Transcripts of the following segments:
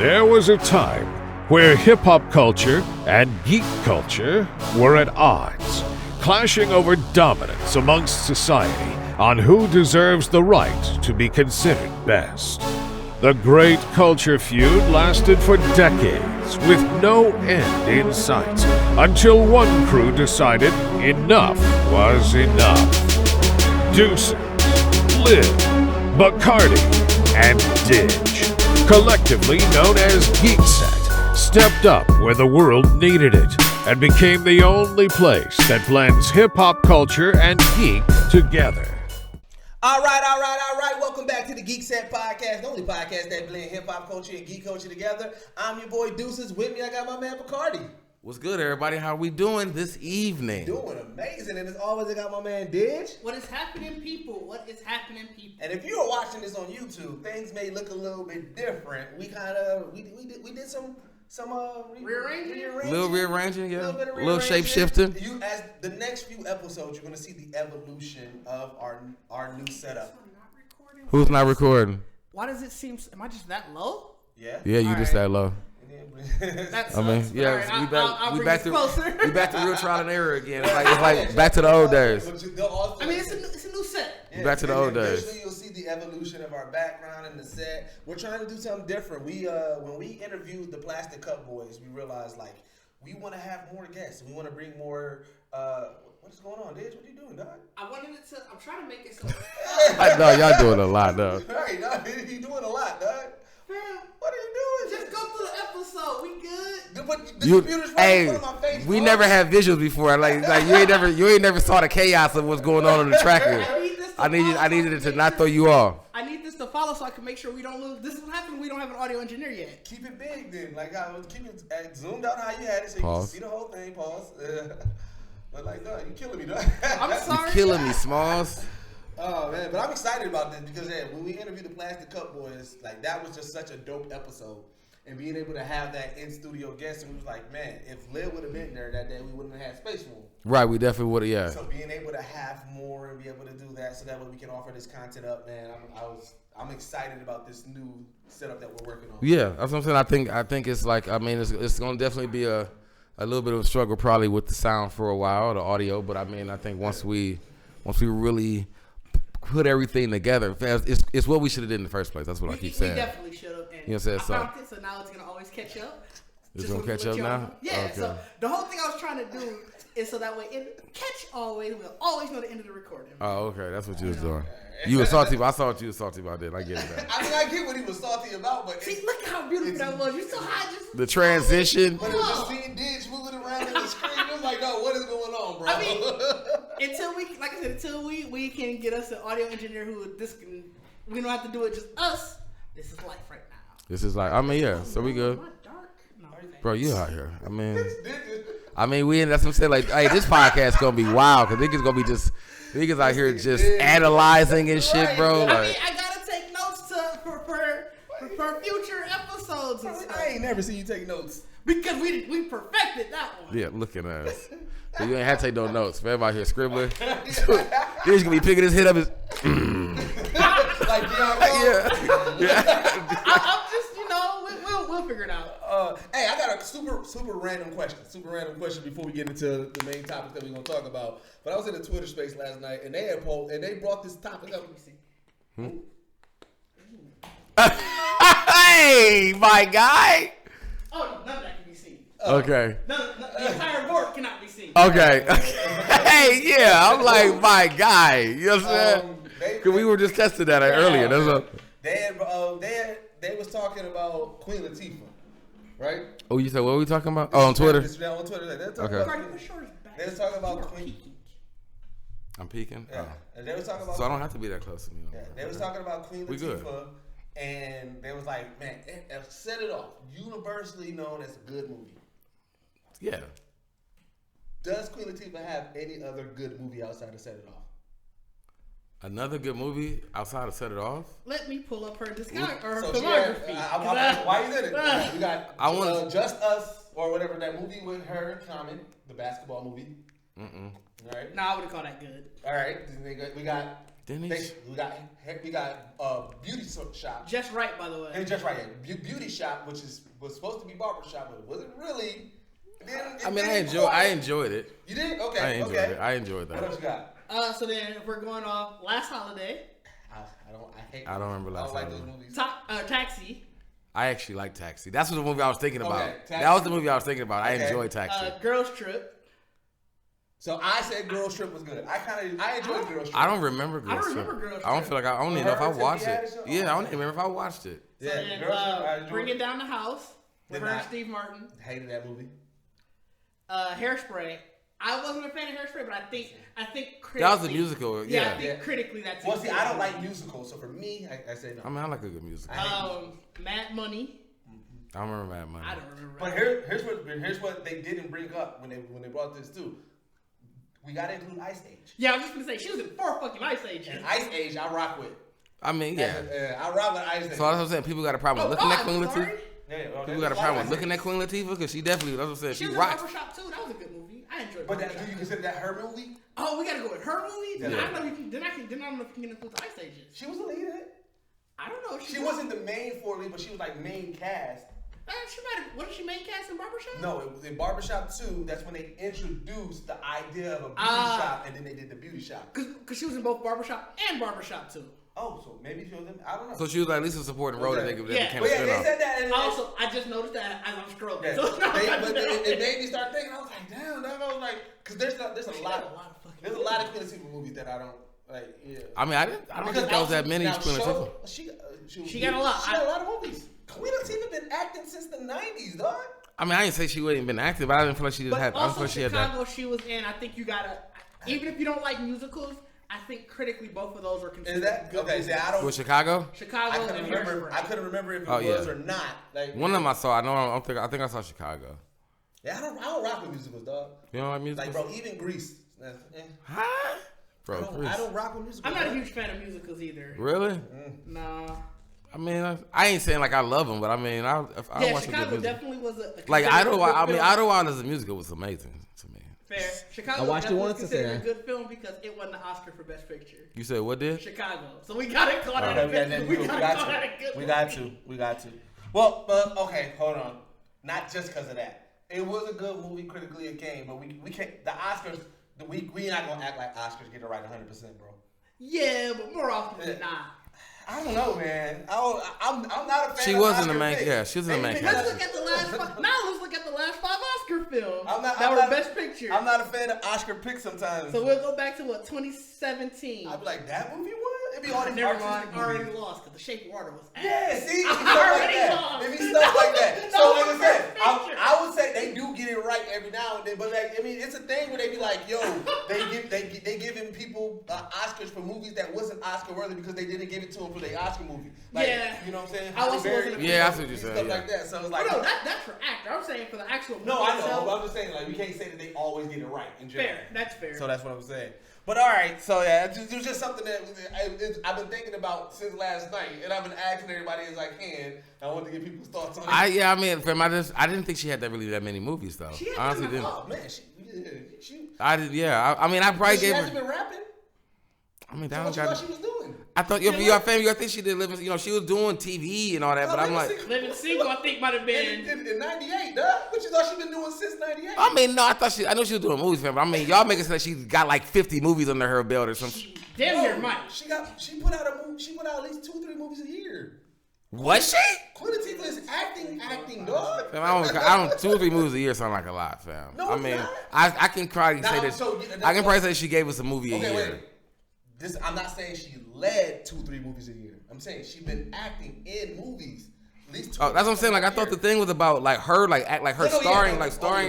There was a time where hip-hop culture and geek culture were at odds, clashing over dominance amongst society on who deserves the right to be considered best. The great culture feud lasted for decades, with no end in sight, until one crew decided enough was enough. Deuces, Liv, Bacardi, and Didge, collectively known as Geekset, stepped up where the world needed it and became the only place that blends hip-hop culture and geek together. All right. Welcome back to the Geekset Podcast, the only podcast that blends hip-hop culture and geek culture together. I'm your boy Deuces. With me, I got my man Bacardi. What's good, everybody? How are we doing this evening? Doing amazing. And as always, I got my man Didge. What is happening, people? What is happening, people? And if you are watching this on YouTube, things may look a little bit different. We did some rearranging. Little rearranging, yeah. Little shape shifting. As the next few episodes, you're gonna see the evolution of our new setup. Who's not recording? Why does it seem? Am I just that low? Yeah. Yeah, you just that low. That's I mean, yeah, right, we back to real trial and error again. It's like back to the old days. I mean, it's a new set. Yeah, back to the old days. Eventually, you'll see the evolution of our background in the set. We're trying to do something different. When we interviewed the Plastic Cup Boys, we realized we want to have more guests. We want to bring more. What's going on, Didge? What are you doing, dog? I'm trying to make it so. I know y'all doing a lot, though. Right, dog. You're doing a lot, dog. Man, what are you doing? Just go through the episode. We good. But the computer's right in front of my face. We never had visuals before. Like you ain't never saw the chaos of what's going on the tracker. I needed it to not throw you off. I need this to follow so I can make sure we don't lose. This is what happened. We don't have an audio engineer yet. Keep it big then. Keep it zoomed out how you had it so you can see the whole thing. Pause. But no, you killing me, dog. I'm sorry. You killing me, Smalls. Oh man, but I'm excited about this because when we interviewed the Plastic Cup Boys, that was just such a dope episode. And being able to have that in studio guest, and we was like, man, if Liv would have been there that day, we wouldn't have had space for him. Right, we definitely would have, yeah. So being able to have more and be able to do that, so that way we can offer this content up, man. I'm excited about this new setup that we're working on. Yeah, that's what I'm saying. I think it's it's going to definitely be a little bit of a struggle probably with the sound for a while, the audio. But I think once we really put everything together, it's what we should have did in the first place. That's what I keep saying. We definitely should have. You know what I'm saying? I found it, so now it's gonna always catch up. It's gonna catch up now? Yeah. Okay. So the whole thing I was trying to do is so that way it catch always. We'll always know the end of the recording. Oh, okay. That's what you was doing. You were salty. I saw what you was salty about that. I get it. I get what he was salty about, but see, look how beautiful that was. You're so high. Just the transition. But it was just seeing Didge moving around in the screen. It was like, no, what is going on, bro? I mean, until we can get us an audio engineer we don't have to do it just us. This is life right now. This is yeah. So we good. Bro, you out here. That's what I'm saying. Hey, this podcast gonna be wild because niggas gonna be niggas out here just analyzing and shit, bro. I gotta take notes for future episodes. And stuff. I ain't never seen you take notes because we perfected that one. Yeah, looking at us. So you ain't had to take no notes. For everybody here scribbling, he's gonna be picking his head up. I'm just, we'll figure it out. Hey, I got a super random question before we get into the main topic that we're gonna talk about. But I was in a Twitter space last night, and they brought this topic up. Hey, my guy. Oh, none of that can be seen. Okay. The entire board cannot be seen. Okay. Hey, yeah, I'm like, my guy. You know what I'm saying? Because we were just testing that earlier. They was talking about Queen Latifah, right? Oh, you said what were we talking about? Oh, on Twitter? On Twitter. They was talking about Queen. I'm peeking? Yeah. Oh. And they was talking about. So I don't have to be that close to me. Yeah. They was talking about Queen Latifah. And they was like, man, set it off. Universally known as a good movie. Yeah. Does Queen Latifah have any other good movie outside of Set It Off? Another good movie outside of Set It Off? Let me pull up her filmography. Why you did it? We got Just Us, or whatever, that movie with her and Common, the basketball movie. Mm-mm. All right. No, I wouldn't call that good. All right. We got Didn't he? We got beauty shop. Just Right, by the way. And Just Right, yeah. Beauty shop, which was supposed to be barber shop, but it wasn't really. I enjoyed it. You did? Okay. I enjoyed that. What else you got? So then, if we're going off Last Holiday. I don't remember Last Holiday. I don't like those movies. Taxi. I actually like Taxi. That's what the movie I was thinking about. Okay, that was the movie I was thinking about. I enjoyed Taxi. Girls Trip. So I said Girls Trip was good. I enjoyed Girls Trip. I don't remember Girls Trip. I don't feel like I don't even know if I watched it. Yeah, I don't even remember if I watched it. So then, Bring It Down the House with her and Steve Martin. Hated that movie. Hairspray. I wasn't a fan of Hairspray, but I think critically. That was a musical. Yeah. I think critically that's. Well, see, I don't like musicals, so for me, I say no. I mean, I like a good musical. Mad Money. I don't remember Mad Money. I don't remember. But here's what they didn't bring up when they brought this too. We gotta include Ice Age. Yeah, I was just gonna say she was in 4 fucking Ice Age. And Ice Age, I rock with. I mean, yeah. I rock with Ice Age. So that's what I'm saying. People got a problem with looking at Queen Latifah. Yeah, People got a problem with looking at Queen Latifah because she definitely, that's what I'm saying. She rocked. Barbershop too. That was a good movie. I enjoyed. But do you consider that her movie? Oh, we gotta go with her movie. Yeah. Then I don't know if you can include the Ice Ages. She was the lead in it. I don't know. If she wasn't the main for lead, but she was like main cast. She might have. Wasn't she main cast in Barbershop? No, it was in Barbershop 2. That's when they introduced the idea of a beauty shop, and then they did the beauty shop. Because she was in both Barbershop and Barbershop 2. Oh, so maybe she was in. I don't know. So she was like at least a supporting role that they became a spin-off. They said that. And also, I just noticed that as I'm scrolling. Yeah. So it made me start thinking. I was like, damn, dog. I was like, because there's a lot of Queen Latifah movies that I don't like. Yeah. I mean, I don't think there was that many Queen Latifah. She got a lot. She got a lot of movies. Queen Latifah been acting since the 90s, dog. I mean, I didn't say she wouldn't been acting, but I didn't feel like she just had. Also, I didn't feel like Chicago, she was in. I think you gotta, even if you don't like musicals, I think critically both of those are considered. Is that good okay? movies. See, I don't. With Chicago. Chicago. I couldn't remember if it was or not. Like one of them I saw. I think I saw Chicago. Yeah, I don't rock with musicals, dog. You don't like musicals? Like, bro, even Grease. Huh? Bro, I don't rock with musicals. I'm not a huge fan of musicals either. Really? No. I mean, I ain't saying like I love them, but I mean, I watch a good Chicago music. definitely was a like Idlewild. I mean, Idlewild as a musical was amazing to me. Fair. Chicago I watched it once. considered a good film because it won the Oscar for Best Picture. You said what did? Chicago. So we got to call that a good. We got to. Well, okay, hold on. Not just because of that. It was a good movie critically acclaimed, but we can't. The Oscars. We not gonna act like Oscars get it right 100%, bro. Yeah, but more often than not. I don't know, man. I'm not a fan. She of was in the Oscar main. picks. Yeah, she was in the main. Let's look at the last. Let's look at the last 5 Oscar films that were Best Picture. I'm not a fan of Oscar picks sometimes. So we'll go back to 2017. I'd be like, that movie won. It'd be all these never mind. artistic movies. Already lost because The Shape of Water was ass. Yeah, see, Lost. It'd be stuff like that. So like I said, I would say they do get it right every now and then, but like I mean, it's a thing where they be like, yo, they giving people Oscars for movies that wasn't Oscar worthy because they didn't give it to them for their Oscar movie. Like, yeah, you know what I'm saying? I also wasn't. Yeah, that's what you're saying. Stuff like that. So it's like, no, that's for actor. I'm saying for the actual. Movie no, I know. itself. But I'm just saying, like, we can't say that they always get it right in general. Fair, that's fair. So that's what I'm saying. But all right, so yeah, it was just something that I've been thinking about since last night, and I've been asking everybody as I can. I want to get people's thoughts on it. I mean, fam, I didn't think she had that many movies though. She honestly didn't. Oh man, I did. Yeah, I mean, I probably she gave hasn't her. been rapping. I mean, So that what you got. thought she was doing? I thought you I think she did living. You know, she was doing TV and all that, but I'm like, Living Single, I think might have been in '98, dog. What you thought she been doing since '98? I mean, no, I know she was doing movies, fam. But I mean, y'all making it sound like she got like 50 movies under her belt or something. damn near Mike. She put out a movie. She put out at least 2-3 movies a year. Was she? Queen Latifah is acting, dog. Fam, I don't 2 or 3 movies a year sound like a lot, fam. No, I it's I mean, not. I can probably say that. So, I can probably say she gave us a movie a Okay, year. wait. I'm not saying she led 2-3 movies a year. I'm saying she been acting in movies. At least 2. Oh, that's what I'm saying. Like I thought the thing was about like her, like act like her starring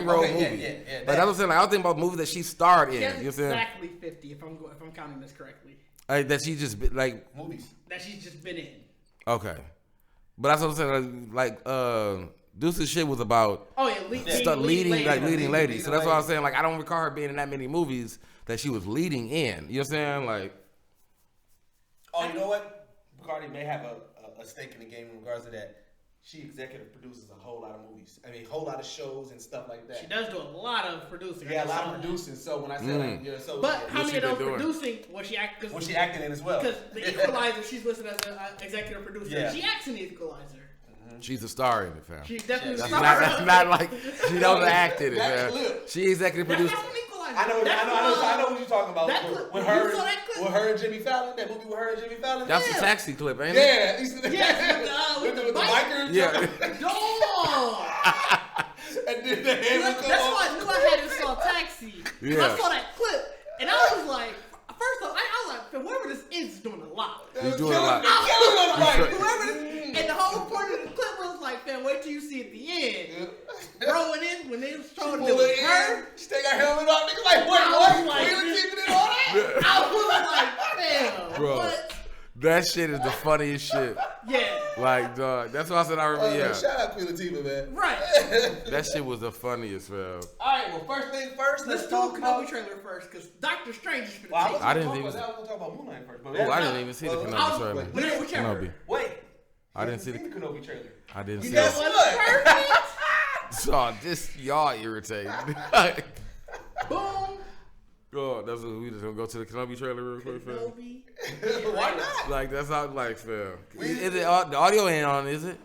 role movie. Yeah, like that's what I'm saying. Like I was thinking about movies that she starred in. She You has know what I'm saying? exactly 50 if I'm counting this correctly. Like that she just like movies that she's just been in. Okay, but that's what I'm saying. Like Deuce's shit was about leading ladies. So that's what I was saying. Like I don't recall her being in that many movies that she was leading in. You know what I'm saying? Like. Oh, you know what? Bacardi may have a stake in the game in regards to that. she executive produces a whole lot of movies. I mean, a whole lot of shows and stuff like that. She does do a lot of producing. Yeah, a lot of producing. So when I said like, yeah, so but how many of those doing? producing was she acting? Was she acting in as well? Because the Equalizer, she's listed as an executive producer. Yeah. She acts in the Equalizer. She's a star in it, fam. She's definitely That's a star. that's not like she don't act in it, That fam. clip. She executive That's produced. not from Equalizer. I know what you're talking about. That clip. With You her, saw that clip? with her and Jimmy Fallon. That movie with her and Jimmy Fallon. That's Yeah. a taxi clip, ain't it? Yeah. Yes, with the bikers. Yeah. Dog. And then the head would That's come why I off. knew I hadn't saw Taxi. 'Cause Yeah. I saw that clip, and I was like, first off, I was like, whoever this is doing a lot. He's doing a lot. Killing on the bike. Whoever this, and the whole point of the clip was like, man, wait till you see at the end. Bro, when they was showing it was her, She take her helmet off. Nigga like, wait, I what? was like, We was keeping it on that? I was like, damn. Bro. What? That shit is the funniest shit. Yeah. Like, dog. That's why I said I remember. Yeah. Shout out Queen Latifah, man. Right. That shit was the funniest, fam. All right, well, first thing first, Let's do the talk about. Kenobi trailer first, because Doctor Strange is Well, gonna take I didn't talk even- about that. I was gonna talk about Moon Knight first. But Oh, I didn't even see the Kenobi trailer. Whichever. Kenobi. Wait. I didn't see the Kenobi trailer. I didn't You see guess it. what? Perfect. So just y'all irritating. Boom. God, that's what we just gonna go to the Kenobi trailer real quick, fam. Kenobi. Why not? Like that's how like fam. Is it the audio ain't on? Is it?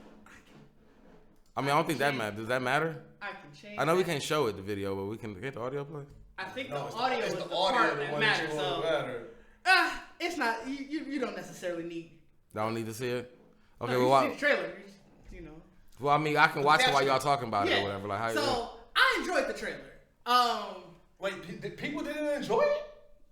I mean, I don't think that matters. Does that matter? I can change. I know we that. can't show it the video, but we can get the audio play. I think No, the it's audio it's is the audio part the that one matters. you So, want matter. it's not. You don't necessarily need. I don't need to see it. Okay, No, well, you why, see the trailer. You know. well, I mean, I can watch it while y'all talking about it Yeah. or whatever. Like how? So I enjoyed the trailer. Wait, people didn't enjoy it?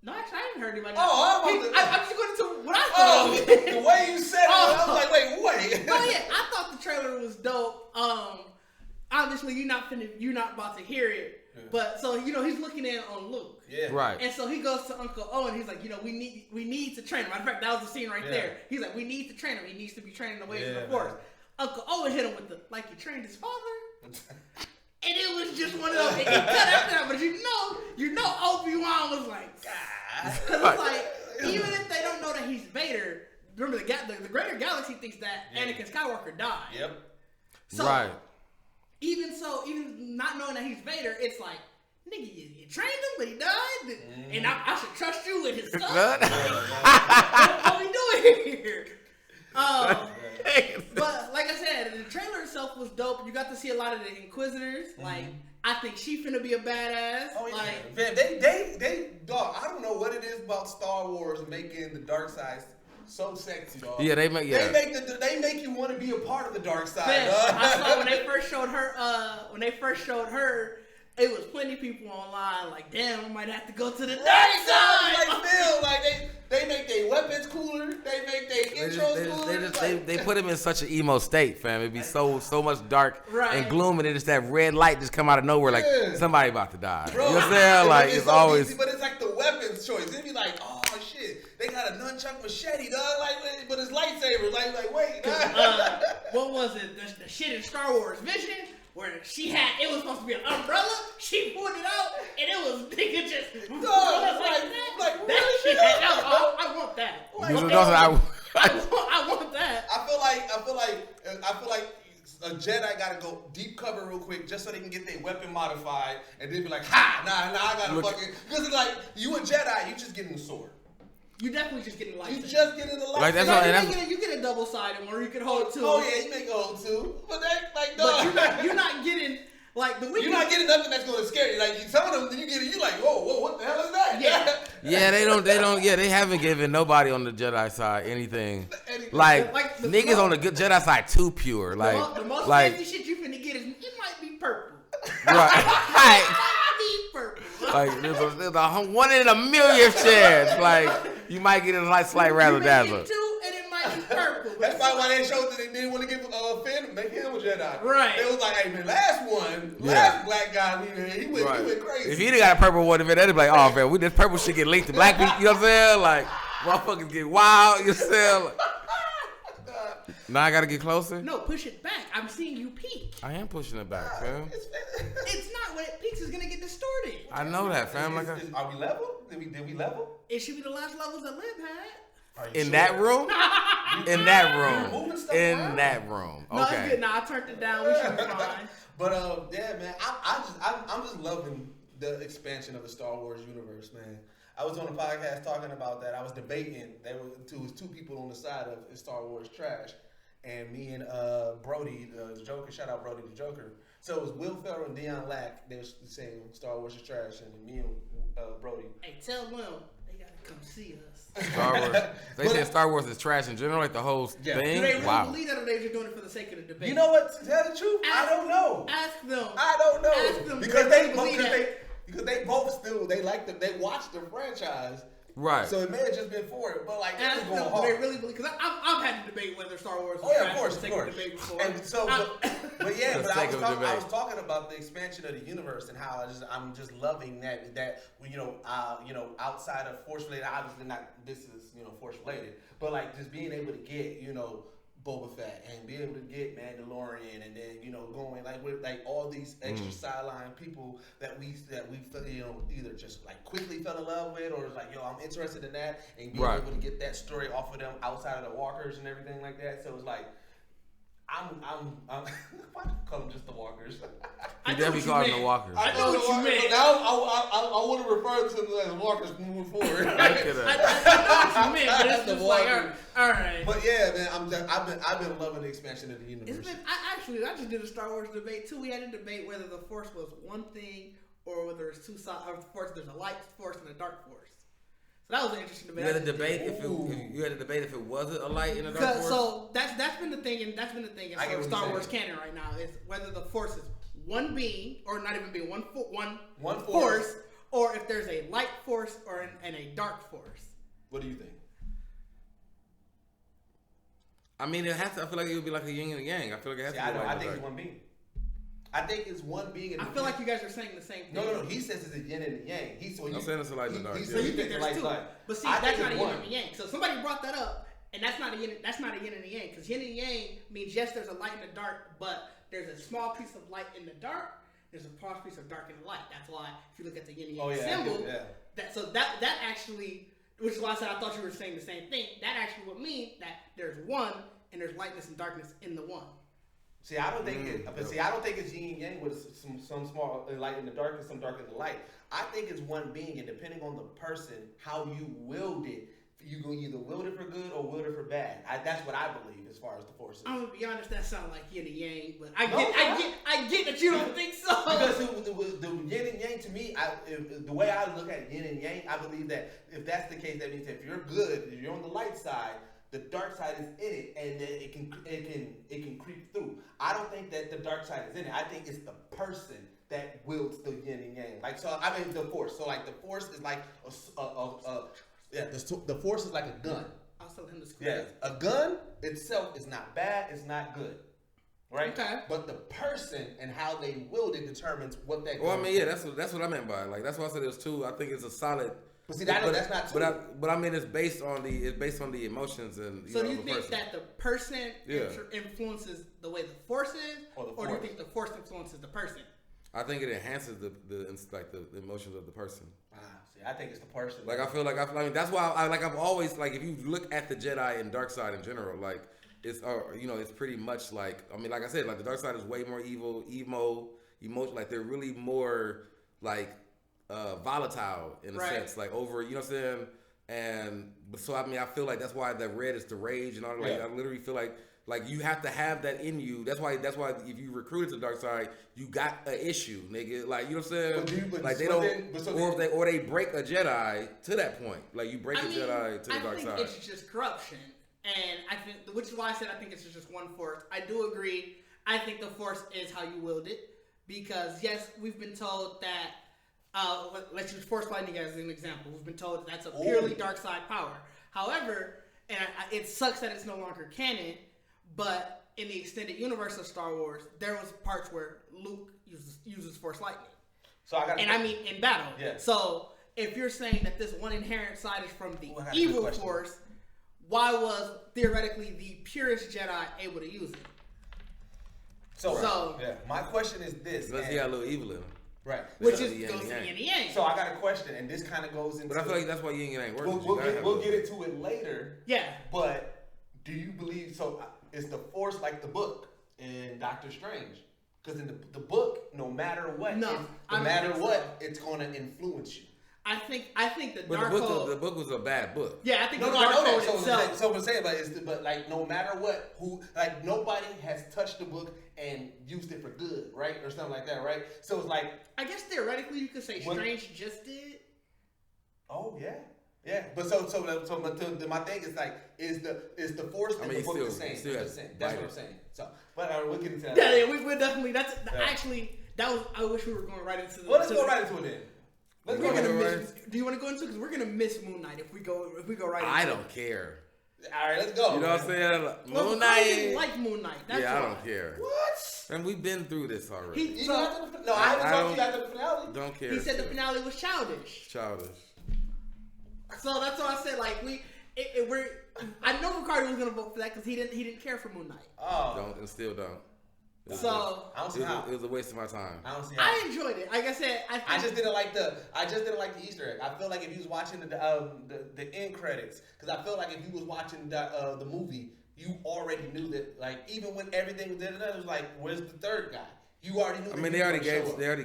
No, actually, I haven't heard anybody. Oh, I'm just going into what I Oh, thought. the way you said it, I was like, wait. Oh yeah, I thought the trailer was dope. Obviously you're not about to hear it, but so he's looking in on Luke. Yeah. Right. And so he goes to Uncle Owen. He's like, we need to train him. Matter of fact, that was the scene right there. He's like, we need to train him. He needs to be trained in the ways of the Force. man. Uncle Owen hit him with the like you trained his father. And it was just one of those. It cut after that, but you know, Obi-Wan was like, God, because it's like even if they don't know that he's Vader, remember the greater galaxy thinks that Anakin Skywalker died. Yep. So, right. Even not knowing that he's Vader, it's like, nigga, you trained him, but he died, and I should trust you with his stuff. What we doing here? But like I said, the trailer itself was dope. You got to see a lot of the Inquisitors. Like, I think she finna be a badass. Oh yeah. Like, Man, they dog. I don't know what it is about Star Wars making the dark side so sexy, dog. Yeah, they make They make you want to be a part of the dark side. man, Dog. I saw when they first showed her, it was plenty of people online like, damn, I might have to go to the dark side. Like still, like they make their weapons cooler. They make their intros cooler. They put him in such an emo state, fam. It'd be so much dark Right. and gloom, and it's that red light just come out of nowhere, like somebody about to die. Bro, you know what I'm saying? Like it's so always. easy, but it's like the weapons choice. It'd be like, oh shit, they got a nunchuck machete, dog. Like, but it's lightsabers. Like wait. What was it? The shit in Star Wars Vision where it was supposed to be an umbrella. She pulled it out, and it was nigga just like that what? shit. I want that. I want that. I feel like a Jedi gotta go deep cover real quick just so they can get their weapon modified and then be like, nah, I gotta fucking, because it's like you a Jedi, you just getting the sword. You definitely just getting light. You just getting the light. Like, that's No, all- you get a double sided one, or you can hold two. Oh yeah, you make a hold two, but that like But dog. you're not getting like the You're not getting nothing that's gonna scare you. Like some of them, then you get it, you like, whoa, what the hell is that? Yeah. Yeah, they don't. Yeah, they haven't given nobody on the Jedi side anything. Like the niggas on the good Jedi side too pure. Like, the most like fancy shit you finna get is it might be purple. right. It might be purple. Like there's a 1 in a million chance. Like you might get a slight razzle You may dazzle. get two, and it might be purple. That's probably why they showed that they didn't want to give Finn, make him a Jedi. Right. They was like, hey man, last black guy we had, he went crazy. If he'd have got a purple one, they'd be like, oh man, this purple shit get linked to black people. You know what I'm saying? Like motherfuckers get wild. You know what I'm saying? Like, now I gotta get closer. No, push it back. I'm seeing you peak. I am pushing it back, fam. It's not when it peaks. It's gonna get distorted. I know that, fam. Like, Are we level? Did we level? It should be the last levels that Lib had. In that room? In that room. Moving stuff In around. that room. No, it's Okay. good. Nah, I turned it down. We should be fine. But yeah, man, I'm just loving the expansion of the Star Wars universe, man. I was on a podcast talking about that. I was debating. There was two people on the side of Star Wars trash, and me and Brody, the Joker. Shout out Brody the Joker. So it was Will Ferrell and Deion Lack. They were saying Star Wars is trash, and me and Brody. Hey, tell them they gotta come see us. Star Wars. They said Star Wars is trash in general, like the whole Yeah. thing. Do they really Wow. believe that, or they just doing it for the sake of the debate? You know what? To tell the truth, I don't know. Ask them. I don't know Ask them, because do they believe that? because they both still they watch the franchise. Right. So it may have just been for it, but like it was Ask going them, do hard. they really believe? Because I've had to debate whether Star Wars was Oh yeah, trash of course, for the of sake course. debate before. And so, but yeah, For the but I sake was, of debate. I was talking about the expansion of the universe and how I'm just loving that outside of Force related, obviously not this is Force related, but like just being able to get Boba Fett and be able to get Mandalorian and then going like with like all these extra sideline people that we either just like quickly fell in love with or it's like I'm interested in that and being able to get that story off of them outside of the walkers and everything like that. So it's like I'm why do you call them just the walkers? You definitely call them the walkers. I know what you meant. Now I want to refer to them as walkers moving forward. I know what you meant, but it's The just like, walkers. all right. But yeah, man, I've been loving the expansion of the universe. It's been, I just did a Star Wars debate too. We had a debate whether the Force was one thing or whether it's two sides. Or the Force, there's a light Force and a dark Force. So that was an interesting debate. You had a debate if it wasn't a light in the dark force. So that's been the thing, and that's been the thing in I get what Star you're Wars saying. canon right now is whether the Force is one being or not even being one One force, force. or if there's a light Force or and a dark Force. What do you think? I mean, it has to. I feel like it would be like a yin and a yang. I feel like it has See, to be. I think it's one being. I think it's one being. I feel like you guys are saying the same thing. No. He says it's a yin and a yang. I'm saying it's a light and a dark. He So you think there's two, but see, that's not a yin one. and a yang. So somebody brought that up, and that's not a yin. That's not a yin and a yang because yin and yang means yes, there's a light in the dark, but there's a small piece of light in the dark. There's a small piece of dark in the light. That's why if you look at the yin and yang symbol, that actually, which is why I said I thought you were saying the same thing. That actually would mean that there's one and there's lightness and darkness in the one. See, I don't think I don't think it's yin and yang with some small light in the dark and some dark in the light. I think it's one being, and depending on the person, how you wield it, you can either wield it for good or wield it for bad. That's what I believe as far as the Force is. I'm gonna be honest, that sounds like yin and yang, but I get that you don't think so. Because the yin and yang to me, the way I look at yin and yang, I believe that if that's the case, that means if you're good, if you're on the light side, the dark side is in it, and then it can creep through. I don't think that the dark side is in it. I think it's the person that wields the yin and yang. Like the Force. So like the Force is like the Force is like a gun. I'll tell him to screw Yeah, a gun itself is not bad. It's not good. Right. Okay. But the person and how they wield it determines what that. Well, I mean, yeah, that's what I meant by it. Like that's why I said there's two. I think it's a solid. But see, that's not true. But I mean, it's based on the emotions and. So do you the think person. that the person influences the way the Force is, or do you think the Force influences the person? I think it enhances the emotions of the person. See, I think it's the person. Like I mean, that's why I've always like if you look at the Jedi and dark side in general, like it's it's pretty much like I mean, like I said, like the dark side is way more evil, emotion. Like they're really more like. Volatile in a sense, like over, you know what I'm saying? And so I mean, I feel like that's why the red is the rage and all that. Like I literally feel like you have to have that in you. That's why if you recruited to the dark side, you got an issue, nigga. Like you know what I'm saying? Or they break a Jedi to that point. Like you break a Jedi to the dark side. I think it's just corruption, and I think which is why I said I think it's just one Force. I do agree. I think the Force is how you wield it because yes, we've been told that. Let's use Force lightning as an example. We've been told that's a purely dark side power. However, and it sucks that it's no longer canon, but in the extended universe of Star Wars, there was parts where Luke uses Force lightning. I mean in battle. Yeah. So if you're saying that this one inherent side is from the evil Force, why was theoretically the purest Jedi able to use it? So my question is this. Let's see how a little evil in him. Right. Which So is the yin goes and to yang. yin and yang. So I got a question, and this kind of goes into. But I feel like that's why yin and yang works. We'll get into it later. Yeah. But do you believe so? Is the Force like the book in Doctor Strange? Because in the book, no matter what, it's going to influence you. I think the But Dark Code. the book was a bad book. Yeah, I think No, the I Dark know Code that. itself. So I'm saying, but like no matter what, nobody has touched the book and used it for good, right, or something like that, right? So it's like, I guess theoretically you could say Strange just did. oh yeah. Yeah, but but my thing is like, is the Force and the book the same? That's what I'm saying. So, but we'll get into that. Yeah, we're definitely. That's actually that was. I wish we were going right into. Well, let's go right into it then. Let's go right. Do you want to go into it? Because we're gonna miss Moon Knight if we go right. Into I don't care. All right, let's go. You know what I'm saying? Well, Moon I Knight. didn't like Moon Knight. That's Yeah, I why. don't care. What? And we've been through this already. No, I haven't talked to you after the finale. Don't care. He said the finale was childish. Childish. So that's why I said like we're. I know Ricardo was gonna vote for that because he didn't care for Moon Knight. Oh, Don't and still don't. So I don't see how. It was a waste of my time. I don't see how. I enjoyed it. Like I said, I just didn't like the Easter egg. I feel like if you was watching the end credits, because I feel like if you was watching the movie, you already knew that. Like even when everything was there, it was like, where's the third guy? You already knew. I mean, they already gave too many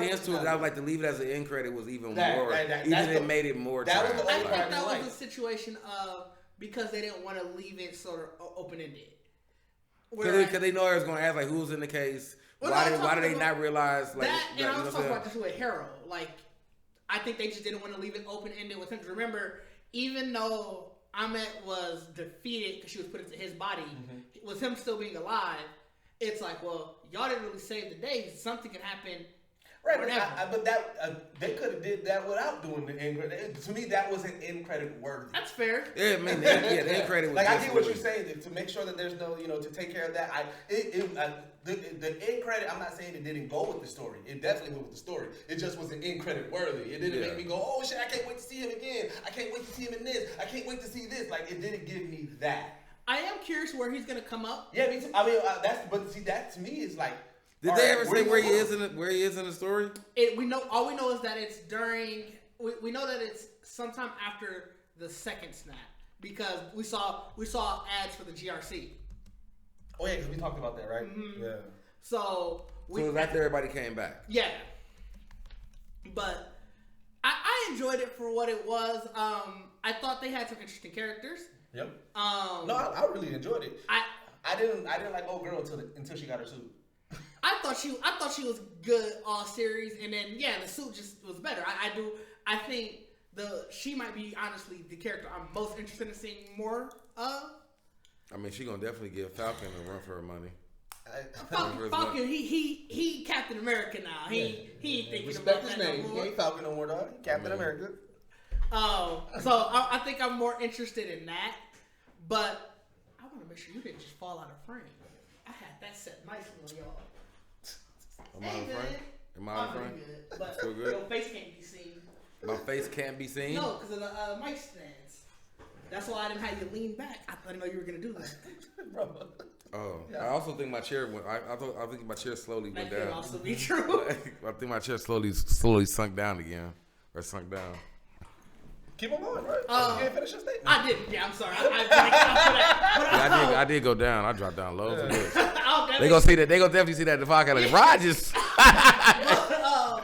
hints to it. That I was like to leave it as an end credit was even more. It made it more. That was the I only think part that I was a situation of because they didn't want to leave it sort of open ended. Because they know I was going to ask like who's in the case. Why did they not realize like that? And I was talking about this with Harold. Like I think they just didn't want to leave it open ended with him. Remember, even though Ahmet was defeated because she was put into his body, with him still being alive. It's like, well, y'all didn't really save the day. Something can happen. Right, but they could have did that without doing the end credit. To me, that was an end credit worthy. That's fair. Yeah, I mean, the end credit was like I get what you're saying to make sure that there's no, to take care of that. The end credit. I'm not saying it didn't go with the story. It definitely went with the story. It just was an end credit worthy. It didn't make me go, oh shit, I can't wait to see him again. I can't wait to see him in this. I can't wait to see this. Like it didn't give me that. I am curious where he's gonna come up. Yeah, me too. I mean, that to me is like. Did they ever say where he is in the story? All we know is that it's during. We know that it's sometime after the second snap because we saw ads for the GRC. Oh yeah, because we talked about that, right? Mm-hmm. Yeah. So it was after everybody came back. Yeah. But I enjoyed it for what it was. I thought they had some interesting characters. Yep. No, I really enjoyed it. I didn't like old girl until she got her suit. I thought she was good all series, and then the suit just was better. I think she might be honestly the character I'm most interested in seeing more of. I mean, she gonna definitely give Falcon a run for her money. Falcon, he Captain America now. He ain't thinking Respect about his that name. no more. He ain't Falcon no more, dog. Captain America. So I think I'm more interested in that, but I want to make sure you didn't just fall out of frame. I had that set nicely on y'all. Am I in frame? Am I in frame? Good, but Still good? your face can't be seen. My face can't be seen? No, because of the mic stands. That's why I didn't have you lean back. I didn't know you were going to do that. Bro. Oh. Yeah. I also think my chair went, I think my chair slowly went That down. could also be true. I think my chair slowly sunk down again. Or sunk down. Keep on going, right? You didn't finish your statement. I didn't. Yeah, I'm sorry. I did go down. I dropped down loads of this. They gonna see that. They gonna definitely see that in the podcast. Like, Rogers. I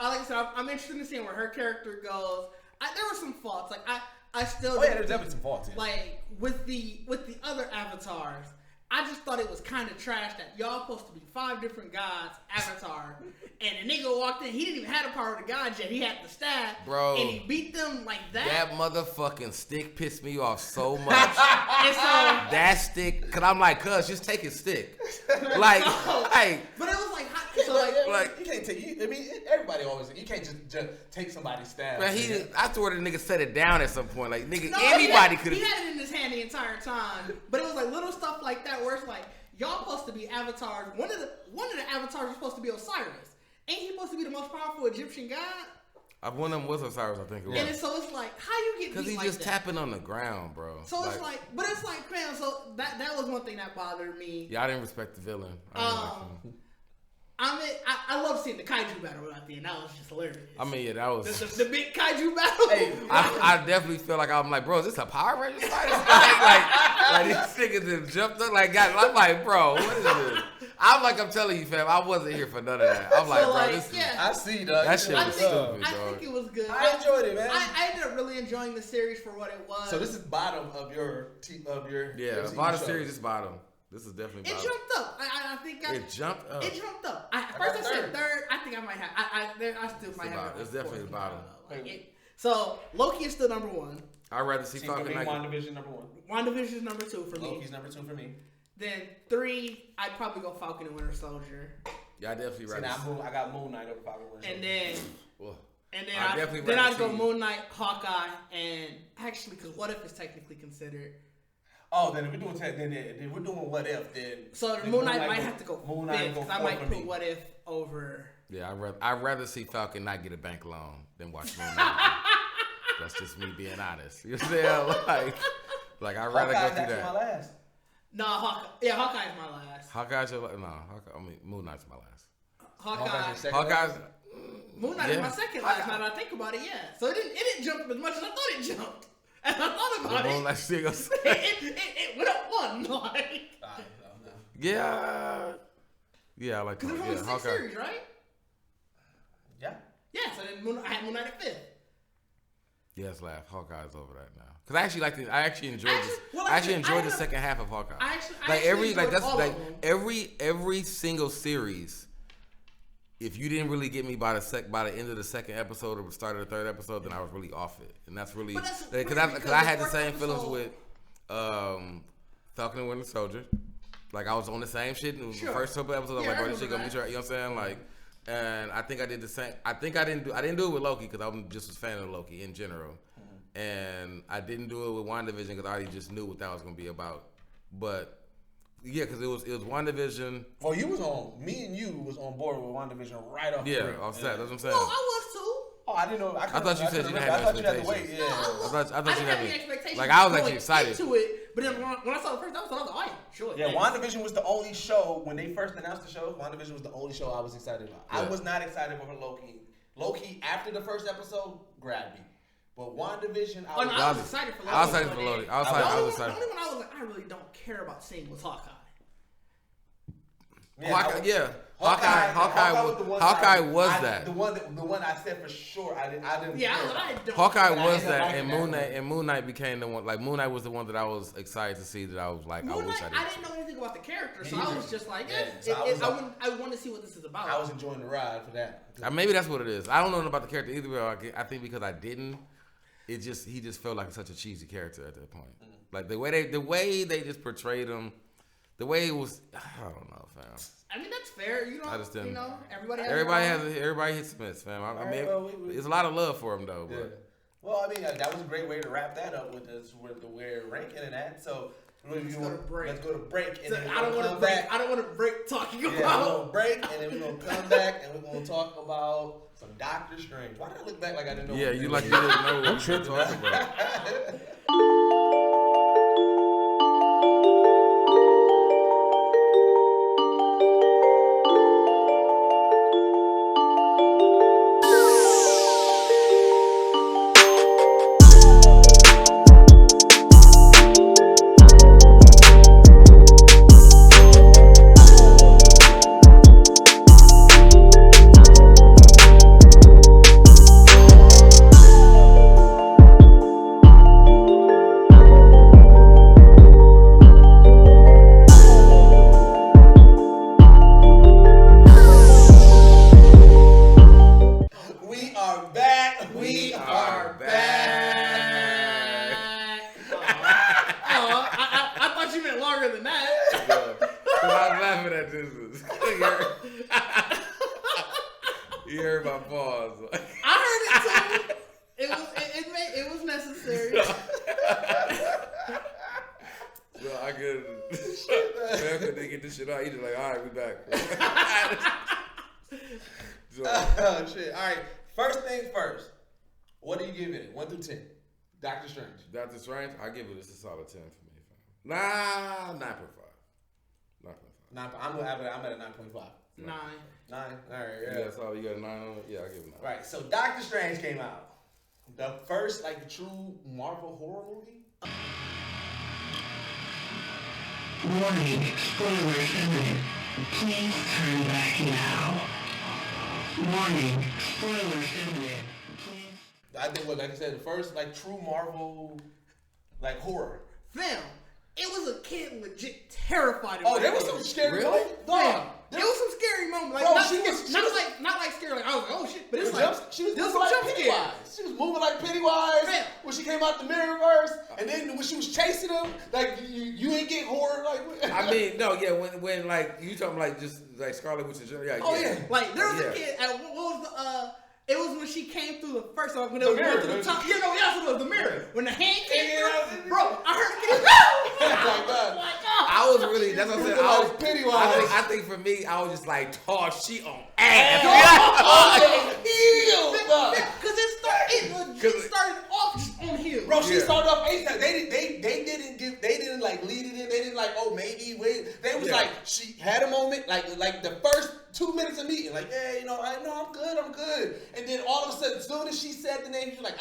like I said, I'm interested in seeing where her character goes. There were some faults. Like I still. Oh yeah, there's definitely some faults. Like with the other avatars, I just thought it was kind of trash that y'all supposed to be 5 different gods avatar, and the nigga walked in. He didn't even have the power of the gods yet. He had the staff, bro, and he beat them like that. That motherfucking stick pissed me off so much. And so that stick, cause I'm like, cuz just take his stick, like, but it was like, you can't take. I mean, everybody always. You can't just take somebody's staff. Man, I swear the nigga set it down at some point. Like, nigga, no, anybody could. He had it in his hand the entire time, but it was like little stuff like that where it's like y'all supposed to be avatars. One of the avatars was supposed to be Osiris. Ain't he supposed to be the most powerful Egyptian god? One of them was Osiris, I think it was. And so it's like, how you get beat because he's like just that? tapping on the ground, bro. So it's like, but it's like, man. So that was one thing that bothered me. Yeah, I didn't respect the villain. I love seeing the kaiju battle at the end. That was just hilarious. I mean, yeah, that was the big kaiju battle. Hey, I definitely feel like I'm like, bro, is this a Power Ranger fight? like these niggas just jumped up like got. I'm like, bro, what is this? I'm telling you, fam, I wasn't here for none of that. I'm like, So, bro, like, this is I see, dog. that shit was stupid, I dog. think it was good. I enjoyed it, man. I ended up really enjoying the series for what it was. So this is bottom of your Yeah, MCU bottom show. series is bottom. This is definitely It bottom. jumped up. I think It jumped up. It jumped up. First got I said third. I think I might have. I still might have. It's definitely the bottom. So Loki is still number one. I'd rather see See, for me, Falcon. WandaVision number 1. WandaVision is number 2 for me. Loki's number 2 for me. Then 3, I'd probably go Falcon and Winter Soldier. Yeah, I definitely See, rather. now I got Moon Knight over Falcon Winter And Soldier. then I definitely then rather I'd go see- Moon Knight, Hawkeye, and actually, because What If is technically considered. Oh, then if we're doing then we're doing What If, then So then Moon Knight might have to go Moon fifth, Knight go because I fourth might for put me. What If over. Yeah, I'd rather see Falcon not get a bank loan than watch Moon Knight. That's just me being honest. You know what I'm saying? Like I'd rather Hawkeye's go through actually my that. last. No, Hawkeye is my last. Hawkeye's your Moon Knight's my last. Hawkeye's your second Hawkeye's last? Moon Knight is my second last. Now that I think about it, yeah. So it didn't jump as much as I thought it jumped. As I thought about Moon it, Knight still goes. it went up one. Like, No. Yeah, I like because that. there's only Yeah, 6 series, right? Yeah. Yeah. So then I had Moon Knight at 5th. Yes, laugh. Hawkeye's over that now. Cause I actually liked it. I actually enjoyed this. Well, I actually enjoyed I the have- second half of Hawkeye. I actually that's enjoyed all like of them. every single series. If you didn't really get me by the end of the second episode or the start of the third episode, then I was really off it, and that's really But that's because weird I had the first same feelings episode- with Falcon and Winter Soldier. Like I was on the same shit in the Sure. first couple episodes. I was Yeah, like, I bro, this shit gonna remember be, you know what I'm saying? Like, and I think I did the same. I think I didn't do it with Loki because I'm just a fan of Loki in general, and I didn't do it with WandaVision because I already just knew what that was gonna be about. But yeah, because it was WandaVision. Well, me and you was on board with WandaVision right off. Yeah, the rip. that's what I'm saying. Well, I was too. Oh, I didn't know. I thought you said you didn't have I thought you had to wait. expectations. Yeah. I thought I you didn't had have any me. expectations. Like I was going actually excited. into it, but then when I saw the first episode, I was like, oh yeah, sure. Yeah, thanks. WandaVision was the only show when they first announced the show. WandaVision was the only show I was excited about. I Yeah. was not excited for Loki. Loki after the first episode grabbed me, but WandaVision, Oh, no, I was excited for Loki. I was excited for Loki. I was excited. The only one I was like, I really don't care about seeing was Hawkeye. Hawkeye was that. The one I said for sure. I didn't. Yeah, care I about. don't. Hawkeye But I was ended up that, liking and Moon Knight became the one. Like Moon Knight was the one that I was excited to see. That I was like, I Moon wish Knight, I I did. didn't know anything about the character, Me so I neither. was just like, Yeah, so I want to see what this is about. I was enjoying the ride for that. Maybe that's what it is. I don't know about the character either. But I think because I didn't, he just felt like such a cheesy character at that point. Like the way they just portrayed him, the way it was. I don't know, fam. I mean, that's fair. You know, I just didn't. You know, everybody Hits miss, fam. I mean, Well, it's a lot of love for him though. Yeah. But Well, I mean, that was a great way to wrap that up with the we're ranking and that. So Let's go to break. Let's go to break, and So then I don't want to break. I don't want to break talking Yeah, we're about. gonna break, and then we're gonna come back, and we're gonna talk about some Doctor Strange. Why did I look back like I didn't know? yeah, what you it like was? you didn't know what you were talking about. We are back. We are back. I thought you meant longer than that. I was laughing at this. You heard my pause. I heard it too. It was necessary. Well, I could. Man, couldn't get this shit out. He just like, all right, we back. So, Oh shit! All right. First things first. What do you give it? 1 through 10. Doctor Strange. Doctor Strange, I give it a solid 10 for me. Nah, 9.5. 9.5. I'm at a 9.5. 9. All right, yeah. So you got a 9 on it? Yeah, I'll give it a 9. Right, so Doctor Strange came out. The first, like, true Marvel horror movie. Warning, spoilers imminent. Please turn back now. Warning, spoilers imminent. Please. I think, like I said, the first, like, true Marvel, like, horror. Fam, it was a kid legit terrified of Oh, that there was movie. some scary Really? moments. Fam, there was some scary moments. Like, Bro, not, she scary, was- not like scary. Like, I was like, oh shit. But it's There like, was she was there was moving some like jump scares. Pennywise. She was moving like Pennywise Man. when she came out the Mirrorverse, and then when she was chasing him, like you ain't get horror like. I mean, no, yeah, when like you talking like just like Scarlet Witch and yeah, Oh, yeah. Like, there was Yeah. a kid, what was the, it was when she came through the first time, when The they was going mirror. to the top. Yeah, no, that's what it was, the mirror. When the hand came Yeah. through, bro, I heard the kid go! Like that. Like, oh. I was really, that's what I said. Looking I like was, Pennywise. I think for me, I was just like, oh, she on ass. Because it legit started off just on him. Bro, she Yeah. started off ASAP. They didn't like lead it in. They didn't like, oh, maybe wait. They was Yeah. like, she had a moment, like the first 2 minutes of meeting, like, yeah, you know, I know I'm good. And then all of a sudden, as soon as she said the name, she was like,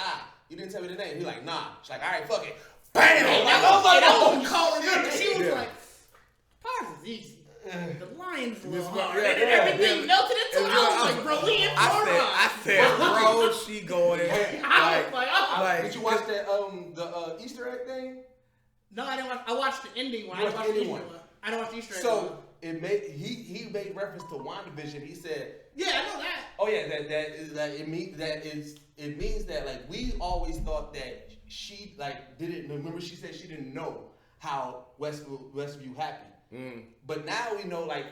you didn't tell me the name. He's like, nah. She's like, all right, fuck it. Bam! And Like, I was like, oh, calling her. shit. She was Yeah. like, "Pause is easy. The lion's a little This hard." one- yeah, And yeah, everything yeah. melted into it. I was like, "Bro, we in Florida." I said, bro, she going. I was like, oh. like, Did you watch that the Easter egg thing? No, I didn't watch. I watched the ending one. You I didn't watched watch the the ending Easter one. one. I didn't watch the Easter egg one. So he made reference to WandaVision. He said, Yeah, I know that. "Oh yeah, it means that like we always thought that she like didn't remember. She said she didn't know how Westview happened, but now we know like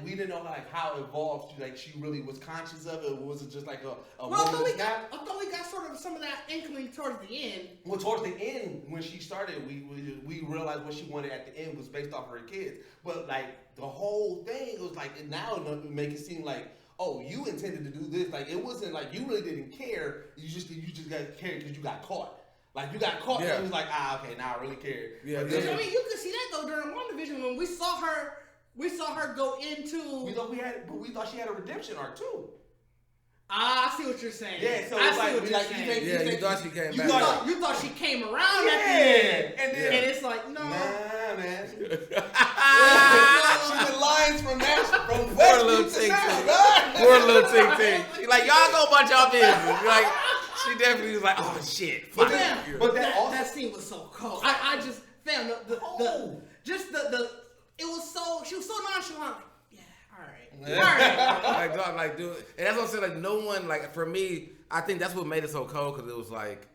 we didn't know like how evolved. She really was conscious of it. Or was it just like a Well, I moment? thought we got sort of some of that inkling towards the end. Well, towards the end, when she started, we realized what she wanted at the end was based off her kids. But like the whole thing was like now it make it seem like, oh, you intended to do this. Like it wasn't like you really didn't care. You just got cared because you got caught. Like you got caught. Yeah. And it was like okay, now I really care. Yeah, But yeah. then, I mean, you could see that though during WandaVision when we saw her go into. we thought she had a redemption arc too. I see what you're saying. Yeah, so I it's see like what we you're like saying. you thought she came back. You thought she came around Yeah, at the end. and then And it's like, no. nah, man. She been lying from Poor little Westview to Tink now, Tink. God. Poor little Tink. She like, y'all go about y'all business. Like, she definitely was like, oh shit. Fuck. Fam, But that scene was so cold. I just found Cold. it was so, she was so nonchalant. Like, yeah, all right. Yeah. All right. Like, dog, like, dude, and that's what I'm saying. Like, no one, like, for me, I think that's what made it so cold because it was like,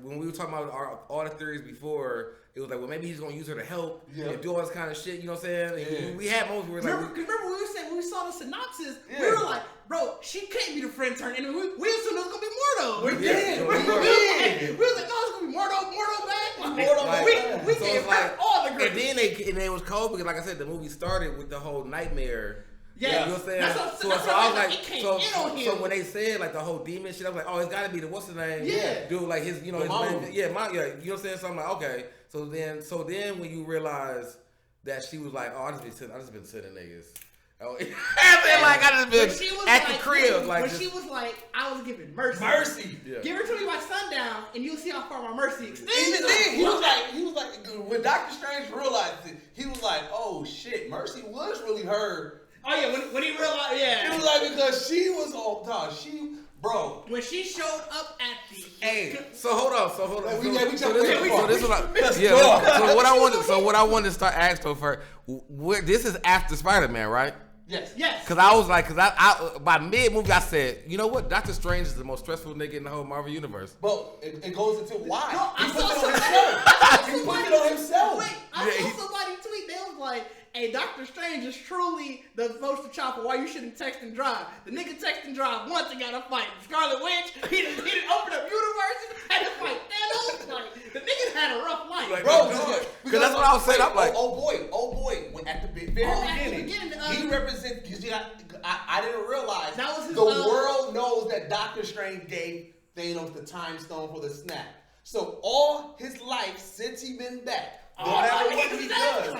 when we were talking about all the theories before, it was like, well, maybe he's gonna use her to help and do all this kind of shit. You know what I'm saying? And Yeah. we had moments where like, Remember when we were saying, when we saw the synopsis, we Yeah. were like, bro, she can't be the friend turn. And we assumed it was going to be Mordo. We did. We We were. did. We was like, oh, it's going to be Mordo back. Like, Mordo back. we So gave it's her like, all the and grace. then it was cold because, like I said, the movie started with the whole nightmare. Yeah. You know what I'm saying? That's what- So that's I what was like, it came in on him. so when they said like the whole demon shit, I was like, oh, it's got to be the what's the name? Yeah. Dude, like his, The his mama. name, you know what I'm saying? So I'm like, okay. So then when you realize that she was like, oh, I just been sending niggas. Oh, I just been When she was at the like- crib, like when just, she was like, I was giving mercy. Mercy. yeah. Give her to me by sundown, and you'll see how far my mercy extends. Even then, he was like, when Doctor Strange realized it, he was like, oh shit, Mercy was really her. Oh yeah, when he realized, yeah. It was like because she was on top. Bro. When she showed up at the Hey, so hold on. Like, So we this jumped way too far. is what Let's yeah. go. So what I wanted to start asking first. This is after Spider-Man, right? Yes. Yes. Cause I by mid movie I said, you know what, Doctor Strange is the most stressful nigga in the whole Marvel universe. But it goes into why. No, He put it on himself. He put it on himself. Wait, I saw somebody tweet. They was like, "Hey, Doctor Strange is truly the poster child for why you shouldn't text and drive. The nigga text and drive once and got a fight. Scarlet Witch, he didn't open up universes, had to fight Thanos. Like, the nigga had a rough life. Like, Bro, because that's what I was saying. I'm like, oh boy, when at the very at the beginning, beginning, he represents. I didn't realize That was his, the world knows that Doctor Strange gave Thanos the time stone for the snap. So all his life since he been back, no matter what he does,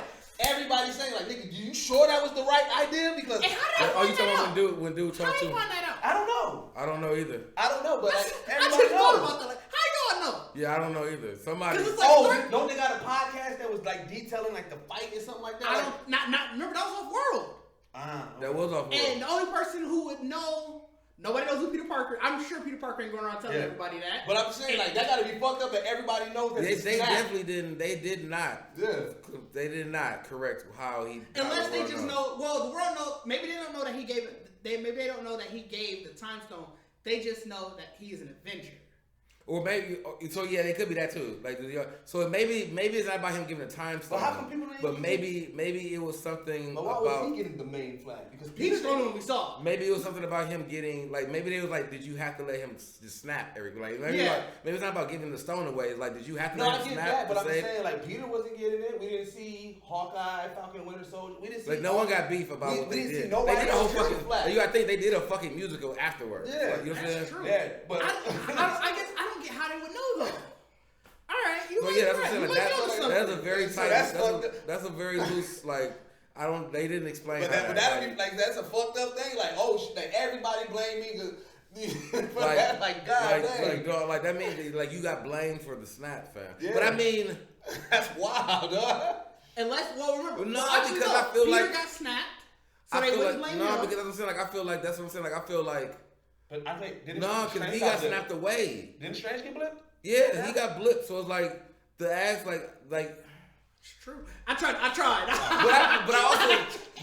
everybody's saying like, nigga, you sure that was the right idea? Because And how did I Oh, you find talking that about out? when dude How talked did to you him? find that out? I don't know. I don't know either. I don't know, but like, I everybody just thought knows. about that. Like, how you know I know? Yeah, I don't know either. Somebody. 'Cause it's like, Oh, don't they got a podcast that was like detailing like the fight or something like that? I don't, not, remember that was off world. That was off. And the only person who would know, nobody knows who Peter Parker. I'm sure Peter Parker ain't going around telling everybody that. But I'm saying like that gotta be fucked up that everybody knows that They definitely didn't. They did not. Yeah. They did not correct how he. Unless how they the just world know. Well, the world knows. Maybe they don't know that he gave it. Maybe they don't know that he gave the time stone. They just know that he is an Avenger. Or maybe, so yeah, it could be that too. Like, so maybe it's not about him giving a time stone. But how come people didn't But get maybe it was something But why about. was he getting the main flag? Because He was the only one we saw. Maybe it was something about him getting like. Maybe they was like, did you have to let him just snap, Eric? Like maybe maybe it's not about giving the stone away. It's like, did you have to No, let I him get snap? that, but to I'm save- saying like Peter wasn't getting it. We didn't see Hawkeye, Falcon, Winter Soldier. We didn't see Like no one got beef about what we they didn't see did. nobody They did a whole else carry fucking. the flag. You gotta think they did a fucking musical afterwards. Yeah, Like, you know what I'm That's saying? true. Yeah, but I guess I don't get how they would know though. All right, you Well, might yeah, be that's what I'm right. saying. You might Like, be onto that's a something. very So tight. that's That's fucked a, up. that's a very loose. Like I don't. They didn't explain. But how that'd be like that's a fucked up thing. Like like everybody blame me for that. Like God dang, like, dog, like that means that, like you got blamed for the snap, fam. Yeah. But I mean, that's wild, dog. Unless, well, remember, No, actually, because no, I feel Peter like- got snapped, so I they feel wouldn't like blame no, him. because that's what I'm saying. Like I feel like that's what I'm saying. Like I feel like But I think no, because he got snapped away. Didn't Strange get blipped? Yeah, he got blipped. So it's like the ass, like. It's true. I tried.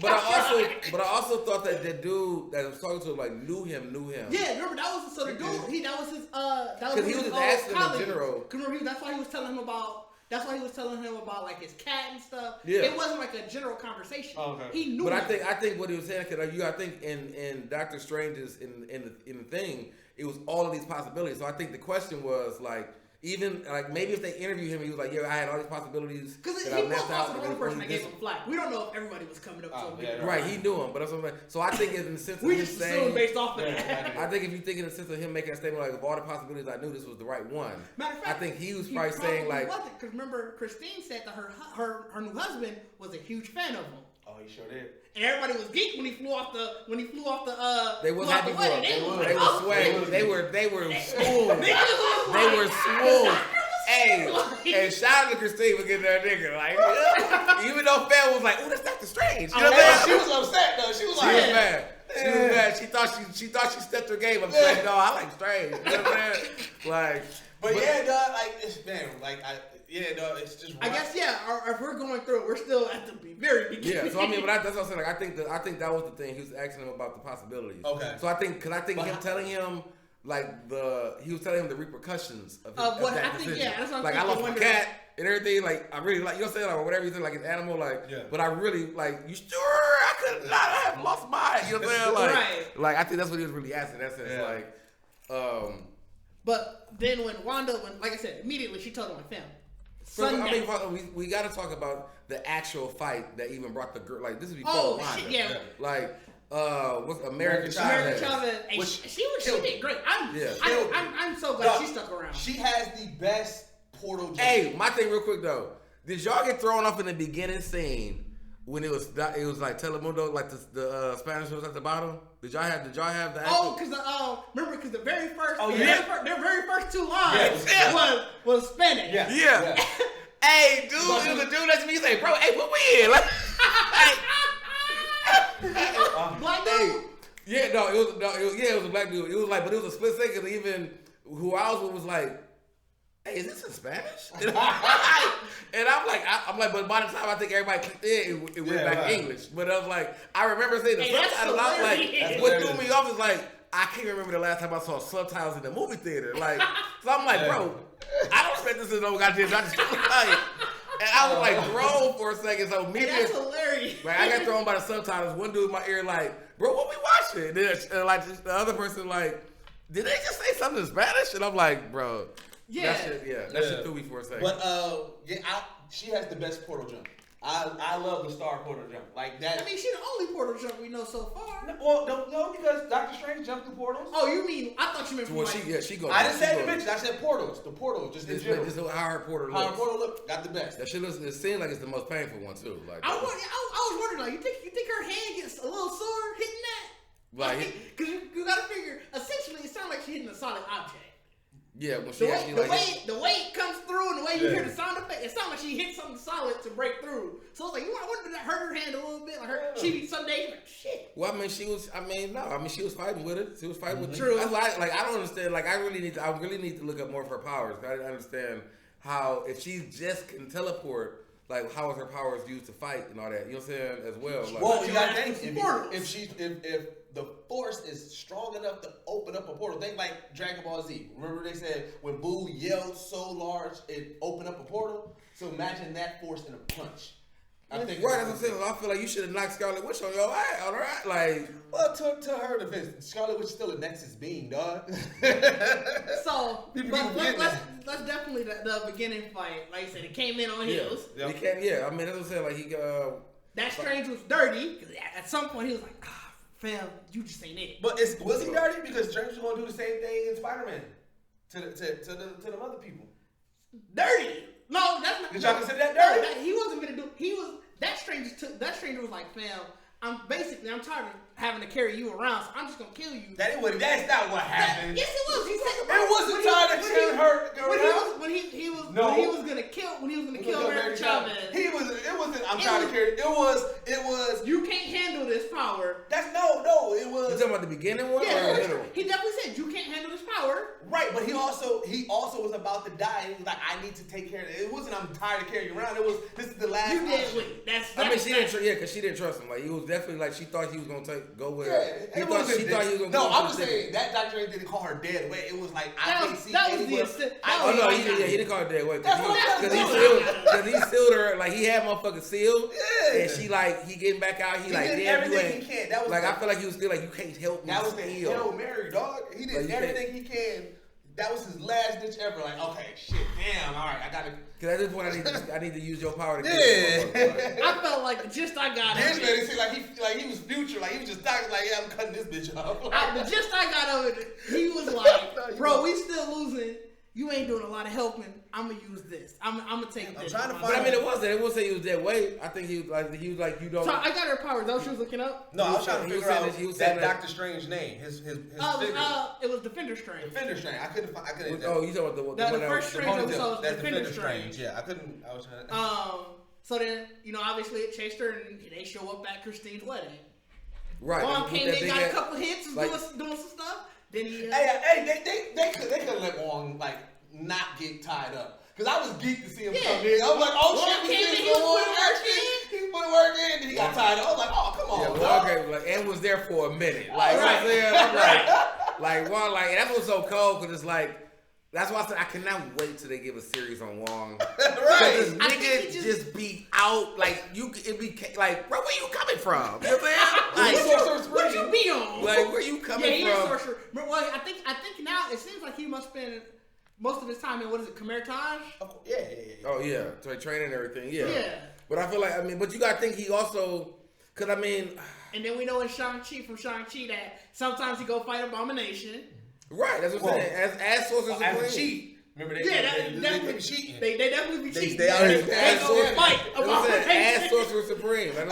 But I also thought that the dude that was talking to him like knew him. Yeah, remember that was so the dude. That was his. That was 'Cause he his was just old asking him in colleague. general. 'Cause remember, that's why he was telling him about. That's why he was telling him about like his cat and stuff. Yeah. It wasn't like a general conversation. Oh, okay. He knew. But him. I think what he was saying, cause like, I think in Doctor Strange's in the thing, it was all of these possibilities. So I think the question was like. Even like maybe if they interview him, he was like, "Yeah, I had all these possibilities." Because that he I was left out also the only person that gave him flack. We don't know if everybody was coming up to him. yeah, Right, he knew him, but that's what I'm saying. So I think in the sense of We him just assumed saying, based off of that. I think if you think in the sense of him making a statement like, "Of all the possibilities, I knew this was the right one." Matter of fact, I think he was probably saying like, because remember Christine said that her new husband was a huge fan of him. Oh, he sure did. And everybody was geeked when he flew off the they was flew off happy the for him. wedding. They were oh, swaying. They were smooth. Niggas They were smooth. like- Hey, and shout out to Christine for getting that nigga. Like, even though Fan was like, "Oh, that's Doctor Strange." You know what I'm She saying? was upset though. She was She like, was mad. She was mad. She thought she stepped her game up. She's like, "No, I like Strange." You know what I'm saying? Like, but yeah, dog. Like, dog. It's just. I guess if we're going through it, we're still at the very beginning. yeah. So I mean, but that's what I'm saying. Like, I think that was the thing. He was asking him about the possibilities. Okay. So I think him telling him. Like he was telling him the repercussions of what that I think, decision. that's what I'm like I thinking, lost my cat and everything. Like I really like you know what I'm saying, like whatever you think, like an animal, like. Yeah. But I really like you. Sure, I could not have lost mine. You know what I'm saying? Like, Right. like I think that's what he was really asking. That sense, Yeah. like, But then when like I said, immediately she told him my family. so, I Sundown. mean, we got to talk about the actual fight that even brought the girl. Like this is before Oh Wanda. shit, yeah. Like. What's American American Chavez? Chavez, and she did great. I'm so glad Dog, she stuck around. She has the best portal jump. Hey, my thing real quick though. Did y'all get thrown off in the beginning scene when it was like Telemundo, like the Spanish was at the bottom? Did y'all have the Oh, because the very first, yeah. their very first two lines was Spanish. Yeah. Hey, dude, it was a dude next to me. He say, "Bro, hey, what we in?" Like, hey. Black dude. Yeah, it was a black dude. It was like, but it was a split second. Even who I was with was like, "Hey, is this in Spanish?" And I'm like, but by the time I think everybody clicked in, it went back to English. But I was like, I remember saying the subtitles. I was like, what threw me off is like, I can't remember the last time I saw subtitles in the movie theater. Like, so I'm like, bro, I don't expect this to no goddamn Doctor Strange. Like, and I was like thrown for a second. So me, That's hilarious. like I got thrown by the subtitles. One dude in my ear like, bro, what we watching? And then like the other person like, did they just say something in Spanish? And I'm like, bro, that shit threw me for a second. But she has the best portal jump. I love the Star portal jump like that. I mean, she's the only portal jump we know so far. Well, no, because Doctor Strange jumped through portals. Oh, you mean? I thought you meant. Well, she goes. I didn't say dimensions. I said portals. The portal, just in general. This is how her portal looks. How her portal look, got the best. That shit looks. It seems like it's the most painful one too. Like I was wondering, like, you think her hand gets a little sore hitting that? Like, because you gotta figure. Essentially, it sounds like she's hitting a solid object. Yeah, when she the way it comes through and the way you hear the sound effect, it sounds like she hit something solid to break through. So it's like, I wonder if that hurt her hand a little bit. Like she be some days like shit. Well, I mean, she was fighting with it. She was fighting with it. True. That's why, I don't understand. Like, I really need to look up more of her powers. I didn't understand how, if she just can teleport, like, how is her powers used to fight and all that? You know what I'm saying? As well. Like, well, you gotta think if the force is strong enough to open up a portal, think like Dragon Ball Z. Remember they said when Boo yelled so large it opened up a portal. So imagine that force in a punch. I think right, that's what I'm saying. I feel like you should have knocked Scarlet Witch on your ass, all right? Like, well, to her defense, Scarlet Witch is still a Nexus being, dog. So let's definitely the beginning fight. Like I said, it came in on heels. Yeah, he can't. Yeah, I mean that's what I'm saying. Like that Strange was dirty. Cause at some point he was like, fam, you just ain't it. But was he dirty? Because Strange was gonna do the same thing in Spider-Man to the other people. Dirty. No, that's not. Did y'all consider that dirty? No, he wasn't gonna do. That stranger was like, fam, I'm tired of having to carry you around, so I'm just gonna kill you. That's not what happened. Yes, it was. He said it wasn't tired of carrying her around. When he was gonna kill Mary Chavez. It wasn't. I'm trying to carry. It was. You can't handle this power. That's no. It was. You talking about the beginning one or the middle? He definitely said you can't handle this power. Right, but he also was about to die. And he was like, I need to take care of it. It wasn't. I'm tired of carrying you around. It was. This is the last. You did wait. Because she didn't trust him. Like, he was definitely like, she thought he was gonna go with her. She thought he was gonna. No, I'm just saying that Dr. Strange didn't call her dead weight. It was like I can't see anywhere. He didn't call her dead weight because he sealed her. Like, he had motherfucking sealed, and she he getting back out. He like, did damn, everything he can. That was I feel like he was still like, you can't help me. That was the Hail Mary, dog. He did everything he can. That was his last ditch ever. Like, okay, shit, damn, all right, I gotta. Because at this point, I need to use your power to kill I felt like I got it. This made it seem like he was future. Like, he was just talking like, yeah, I'm cutting this bitch off. I got of it, he was like, bro, we still losing. You ain't doing a lot of helping. I'm gonna use this. I'm gonna take this. Trying to find. But I mean, it wasn't say he was dead weight. I think he was like you don't. So I got her powers. That what she was looking up. No, I was trying to figure out that Doctor Strange name. His figure. It was Defender Strange. Defender Strange. I couldn't. Oh, you talking about the first Strange episode was Defender Strange. Yeah, I couldn't. I was trying to. So then, obviously it chased her, and they show up at Christine's wedding. Right. Wong came in, got a couple hits, doing some stuff. Then he. They could let Wong not get tied up. Cause I was geeked to see him come in. I was like, oh shit, he put work in, and he got tied up. I was like, oh come on. Yeah, Wong and was there for a minute. Like, you know what I'm saying? I'm like Wong, that was so cold because it's like. That's why I said I cannot wait till they give a series on Wong. Right. This nigga just be out it be like, bro, where you coming from? You know what I'm saying? What you be on? Like, where you coming from? Yeah, he is sorcerer. But I think now it seems like he must spend most of his time in Kamertage? Yeah. Oh yeah, training and everything. Yeah. Yeah. But I feel like but you gotta think he also, cause and then we know in Shang-Chi that sometimes he go fight Abomination. Right, that's what I'm saying. As Sorcerer Supreme. As a cheat. Remember they definitely be cheating. They definitely be cheating. They out here as Sorcerer Supreme. Imagine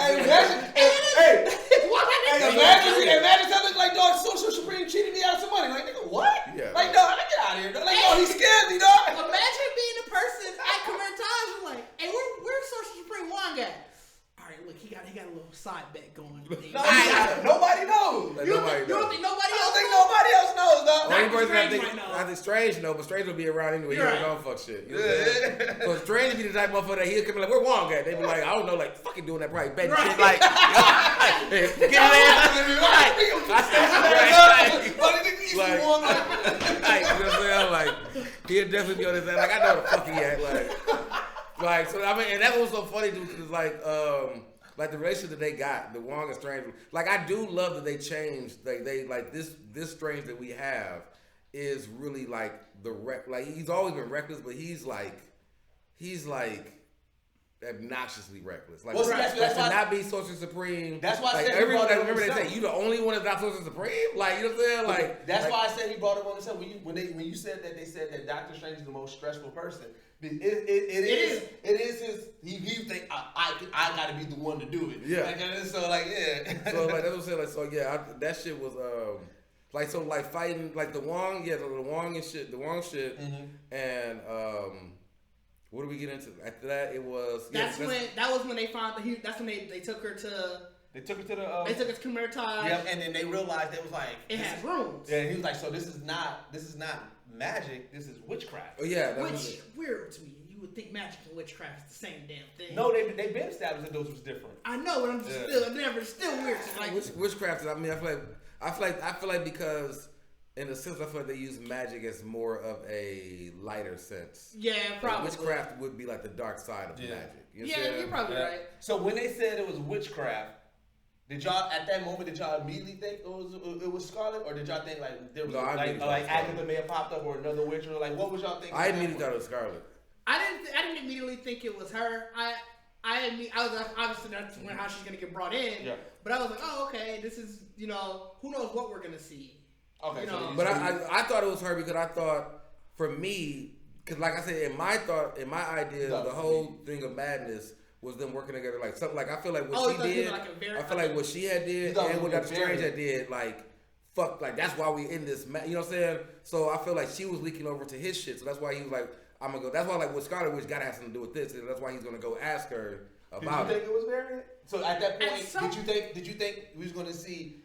something like, dog, Sorcerer Supreme cheated me out of some money. Like, nigga, what? Yeah. Like, dog, get out of here. Like, he scared me, dog. Imagine being the person at Kamertage like, hey, where's Sorcerer Supreme Wong at? All right, look, he got a little side bet going. Nobody knows. You don't think nobody else? I don't think nobody else knows, dog. Only person I think Strange know, but Strange will be around anyway. He don't fuck shit. You know what I'm saying? So Strange be the type of motherfucker that he'll come in like, where Wong at? They be like, I don't know, like fucking doing that probably betting shit like get his ass. You know what I'm saying? Like he'll definitely be on his ass. Like I know the fuck he at. Like so and that was so funny dude because like the relationship that they got, the Wong and Strange. Like I do love that they changed. They like this Strange that we have is really like he's always been reckless, but he's like obnoxiously reckless. Like, Well, see, that's to why- not be Sorcerer Supreme. That's why I like, said he everyone brought it that on remember they himself. say you the only one that's not Sorcerer Supreme. Like, you know what I'm saying? Like, that's like, why I said he brought it on himself. When you said that, they said that Doctor Strange is the most stressful person. It is his. He think I got to be the one to do it. Yeah. So like yeah. So like that's what I'm saying. Like, so yeah, that shit was like, so like fighting like the Wong, the Wong and shit, and what did we get into after that? It was that was when they found that's when they took her to. They took her to the. They took her to Kumeritage. Yep, and then they realized they was like it has rooms. Yeah, and he was like, so this is not magic. This is witchcraft. Oh yeah, which weird to me. You would think magic and witchcraft is the same damn thing. No, they've been established that those was different. I know, but I'm just still weird. To like witchcraft. I mean, I feel like because in a sense, I feel like they use magic as more of a lighter sense. Yeah, probably. Like, witchcraft would be like the dark side of magic. You know you're probably right. So when they said it was witchcraft, did y'all at that moment immediately think it was Scarlet, or did y'all think like there was like Agatha may have popped up or another witch, or like what was y'all thinking? I immediately thought it was Scarlet. I didn't immediately think it was her. I was obviously that's how she's gonna get brought in. Yeah. But I was like, oh okay, this is who knows what we're gonna see. Okay. But I thought it was her because I thought for me, because like I said, in my idea, the whole thing of madness was them working together like something like I feel like what she did. I feel like what she had did and what Dr. Strange had did, like fuck, like that's why we in this. You know what I'm saying? So I feel like she was leaking over to his shit. So that's why he was like, I'm gonna go. That's why like with Scarlet Witch gotta have something to do with this. And that's why he's gonna go ask her about it. Did you think it was variant? So at that point, did you think we was gonna see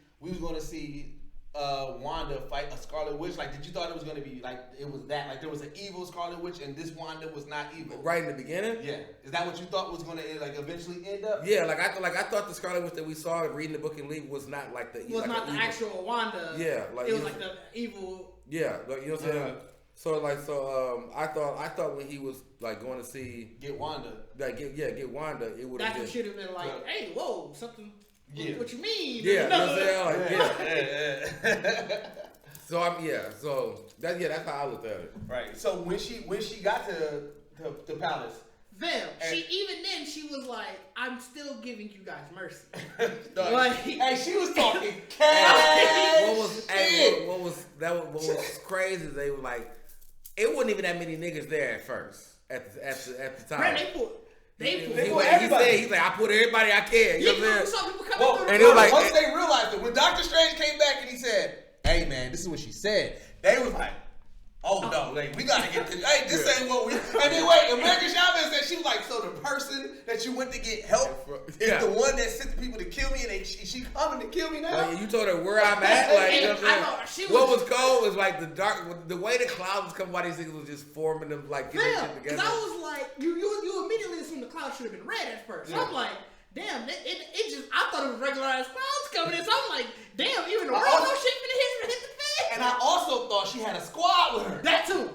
Wanda fight a Scarlet Witch? Like, did you thought it was gonna be like it was that like there was an evil Scarlet Witch and this Wanda was not evil? Right in the beginning? Yeah. Is that what you thought was gonna like eventually end up? Yeah, I thought the Scarlet Witch that we saw reading the book and leave was not like the was like not the actual Wanda. Yeah, like it was like the evil. Yeah, like, you know what I'm saying. So I thought when he was like going to see get Wanda, like get Wanda, it would have that should have been like, hey, whoa, something. Yeah. What you mean? Yeah, you know what I'm saying? Yeah. So that's how I looked at it. Right. So when she got to the palace, she was like, I'm still giving you guys mercy. Hey, she was talking cash. What was crazy is they were like, it wasn't even that many niggas there at first at the time. Right, they put everybody. He's like, I put everybody I can. You know what I'm saying? People coming through. And it was like, once they realized it, when Doctor Strange came back and he said, "Hey man, this is what she said," they was like, "Oh no, like we gotta get this. Hey, this ain't what we." And then wait, America Chavez said she was like, "So the person that you went to get help is the one that sent the people to kill me, and she coming to kill me now?" Like, you told her where I'm at. Like, you know what I'm saying? What was cold was like the way the clouds was coming by these things was just forming them like getting shit together. Because I was like, you immediately assumed the clouds should have been red at first. So I'm like, damn, it just I thought it was regularized clouds coming in. So I'm like, damn, even the real shit finna hit the fan. And I also thought she had a squad with her. That too.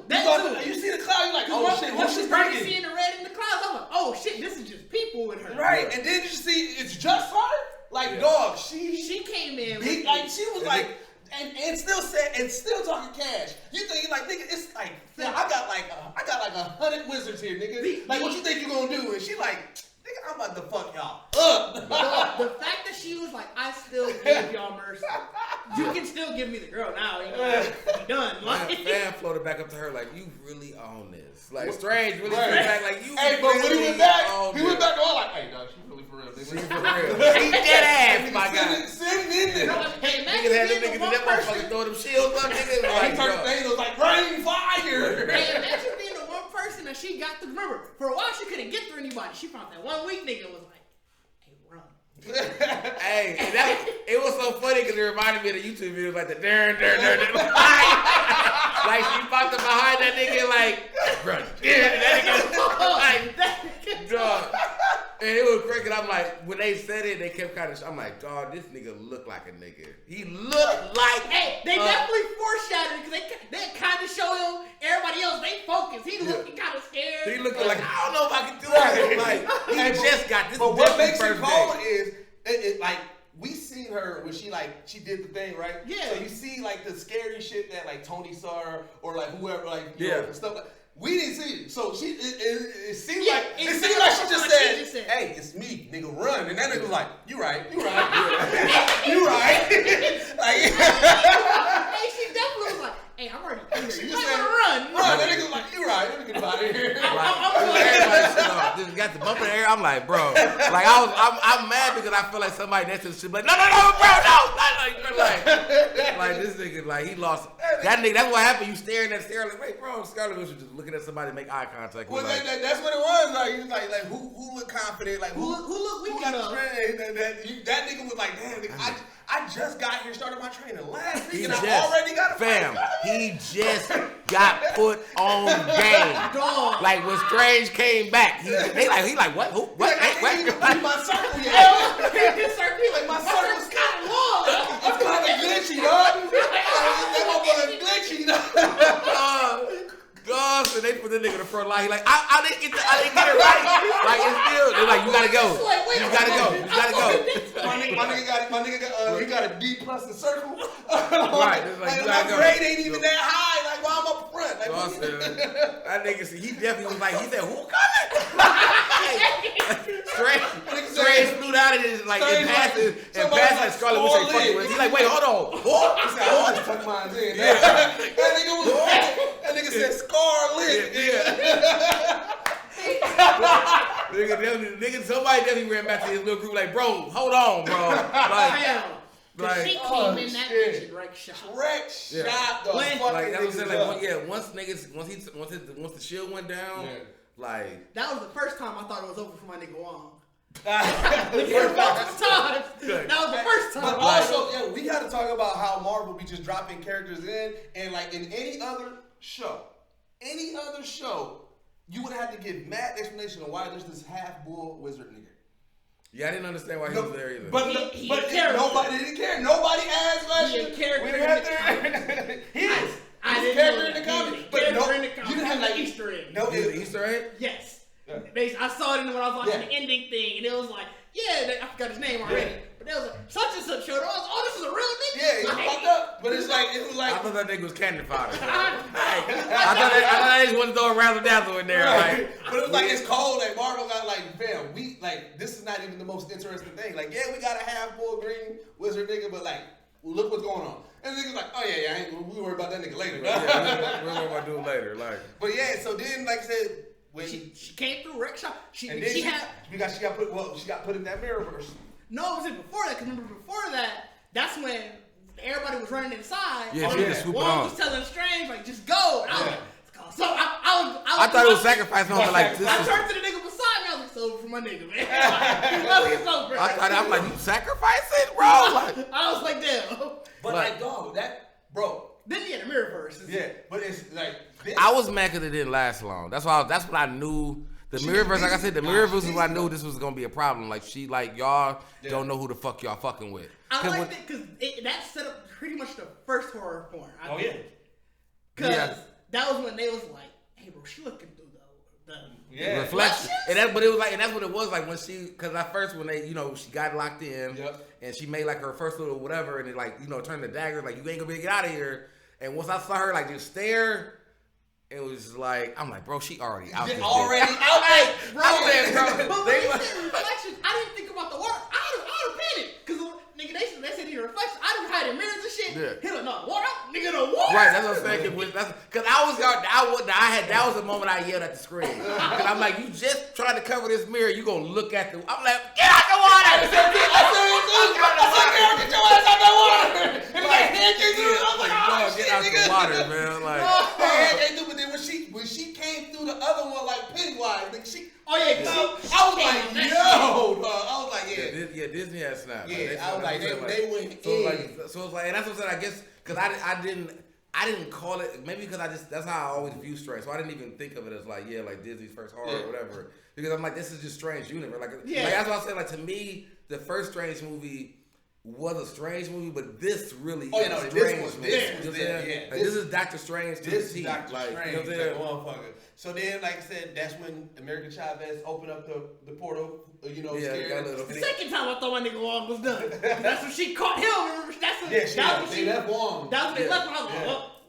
You see the cloud, you're like, oh shit, once she's you started bringing. seeing the red in the clouds, I'm like, oh shit, this is just people with her. Right, and then you see it's just her. Like, dog, she came in. She was like. And still said and still talking cash. You think like nigga? It's like I got like 100 wizards here, nigga. Like what you think you gonna do? And she like, nigga, I'm about to fuck y'all up. The fact that she was like, I still give y'all mercy. You can still give me the girl now. You know, done. Like, fan floated back up to her like, you really own this. Like Strange really came back like you. Hey, but when he went back to all like, hey, dog, she really for real. She for real. She dead ass, my guy. Sitting in there. Hey, Niggas had them niggas in that motherfucker throwing them shields up, niggas. He turned things was like rain fire. Hey, imagine being the one person that she got to remember. For a while, she couldn't get through anybody. She found that one weak nigga was like, hey, run. Hey, and it was so funny because it reminded me of the YouTube videos like the darn. Like she popped up behind that nigga like, run. That nigga like, dog. And it was crazy. I'm like, when they said it, they kept kind of. I'm like, dog, this nigga looked like a nigga. He looked like. Hey, they definitely foreshadowed it because they kind of show him everybody else. They focus. He looking kind of scared. He looking like I don't know if I can do it. Like he just got this. But what makes it first cold day. is it like. We seen her when she did the thing, right? Yeah. So you see like the scary shit that like Tony saw or like whoever like you know, stuff like we didn't see it. So it seemed Yeah, like it she seemed just like said, she just said, "Hey, it's me, nigga, run." And that nigga was like, "You right, you right, you right." Like, hey, she definitely was like, "Hey, I'm already here. she You just might said, want to run." "Run." That nigga was like, "You right, let me get out of here." Everybody just got the bump in the air. I'm like, bro, like I'm mad because I feel like somebody next to the shit like, no, bro, no, like this nigga, like he lost that nigga. That's what happened. You staring at Scarlett, like, wait, bro, Scarlett was just looking at somebody, make eye contact. Well, like, that's what it was. Like, he was like who looked confident? Like, who looked weak got enough? that nigga was like, damn, nigga, I just got here, started my training last week, and just, I already got a fam. fight. He just got put on game. Dog. Like when Strange came back, he like what? Who? What? Like, I ain't even What? beat my circle yet. His circle, Like, my circle's kind of long. It's kind of glitchy, dog. That motherfucker glitchy, dog. Gosh, and they put the nigga in the front line. He like, I didn't get it right. Like it's still, they're like, you gotta go. You gotta go. You gotta go. My nigga got he got a D+ in circle. Right. It's like, you my gotta go. grade ain't even that high. Like, why I'm up front? Like, Gosh, that nigga, he definitely was like, he said, who coming? Strange flew out and it like it passed like Scarlett Witch ain't fucking with. He's like, wait, hold on. He said, I just tuck mine in. That nigga said Scarlet. Nigga, somebody definitely ran back to his little group like, bro, hold on, bro. Like, She came in that bitch and wrecked shop. Shot the fucking like that was niggas saying, up. once the shield went down, like that was the first time I thought it was over for my nigga Wong. That was the first time. But also, we got to talk about how Marvel be just dropping characters in, and like in any other show, you would have to give mad explanation of why there's this half bull wizard nigga. Yeah, I didn't understand why he was there either. But nobody didn't care. Nobody asked last year. He is. I He's a character in the comic. But you didn't have like Easter egg. No, is it Easter egg? Yes. I saw it when I was watching the ending thing, and it was like, I forgot his name already. But it was like, such and such showed up. I was like, oh, this is a real nigga. Yeah, he popped up. But it was like I thought that nigga was candy fodder. I thought they just wanted to throw a razzle dazzle in there. Right. Like, but it was like it's cold. Like Marvel got like, fam, we like this is not even the most interesting thing. Like, yeah, we got a half bull green wizard nigga, but like, look what's going on. And the nigga's like, oh yeah, we worry about that nigga later. Yeah, we'll worry about doing later. Like, but yeah, so then like I said, when she came through Rick Shop, she got put in that Mirrorverse. No, it was before that. Cause remember before that, that's when everybody was running inside. Yeah, she just swooped One on. was telling Strange like, just go. And I was like, so I thought it was sacrificing him, but like this. I turned to the nigga beside me. I was like, it's over for my nigga, man. It's over. I'm like, you sacrificing, bro? Like, I was like, damn. But like, dog, bro. Then the Mirrorverse. Yeah, but it's like. I was mad because it didn't last long. That's what I knew. The Mirrorverse, like I said, the Mirrorverse is what I knew this was gonna be a problem. Like y'all don't know who the fuck y'all fucking with. I liked it because that set up pretty much the first horror porn. Because that was when they was like, hey bro, she looking through the reflection. And that's what it was like when because at first when they, she got locked in and she made like her first little whatever and it like, turned the dagger, like you ain't gonna be able to get out of here. And once I saw her like just stare, it was like, I'm like, bro, she already out there. Already out there, bro. But when you said reflections, I didn't think about the water. I would have panicked. Because nigga, they said the reflections. I done had in mirrors and shit. Yeah. He like, no, water out. Nigga, the water. Right, that's what I'm saying. Because that was the moment I yelled at the screen. Because I'm like, you just trying to cover this mirror, you gonna look at the, I'm like, get out the water. I said, get your ass out the water. And like, hand came through. I was like, oh, get out the water, man. Like, but then when she came through the other one like Pennywise, I was like, yo, I was like, yeah, Disney had snapped. Yeah, I was like, they went in. So it's like, and that's what I said. I guess because I didn't call it, maybe because that's how I always view Strange. So I didn't even think of it as like Disney's first horror or whatever. Because I'm like, this is just Strange universe. Like that's what I said. Like to me, the first Strange movie was a Strange movie, but this really is a Strange movie. This is Doctor Strange. This is Doctor Strange. Motherfucker. So then, like I said, that's when America Chavez opened up the portal. Scared. The second time I thought my nigga Wong was done. That's when she caught him. Remember? They left Wong. That was when they left him. I was like,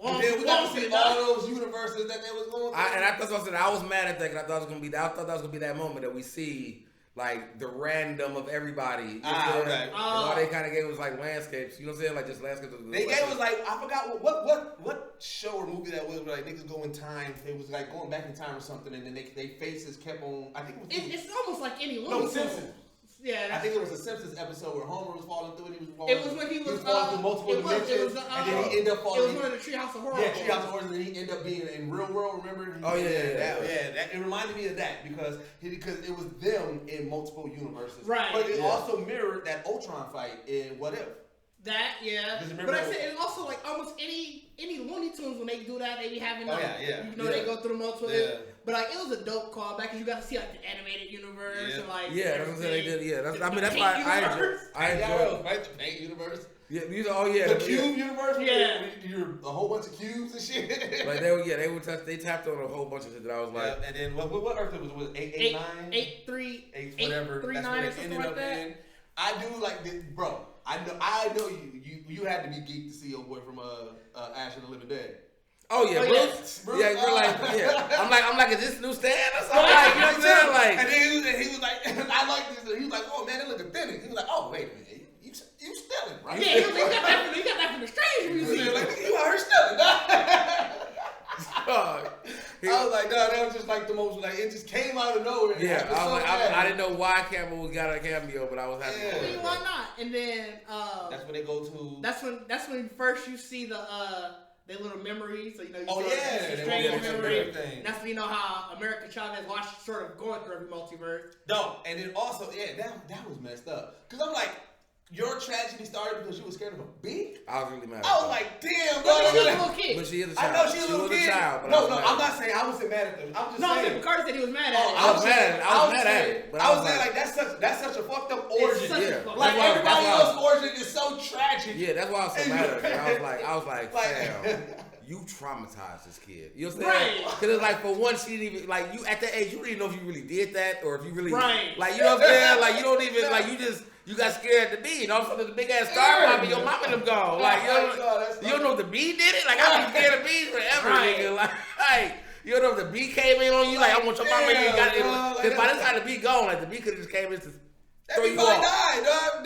And then we got to see all those universes that they was going through. And I thought I was mad at that because I thought that was gonna be that moment that we see like the random of everybody. You know okay. And all they kind of gave was like landscapes. You know what I'm saying? Like just landscapes. They gave us like I forgot what show or movie that was. Where, like niggas go in time. It was like going back in time or something, and then they faces kept on. I think it was. It's almost like any No, Simpsons. Yeah, I think it was a Simpsons episode where Homer was falling through and he was falling. It was when he was falling through multiple dimensions, and then he ended up falling. It was one of the Treehouse of Horror. Yeah, Treehouse of Horror, and then he ended up being in real world. Remember? It reminded me of that because it was them in multiple universes. Right. But it also mirrored that Ultron fight in What If. That, yeah. But I said it's also like almost any Looney Tunes when they do that, they be having they go through multiple. Yeah. But like it was a dope callback because you got to see like the animated universe and like that's what they did. Yeah, that's why I enjoy right, the paint universe. Yeah, the cube universe. Yeah, you're a whole bunch of cubes and shit. Like they tapped on a whole bunch of shit that I was like. And then what Earth it was 889, 8 whatever. 8 3 9 or something like that. I do like this, bro. I know you had to be geeked to see your boy from Ash of the Living Dead. Oh yeah, Bruce. Yeah, we're like, I'm like, is this new stand or something? Like, you know what I'm saying? Like, and then he was like, I like this. He was like, oh man, they look authentic. He was like, oh wait a minute, you stealing, right? Yeah, you got that from the Stranger Museum. Like, you out here stealing. I was like, no, that was just like the most, like, it just came out of nowhere. Yeah, I was like, I didn't know why Campbell got a cameo, but I was happy. I mean, why not? And then that's when they go to. That's when first you see the their little memories. So you know, the Stranger memory. That's when you know how America Chavez watched sort of going through every multiverse. No, and then also, that was messed up. Cause I'm like. Your tragedy started because you were scared of a bee? I was really mad. I was like, damn, bro. She was a little kid. But she is a child. I know she's a little kid. Child, no, I'm not saying I wasn't mad at them. I'm just saying. No, Carter said he was mad at it. I was mad at it. I was saying, like, that's such a fucked up origin. Like, everybody else's origin is so tragic. Yeah, that's why I was so mad at it. I was like, damn. You traumatized this kid. You know what I'm saying? Right. Because it's like, for one, she didn't even, like, you at that age, you don't even know if you really did that or if you really, right. Like, you know what I'm saying? Like, you don't even, like, you got scared of the bee, and all of a sudden the big ass star might be your mom and them gone. Like, you don't know if the bee did it? Like, I've been scared of bees forever, nigga. Like, you don't know if the bee came in on you? Like, I want your mama and you got it. Because by the time the bee gone, like, the bee could have just came in to throw you off. Died, dog.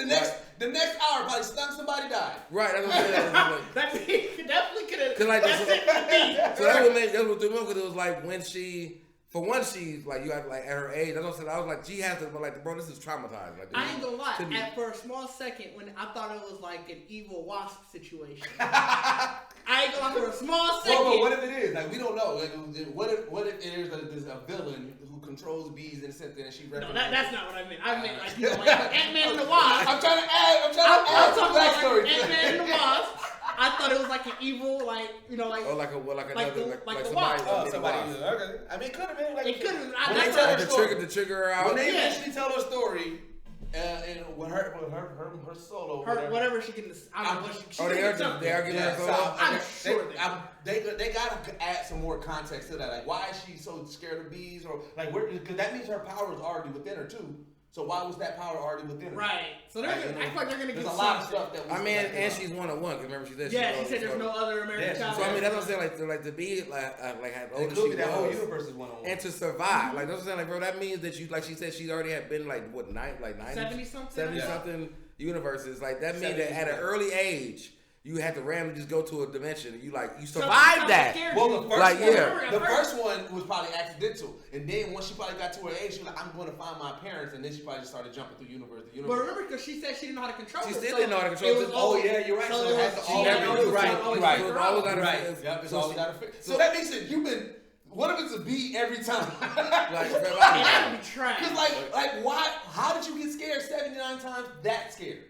The next hour probably stung somebody died. Right, that's what I'm saying. That bee definitely could have. So that's what threw me off, because it was like when she. For one, she's like, you have like at her age. That's what I said. I was like, she has to, but like, bro, this is traumatizing. Like, I ain't gonna lie. For a small second, when I thought it was like an evil wasp situation, I ain't gonna lie. For a small second. But what if it is? Like, we don't know. Like, what if it is there's a villain who controls bees and something, and she? No, that's not what I meant. I meant like, you know, like Ant-Man and the Wasp. I'm trying to add some backstory. Like Ant-Man and the Wasp. I thought it was like an evil, like, you know, like. Oh, like the somebody. Oh, somebody. Okay. I mean, it could have been. Like, it could have. When they tell her story, to trigger her out. When they eventually tell her story, and when her solo, whatever she can. I don't know what she. They are getting her solo. I'm sure they gotta add some more context to that. Like, why is she so scared of bees, or like, because that means her power is already within her too. So why was that power already within her? Right. So I feel like they're gonna get a lot of stuff that. And she's 1-on-1. Cause remember she said. Yeah, she said there's no other American child. So I mean that's what I'm saying. Like to be like how old she was. That whole universe is 1-on-1. And to survive, like that's what I'm saying. Like, bro, that means that you, like she said, she already had been like what 70 something universes. Like that means that at an early age. You had to randomly just go to a dimension. You survived that. Well, the first one was probably accidental, and then once she probably got to her age, she was like, "I'm going to find my parents," and then she probably just started jumping through universe. But remember, because she said she didn't know how to control it. She still didn't know how to control it. Oh yeah, you're right. So it has to always right. So that makes it you've been. What if it's a bee every time? That would be trash. Because like why? How did you get scared 79 times? That scared.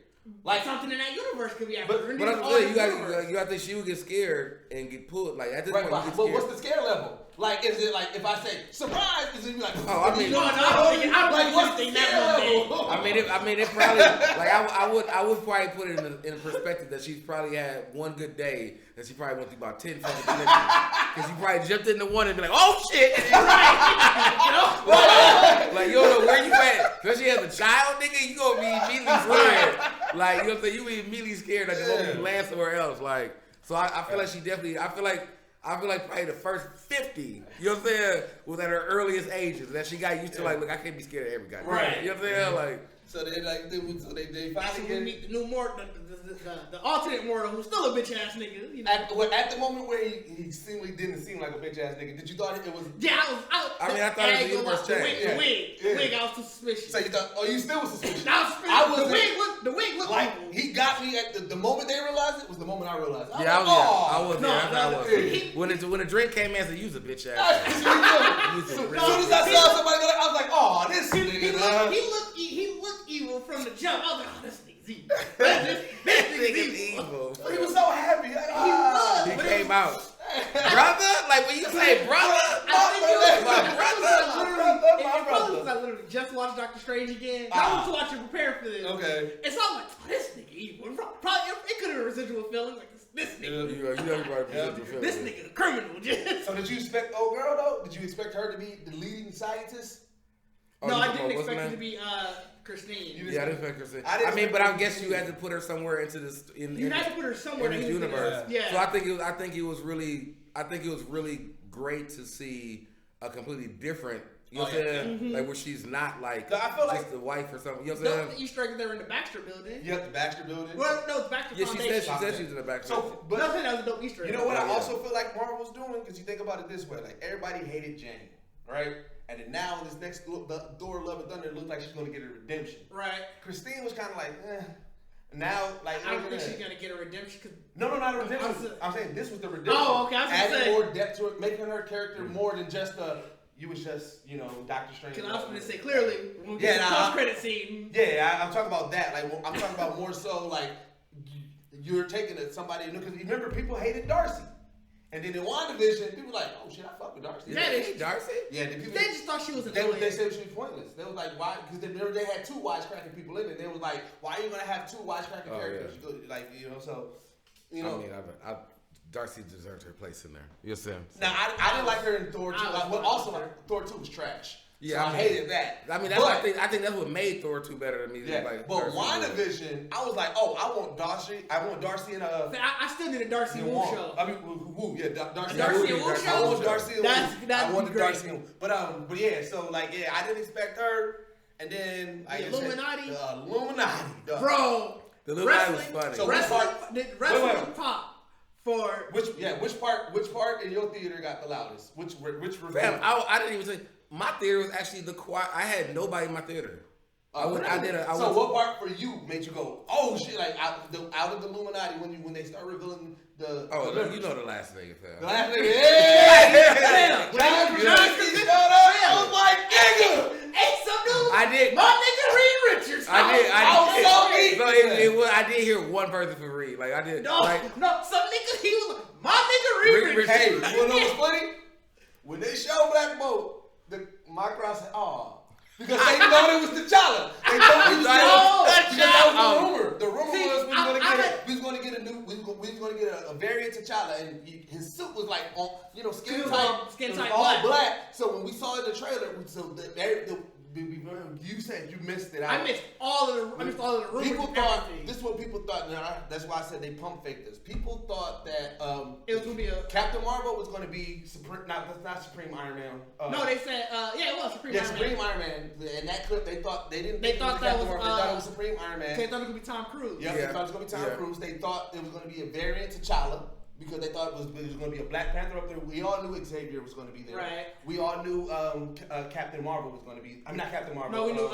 Like something in that universe could be happening. But I'm saying you got to think she would get scared and get pulled. Like at this point, but what's the scare level? Like, is it like if I say surprise? Is it like? Oh, I mean, what's the scare level? I mean, it probably like I would probably put it in perspective that she's probably had one good day that she probably went through about 10 fucking dimensions because she probably jumped into one and be like, oh shit, like you don't know where you at. Especially as a child, nigga, you gonna be immediately scared. Like you know what I'm saying? You be immediately scared like the moment you land somewhere else. Like So I feel like she definitely. I feel like probably the first 50. You know what I'm saying? Was at her earliest ages that she got used to. Like, look, I can't be scared of every guy. Right. You know what I'm saying? Like. So they finally Actually, get we meet the new Mortal, the alternate Mortal, who's still a bitch ass nigga. You know? at the moment where he seemingly didn't seem like a bitch ass nigga. Did you thought it was? Yeah, I thought it was the universe change. The wig, I was too suspicious. So you thought? Oh, you still was suspicious. I was suspicious. The wig looked like evil. he got me at the moment they realized it was the moment I realized. I was. When the drink came in, I said, "You's a bitch ass." As soon as I saw somebody go, I was like, "Oh, this nigga." He looked evil from the jump. I was like, "Oh, this nigga's evil. This nigga's evil." He was so happy. Like, he came out. Brother? Like when you say brother? My brother. I literally just watched Doctor Strange again. I was watching prepare for this. Okay. And so I'm like, oh, this nigga evil. Probably it could have been a residual feeling like this nigga. You know you probably residual feeling. This nigga a criminal. So did you expect old girl though? Did you expect her to be the leading scientist? No, I didn't expect it to be Christine. Yeah, I didn't expect Christine. I mean, but I guess you had to put her somewhere into this you had to put her somewhere in this universe. Yeah. So I think it was really great to see a completely different. You know what I'm saying? Mm-hmm. Like where she's not like I feel just like the wife or something. You know what I'm saying? The Easter egg, they were in the Baxter building. Yep, the Baxter building. Well, no, it's Baxter Foundation. She said she's in the Baxter. So, but nothing that was a dope Easter egg. You know what I also feel like Marvel's doing? Because you think about it this way, like everybody hated Jane, right? And then now in this next Thor: Love and Thunder, it looks like she's gonna get a redemption. Right. Christine was kind of like, eh. Now, like, I don't think she's gonna get a redemption. No, not a redemption. I'm saying this was the redemption. Oh, okay. I was gonna say more depth to it, making her character more than just you was just, Doctor Strange. Because I was going to say, clearly, when we get the post-credit scene. Yeah, I'm talking about that. Like, I'm talking about more so, like, you're taking somebody, because remember, people hated Darcy. And then in WandaVision, people were like, oh, shit, I fuck with Darcy. Yeah, they hate Darcy? Yeah, they just thought she was annoying. They said she was pointless. They was like, why? Because remember, they had two wisecracking people in it. They was like, why are you going to have two wisecracking characters? Yeah. Like, so, I mean, Darcy deserved her place in there. You see? Now I didn't like her in Thor 2. Thor 2 was trash. Yeah, so I hated that. I mean, I think that's what made Thor 2 better to me. Yeah, like, but WandaVision, I was like, oh, I want Darcy in a. I still need a Darcy Wu show. I mean, Wu, yeah, Darcy. Darcy and Wu show. I want Darcy and Wu. I want the Darcy and Wu. But yeah, so like, yeah, I didn't expect her, and then the Illuminati. Bro. The Illuminati was funny. So wrestling pop. For which part in your theater got the loudest? Which review? Fam, I didn't even say my theater was actually the quiet. I had nobody in my theater. What part for you made you go, oh shit? Like out of the Illuminati when they start revealing the. Oh, you know the last nigga, fam. The last nigga, yeah. I was like, nigga. Hey, some dude. I did. My nigga Reed Richards. I did hear one person for Reed. Like I did. No, some nigga. He was like, my nigga Reed Richards. Hey, you wanna know what's funny? When they show Black Bolt, my crowd said, "Oh," because they thought it was T'Challa. They thought it was that was the rumor. The rumor was we was going to get a variant T'Challa, and his suit was like on, skin tight, all black. So when we saw it in the trailer, you said you missed it. I missed all of the rumors. People thought this is what people thought. That's why I said they pump faked this. People thought that it was gonna be Captain Marvel was gonna be Supreme. Not Supreme Iron Man. No, they said it was Supreme Iron Man. Supreme Iron Man. In that clip, they thought They thought that was Marvel. They thought it was Supreme Iron Man. They thought it was gonna be Tom Cruise. They thought it was gonna be Tom Cruise. They thought it was gonna be a variant T'Challa. Because they thought it was going to be a Black Panther up there. We all knew Xavier was going to be there. Right. We all knew Captain Marvel was going to be. Not Captain Marvel. No, we knew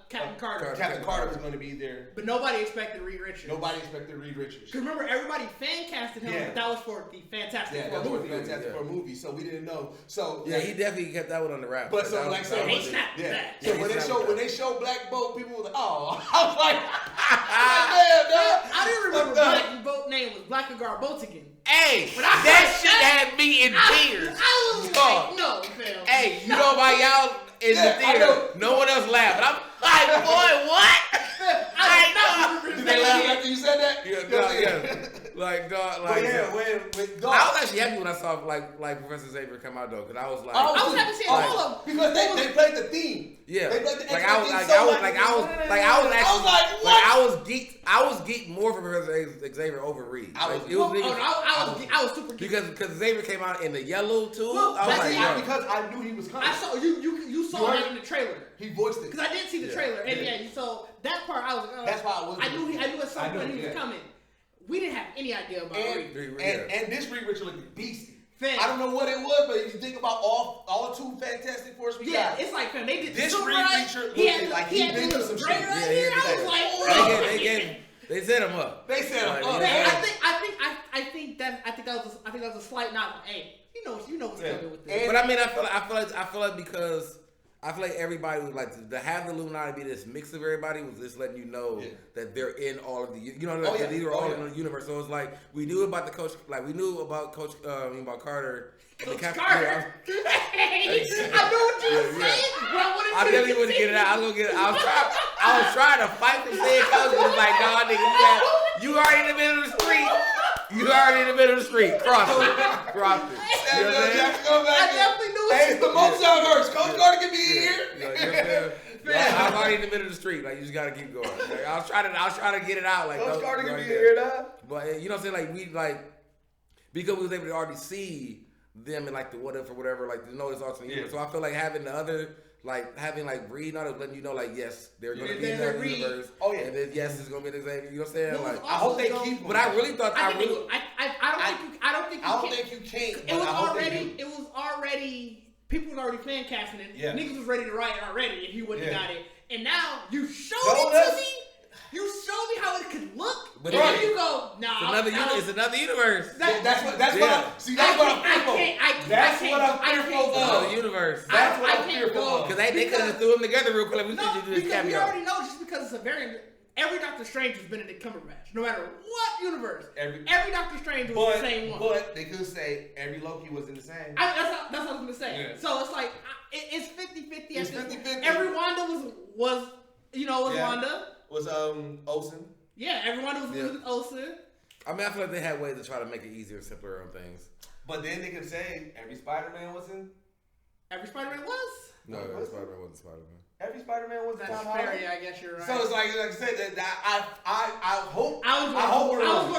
Captain Carter. Captain Carter was going to be there. But nobody expected Reed Richards. Because remember, everybody fan casted him, but that was for the Fantastic Four movie. Fantastic Four movie. So we didn't know. So he definitely kept that one on the wrap. But so like so, when they show Black Bolt, people were like, oh, I was like, I didn't remember Black Bolt name was Blackagar Boltigan. Hey, that shit had me in tears. I was like, no, fam. Hey, you know why y'all in the theater? No one else laughed. But I'm like, boy, what? I know. Did they laugh after you said that? Yeah. Like, dog, But like. yeah, when I was actually happy when I saw like Professor Xavier come out though, because I was like, I was happy to see all of them because they played the theme. yeah, They played the like X-Men I was theme like so I was much. like I was like I was actually I was geeked more for Professor Xavier over Reed. I was super geeked. because Xavier came out in the yellow too. Well, I was that's like, not yo. because I knew he was coming. I saw you saw that in the trailer. He voiced it. Because I did see the trailer, and so that part I was. That's why I was. I knew at some point he was coming. We didn't have any idea about Reed. And this Reed Richards looked beastie. Fam. I don't know what it was, but if you think about all two Fantastic Fours we got, it's like fam, they did this super Reed right. Richards He looked had like he he had been the through some little shit. right here. I was like, They set him up. They set him Like, up. yeah. I think that was a slight knock. Hey, you know what's coming with this. But I mean, I feel like because I feel like everybody was like to have the Illuminati be this mix of everybody was just letting you know that they're in all of the that these are all in the universe. So it's like we knew about the coach, like we knew about about Carter. Coach Carter. Hey, I know what you were saying, but I I definitely wouldn't get it out. I was trying to fight to say it, cause it was like, nah, nigga, you already in the middle of the street. You already in the middle of the street. Cross it. You know what I'm saying? I definitely knew it. Hey, it's the Multiverse. Coach Carter can be here. You know what I'm saying? I was already in the middle of the street. Like you just gotta keep going. Like, I was trying to get it out. Like Coach Carter can be here now. But you know what I'm saying? Like we because we was able to already see them in like the what if or whatever. Like to know this alternate universe. So I feel like having the other. Like having like Reed, not letting you know like yes, they're gonna be in that universe. Oh yeah, and then yes, it's gonna be the Xavier. You know what I'm saying? Like I hope they keep them. But I really thought I don't think you can. It was already people was already fan casting it. Yeah. Niggas was ready to write it already if he wouldn't have got it. And now you showed No, it to me. You showed me how it could look, but and then you go, nah. It's another universe. That's what I'm fearful. That's what I'm fearful of. Another universe. That's what I'm fearful of. Because they could have threw them together real quick. Like, we should do this because we cameo. already know just because it's a variant. Every Doctor Strange was Benedict Cumberbatch, no matter what universe. Every Doctor Strange was the same one. But they could say every Loki wasn't the same. That's what I was gonna say. Yeah. So it's like it's 50-50. It's 50-50. Every Wanda was Wanda. Was Olsen. Yeah, everyone was Olsen. I mean, I feel like they had ways to try to make it easier and simpler on things. But then they could say every Spider-Man was in. Every Spider-Man was. No, every Spider-Man wasn't Spider-Man. Every Spider-Man was. That's fair. Yeah, I guess you're right. So it's like I said that I hope. I was going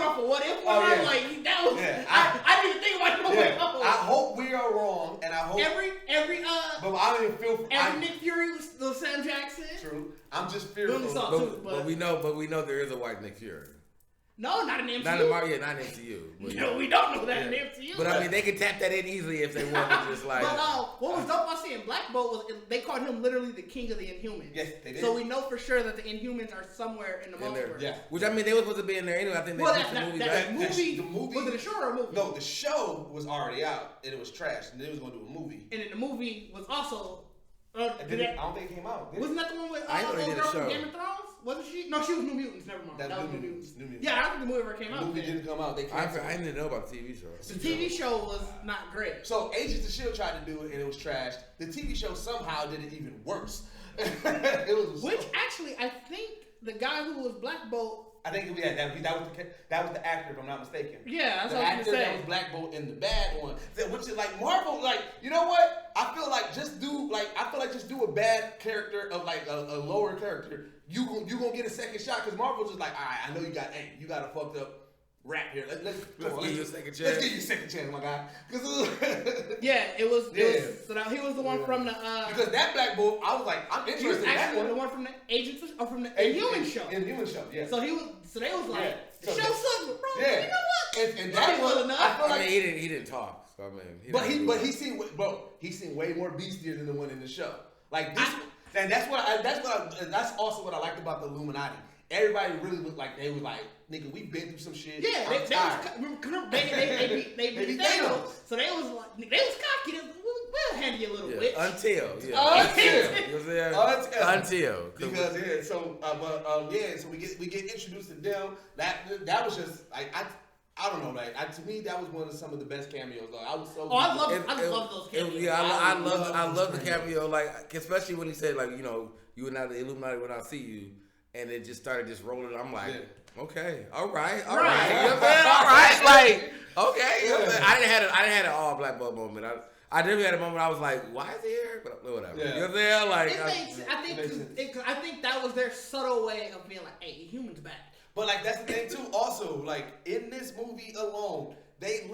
off of what if. I'm like that was. Yeah, I didn't even think about it. Yeah, I hope we are wrong, and I hope But I don't even feel. Nick Fury was Sam Jackson. True. I'm just fearful. But we know there is a white Nick Fury. No, not an MCU. Not in Mario, not in MCU. No, we don't know that in MCU. But I mean, they can tap that in easily if they want to just like. But what was dope about seeing Black Bolt was they called him literally the king of the Inhumans. Yes, they did. So we know for sure that the Inhumans are somewhere in the multiverse. Yeah. Which I mean, they were supposed to be in there anyway. I think they pushed the movie back. The movie was it a show or a movie? No, the show was already out and it was trashed, and they was going to do a movie. And then the movie was also. I don't think it came out. Wasn't that the one with I know they did a girl show. from Game of Thrones? Wasn't she? No, she was New Mutants. Never mind. That was New Mutants. Yeah, I don't think the movie ever came out. The movie didn't come out. They canceled. I didn't know about the TV show. The TV show was not great. So Agents of S.H.I.E.L.D. tried to do it and it was trashed. The TV show somehow did it even worse. It was. Which actually, I think the guy who was Black Bolt. I think that was the actor, if I'm not mistaken. Yeah, that's the what I was actor gonna say. that was Black Bolt in the bad one. Which is like Marvel, like, you know what? I feel like just do a bad character of like a lower character. You gonna get a second shot because Marvel's just like, all right, I know you got a fucked up rap here. Let's give you a second chance. Let's give you a second chance, my guy. It was. So now he was the one from the. Because that Black Bolt, I was like, I'm interested he was in that actually one. The one from the Agents or from the Inhuman show. Inhuman show, yeah. So he was. So they was like, So show something, bro. Yeah. You know what? And that one, I feel like he didn't talk. So I mean, he seemed way more beastier than the one in the show. Like this, and that's also what I liked about the Illuminati. Everybody really looked like they was like, nigga, we been through some shit. Yeah, they beat Thanos. So they was cocky. We'll handle you a little bit. Until. Because so we get introduced to them. That was just like I don't know, like to me that was some of the best cameos. Like, I was so. I love those cameos. I love the cameo. Like especially when he said like you and now the Illuminati when I see you. And it just started rolling. I'm like, Okay. All right. All Right. right. You know what I'm saying? All right. Like, okay. You know what I'm saying? I didn't have an all black belt moment. I definitely had a moment I was like, why is he here? But whatever. Yeah. You know what I'm saying? Like, I think that was their subtle way of being like, hey, humans back. But like that's the thing too. Also, like in this movie alone, they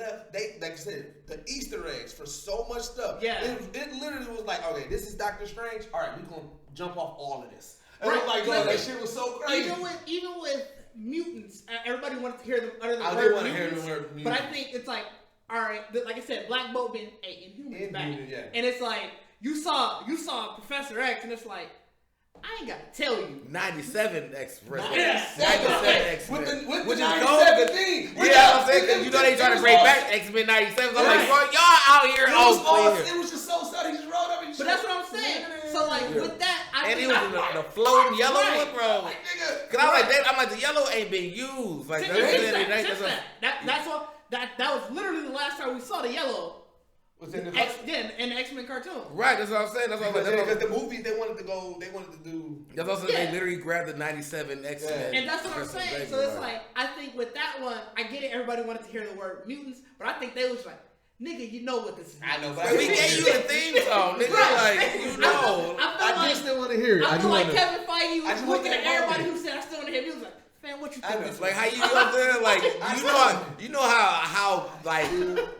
like I said, the Easter eggs for so much stuff. Yeah. It literally was like, okay, this is Doctor Strange. All right, we're gonna jump off all of this. And Right. I'm like, yo, that shit was so crazy. Even with mutants, everybody wanted to hear them utter the I word did want to hear mutants, the word but I mutant. think it's like, all right, like I said, Black Bolt being Inhumans back, Inhuman, yeah. and it's like you saw Professor X, and it's like I ain't gotta tell you. 97 Express. Yeah. 97 X-Men. With which the is 97 gold. thing. Yeah, I'm saying, because you know they trying to bring back X-Men 97. So I'm like, bro, y'all out here. It was just so sad. He just rolled up and But that's what I'm saying. So like with that, And he was in the floating yellow one, bro. Like, nigga. Because I'm like, the yellow ain't been used. Like, That's what that was literally the last time we saw the yellow. Was in the In the X-Men cartoon. Right, that's what I'm saying. That's what I'm because like. the movie they wanted to do. That's also Yeah. they literally grabbed the 97 X-Men. And that's what I'm saying. So it's like, I think with that one, I get it. Everybody wanted to hear the word mutants, but I think they was like, nigga, you know what this is. I know, but Like, we gave you the theme song, nigga. Right. Like, you know. I just still want to hear it. I feel like Kevin Feige I was just want looking at that everybody moment. who said I still want to hear. He was like, man, what you think? This Like is? how you know what I'm saying? Like you know how like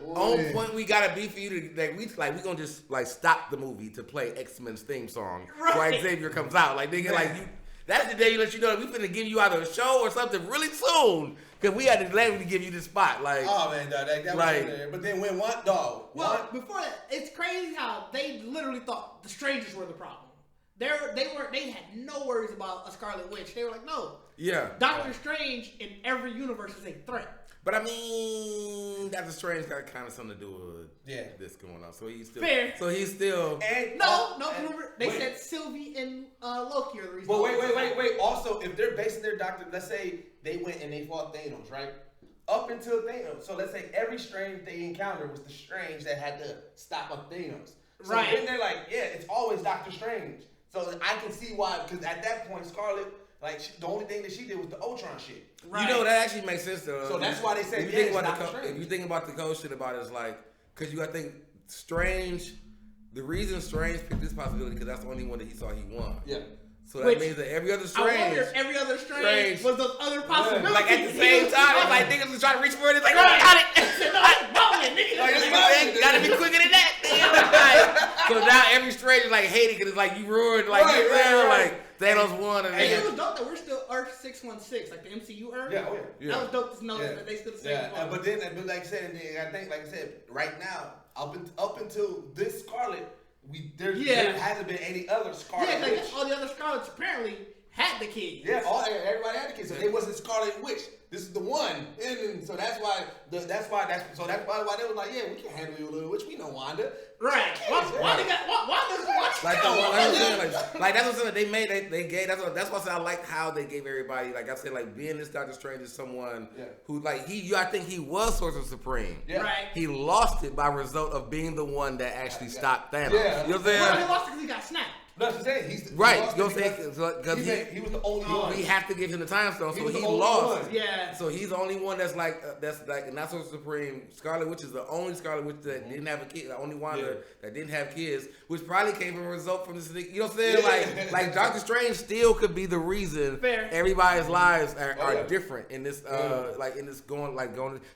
on point we gotta be for you to we gonna just like stop the movie to play X-Men's theme song Right. right Xavier comes out. Like nigga, like you that's the day you let you know that we finna give you either a show or something really soon. Cause we had to let to give you this spot. Like Oh man, dog, that was Like- in there. But then when one dog, Well, before that, it's crazy how they literally thought the strangers were the problem. They had no worries about a Scarlet Witch. They were like, no, yeah. Doctor Strange in every universe is a threat. But I mean Doctor Strange got kind of something to do with this going on. So he's still Fair. So he's still and Remember they wait. said Sylvie and Loki are the reason. But wait. Also, if they're basing their doctor, let's say they went and they fought Thanos, right? Up until Thanos. So let's say every Strange they encountered was the Strange that had to stop up Thanos. So Right. then they're like, yeah, it's always Doctor Strange. So I can see why, because at that point, Scarlet, like, the only thing that she did was the Ultron shit. You know that actually makes sense though. So that's why they say, if you yeah, think it's about Doctor if Strange. you think about the cold shit about it, it's like because you gotta think Strange. The reason Strange picked this possibility because that's the only one that he saw he won. Yeah. So that Which- means that every other I Strange, wonder if every other Strange was those other possibilities. like at the same time, it's like niggas was trying to reach for it. It's like, Right. oh, got it. Like, You gotta be quicker than that. Like, so now every Strange is like hating because it's like you ruined, like Right, you know, right. like Thanos won, and And it then, was dope that we're still Earth 616, like the MCU Earth. Yeah, oh yeah. That was dope to know Yeah. that they still the same. Yeah, but like I said, I think, like I said, right now, up until this Scarlet, there hasn't been any other Scarlet yeah, Witch. like all the other Scarlets apparently had the kids. Yeah, everybody had the kids, so they wasn't Scarlet Witch. This is the one, and so that's why they was like, yeah, we can handle you a little witch. We know Wanda. Right. Why does like that's what I'm saying. They made they gave that's why I said I like how they gave everybody, like I said, like being this Doctor Strange is someone who like I think he was Sorcerer Supreme. Yeah. Right. He lost it by result of being the one that actually stopped Thanos. Yeah. You know what I'm Well, he saying? lost because he got snapped. No, I'm saying he's the, Right. He lost You know what I'm it saying? Because he was the only one. we have to give him the time stone, He so was the he only lost. one. Yeah. So he's the only one that's like and that's Sorcerer Supreme. Scarlet Witch is the only Scarlet Witch that didn't have a kid. The only Wanda that didn't have kids, which probably came from a result from this. You know what I'm saying? Yeah. Like Doctor Strange still could be the reason Fair. everybody's lives are yeah. different in this like in this going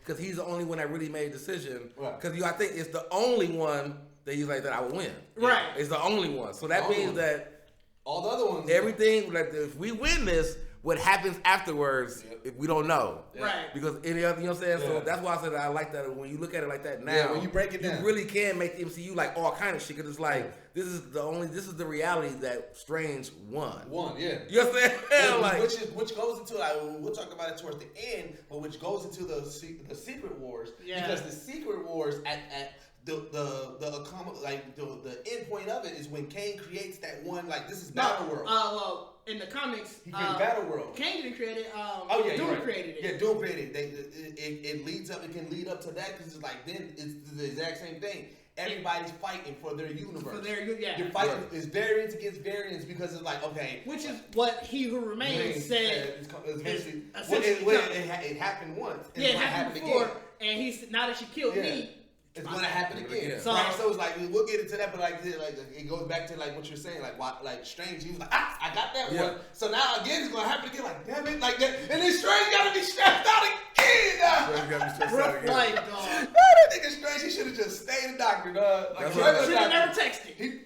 because he's the only one that really made a decision. Right. Because I think it's the only one that he's like that I would win. Right. It's the only one. So that Only means one. that All the other ones. everything, like if we win this, what happens afterwards, if we don't know. Right. Because any other, you know what I'm saying? So Yeah. that's why I said I like that when you look at it like that now. Yeah, when you break it down. you really can make the MCU like all kind of shit. Because it's like this is the reality that Strange won. One, yeah. You know what I'm saying? Like, which goes into we'll talk about it towards the end, but which goes into the Secret Wars. Yeah. Because the Secret Wars at the end point of it is when Kane creates that one, like, this is Battle World. Well, in the comics, He created Battle World. Kane didn't create it. Oh yeah, Doom you're right. created it. Yeah, Doom created it. It leads up. It can lead up to that because it's like then it's the exact same thing. everybody's fighting for their universe. Yeah. You're fighting is variance against variance because it's like, okay. Which is what He Who Remains said. It happened once. Yeah, it happened before. Again. And now that she killed me, it's gonna happen again. So, right? So it's like we'll get into that, but like it goes back to like what you're saying, like Strange. He was like, I got that one. So now again, it's gonna happen again. Like damn it, like that. And then Strange gotta be stressed out again. Rough life, dog. That nigga Strange, he should have just stayed a doctor, dog. Like, should have never texted.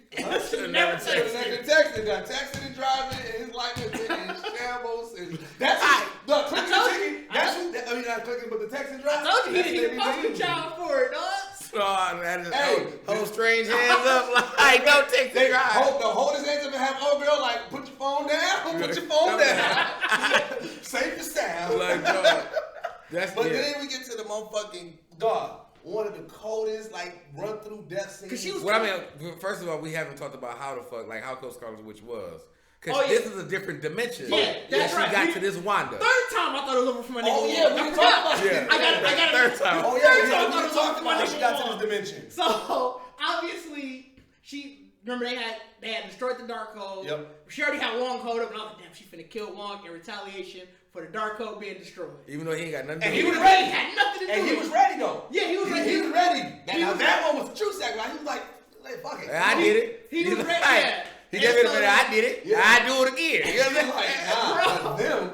Should have never texted. Got texting and driving, and his life is in shambles. And that's the clicking and ticking. That's what. I mean, not clicking, but the text and driving. I told you he didn't get a poster child for it, dog. Hold Strange hands up like don't take the drive. Hold his hands up and have old girl like put your phone down. Put your phone down. Safe and sound. Like but then we get to the motherfucking dog. One of the coldest like run through death scenes. First of all, we haven't talked about how the fuck like how close Scarlet Witch was. Because this is a different dimension. Yeah, that's right. She got to this Wanda. Third time I thought it was over for my nigga. Oh yeah, we talked about it. I got it. Third time. Oh yeah, we talked about how she got to this dimension. So obviously remember they had destroyed the Darkhold. Yep. She already had Wong hold up, and I was like, damn, she finna kill Wong in retaliation for the Darkhold being destroyed. Even though he ain't got nothing to do with it. And he was ready. He had nothing to do with it. And he was ready though. Yeah, he was ready. He was ready. Now that one was the true sacrifice. He was like, fuck it. I did it. He was ready. Yeah. He gave it a minute. I did it. I do it again. You know what I'm saying?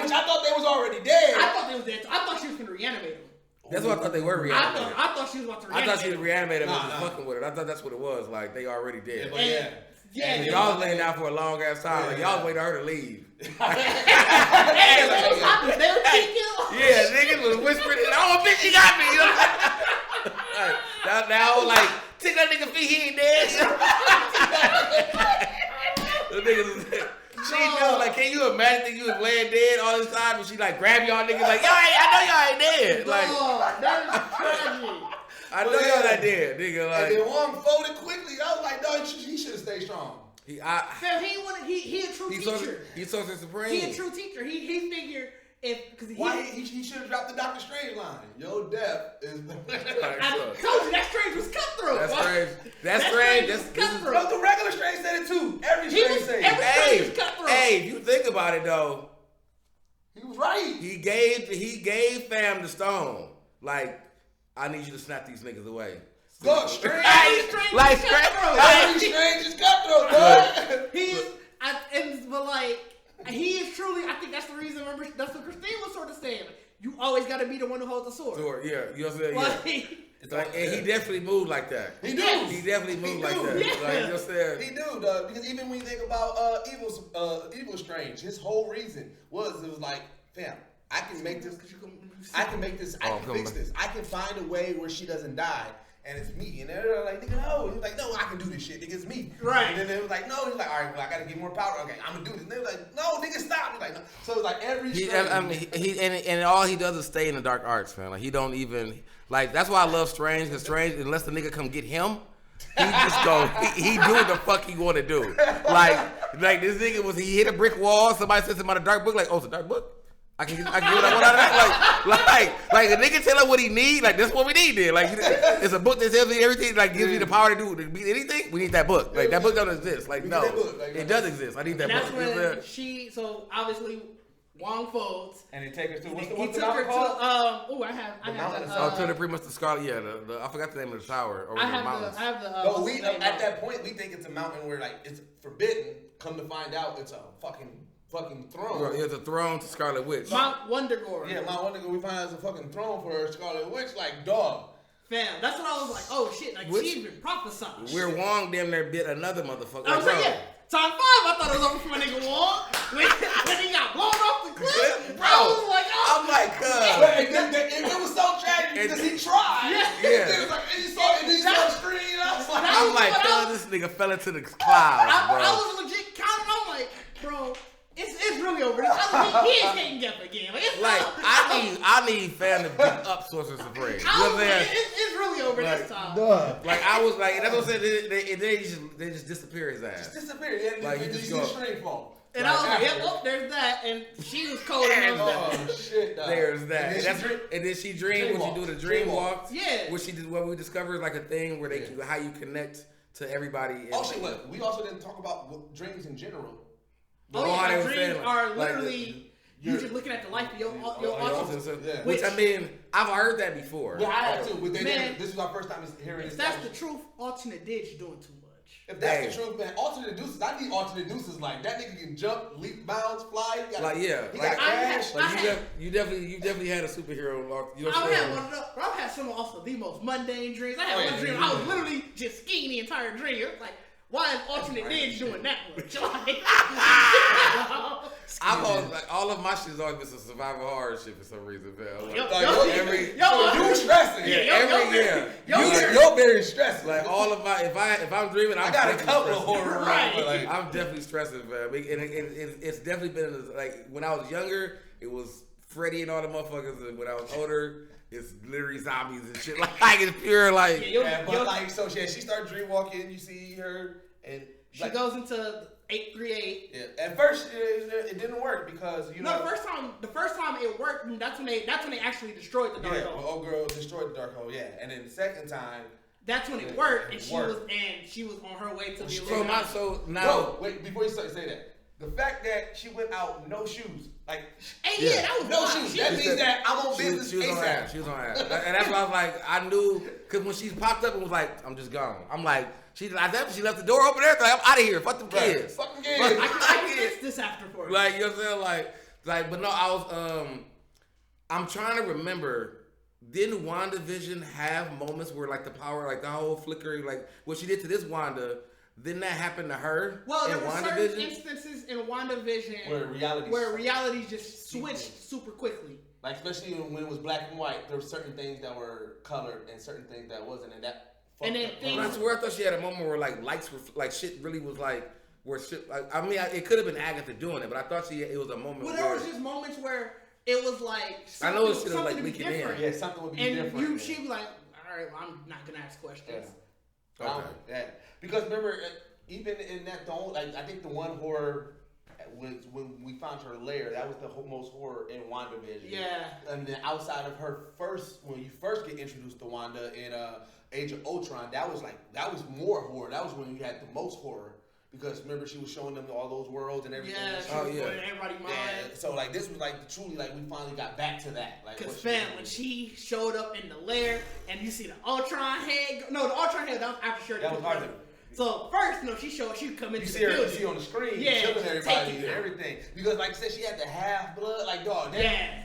Which I thought they was already dead. I thought they was dead. I thought she was gonna reanimate him. That's what I thought they were reanimating. I thought she was about to reanimate him. I thought she was reanimating him and just fucking with it. I thought that's what it was. Like they already dead. Yeah. Y'all was laying down for a long ass time. Like y'all was waiting for her to leave. They were kicking. Yeah, niggas was whispering. Oh, bitch, she got me. You know? now, like, take that nigga feet. He ain't dead. The niggas. She knew, like, can you imagine that you was laying dead all this time and she like grab y'all niggas like, I know y'all ain't dead. Like, that is tragic. I know y'all not dead, nigga. Like, and then Wong folded quickly. I was like, no, he should have stayed strong. He a true teacher. He's Sorcerer Supreme. He a true teacher. He figured he should have dropped the Doctor Strange line. Your death is. I told you that Strange was cutthroat. That's Strange. That's cutthroat. No, the regular Strange said it too. Every Strange said it. Every Strange was cutthroat. Hey, if you think about it though, he was right. He gave fam the stone. Like, I need you to snap these niggas away. Look, Strange. Like cutthroat. Strange is cutthroat. But like. He is truly, I think that's the reason, remember, that's what Christine was sort of saying. You always got to be the one who holds the sword. Yeah, you know what I'm saying? And he definitely moved like that. He do. He definitely moved like that. Yeah. Like, you know what I'm saying? He do, dog. Because even when you think about Evil Strange, his whole reason was, it was like, fam, I can make this, I can fix this. I can find a way where she doesn't die. And it's me. And they're like, nigga, no. He's like, no, I can do this shit. Nigga, it's me. Right. And then they was like, no. He's like, all right, well, I got to get more power. Okay, I'm going to do this. And they were like, no, nigga, stop. He's like, no. So it's like every and all he does is stay in the dark arts, man. Like, he don't even, like, that's why I love Strange. Because Strange, unless the nigga come get him, he just go, he do what the fuck he want to do. Like this nigga he hit a brick wall. Somebody says something about a dark book. Like, oh, it's a dark book? I can get what I want out of that. Like a nigga tell him what he need. Like that's what we need. Then like it's a book that tells me everything. Like gives me the power to beat anything. We need that book. Like that book don't exist. Like no, it does exist. I need that book. That's when so obviously Wong folds. And he take her to what's the novel called? I have to the pretty much the Scarlet. Yeah, I forgot the name of the tower or the mountains. I have the. At that point we think it's a mountain where like it's forbidden. Come to find out, it's a fucking throne. It's a throne to Scarlet Witch. Mount Wondergore. Yeah, Mount Wondergore. We find out it's a fucking throne for her Scarlet Witch. Like dog. Fam, that's what I was like. Oh shit! Like she's been prophesied. Where Wong damn near bit another motherfucker. I was like, yeah. Time 5, I thought it was over for my nigga Wong. When he got blown off the cliff, bro. I was like, oh. I'm like, and it was so tragic because he tried. Yeah. It was like, and he saw the screen. I'm like, this nigga fell into the clouds, bro. I was legit counting. I'm like, bro. It's really over. He ain't getting up again. I need fam to beat up Sorcerer Supreme. You know what I'm saying? It's really over this time. Like I was like, that's what I'm saying. They just disappear his ass. Just disappear. Like he just go. Straight fall. And I was like, yep, oh, there's that. And she was cold enough. Oh, shit, dog. There's that. And And then she dreamed when she do the dream walks. Yeah. What we discovered is like a thing where they can, how you connect to everybody. Oh, shit, look. We also didn't talk about dreams in general. Dreams are literally you just looking at the life of your awesome. Yeah. Which, I mean, I've heard that before. Well, I have too. But this is our first time hearing this. If that's the truth, alternate ditch doing too much. If that's the truth, man, alternate deuces. I need alternate deuces. Like that nigga can jump, leap, bounce, fly. He got crash. You definitely had a superhero. I've had one of those. I've had some also the most mundane dreams. I had one dream. I was literally just skiing the entire dream. It was like, why is alternate ditch doing that much? I've always, like, all of my shit has always been some survival horror shit for some reason, man. You stressing? You're very stressed. Like all of my, if I'm dreaming, I got a couple of horror. Right. I'm definitely stressing, man. And it's definitely been like when I was younger, it was Freddy and all the motherfuckers, and when I was older, it's literally zombies and shit. Like it's pure like. She started dream walking. You see her and she goes into 838. Yeah. At first, it didn't work because the first time it worked. That's when they actually destroyed the dark hole. Yeah, old girl destroyed the dark hole. Yeah, and then the second time. That's when it worked, and she was on her way to the Illuminati. So now, wait before you say that. The fact that she went out no shoes, like, that was no shoes. That means that I'm on business. She was on ass. And that's why I was like, I knew, because when she popped up and was like, I'm just gone. I'm like, she left the door open there. Like, I'm out of here. Fuck them kids. Fuck them kids. I can fix this after for you. Like, you know what I'm saying? Like, but no, I was, I'm trying to remember. Didn't WandaVision have moments where like the power, like the whole flickering, like what she did to this Wanda? Didn't that happen to her? Well, there were certain instances in WandaVision where reality just switched super quickly. Like especially when it was black and white, there were certain things that were colored and certain things that wasn't, and that. And then I swear I thought she had a moment where like lights were like shit really was like where shit. Like, I mean, it could have been Agatha doing it, but I thought it was a moment. Well, there was just moments where it was like I know it's like leaking in. Yeah, something would be different. And she'd be like, all right, well, I'm not gonna ask questions. Yeah. Okay. Yeah. Because remember, even in that, I think the one horror was when we found her lair. That was the most horror in WandaVision. Yeah. And then outside of her when you first get introduced to Wanda in Age of Ultron, that was more horror. That was when you had the most horror. Because remember, she was showing them all those worlds and everything. Yeah, she was putting everybody's mind. Yeah. So like this was like truly like we finally got back to that. Like, because when she showed up in the lair and you see the Ultron head, the Ultron head that was after she that was Arthur. So first, she come into the building. You see on the screen, killing everybody and everything. Because like I said, she had the half blood, like dog.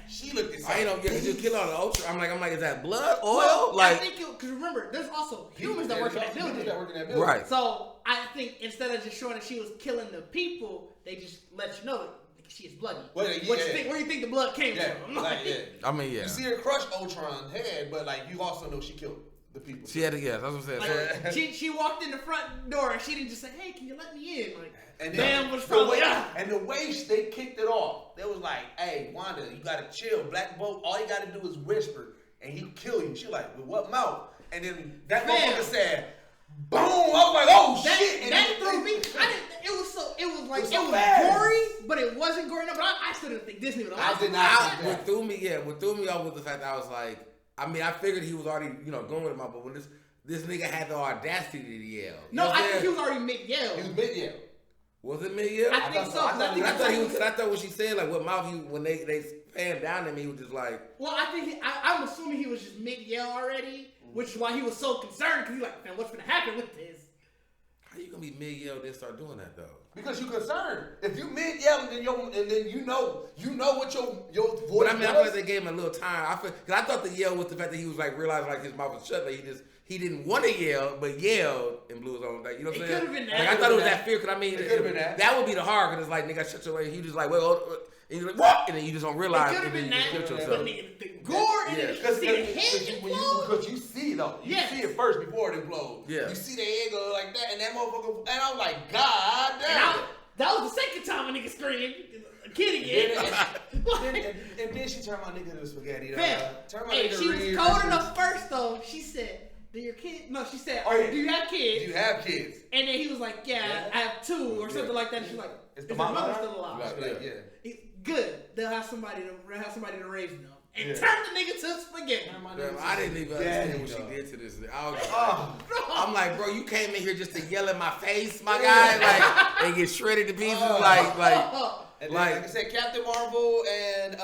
She looked insane. I ain't know you kill all the Ultron. I'm like, is that blood, oil? Well, I think because remember, there's also humans that work in that building. Right. So I think instead of just showing that she was killing the people, they just let you know that she is bloody. Where do you think the blood came from? I mean, You see her crush Ultron's head, but like you also know she killed the people. She had to guess. That's what I'm saying. Like, she walked in the front door and she didn't just say, "Hey, can you let me in?" Like, and damn, was probably and the way they kicked it off, they was like, "Hey, Wanda, you gotta chill. Black Bolt, all you gotta do is whisper, and he'll kill you." She like, "With what mouth?" And then that motherfucker said, "Boom!" I was like, "Oh shit!" And that threw me. It was gory, but it wasn't gory enough. But I still didn't think Disney would allow it. I did not. What threw me off was the fact that I was like, I mean, I figured he was already, going with him, but when this nigga had the audacity to yell. No, I think he was already mid-yell. He was mid-yell. Was it mid-yell? I think so. I thought when she said, like, what mouth when they panned down at me, he was just like. Well, I think, I'm assuming he was just mid-yell already, which is why he was so concerned, because he's like, man, what's going to happen with this? How you going to be mid-yell and then start doing that, though? Because you're concerned. If you mid-yell and then you know what your voice. But I mean, I feel like they gave him a little time. Because I thought the yell was the fact that he was like realizing like his mouth was shut. Like he didn't want to yell, but yelled and blew his own. Like, you know what I'm saying? It could have been that. Like, I thought it was that fear. Because I mean, it could have been that. That would be the hard. Because it's like nigga, shut your way. He just like and you're like what? And then you just don't realize. It could have been that. Yourself. The gore and then you see the head explode. Because you see though, you see it first before it explodes. Yeah. You see the head go like that, and that motherfucker. And I'm like, God damn. That was the second time a nigga screamed. Kid again. And then she turned my nigga to spaghetti. She was cold enough first though. She said, do your kid? No, she said, Oh, yeah. do you have kids? Do you have kids? And then he was like, yeah, I have 2 or something like that. And she's like, Is the the mother mama still alive? Like, yeah. Good. They'll have somebody to raise them. And Yeah. turn the nigga to spaghetti. I didn't even understand what she did to this. I'm like, bro, you came in here just to yell in my face, my guy, like, and get shredded to pieces, And then, like I said, Captain Marvel and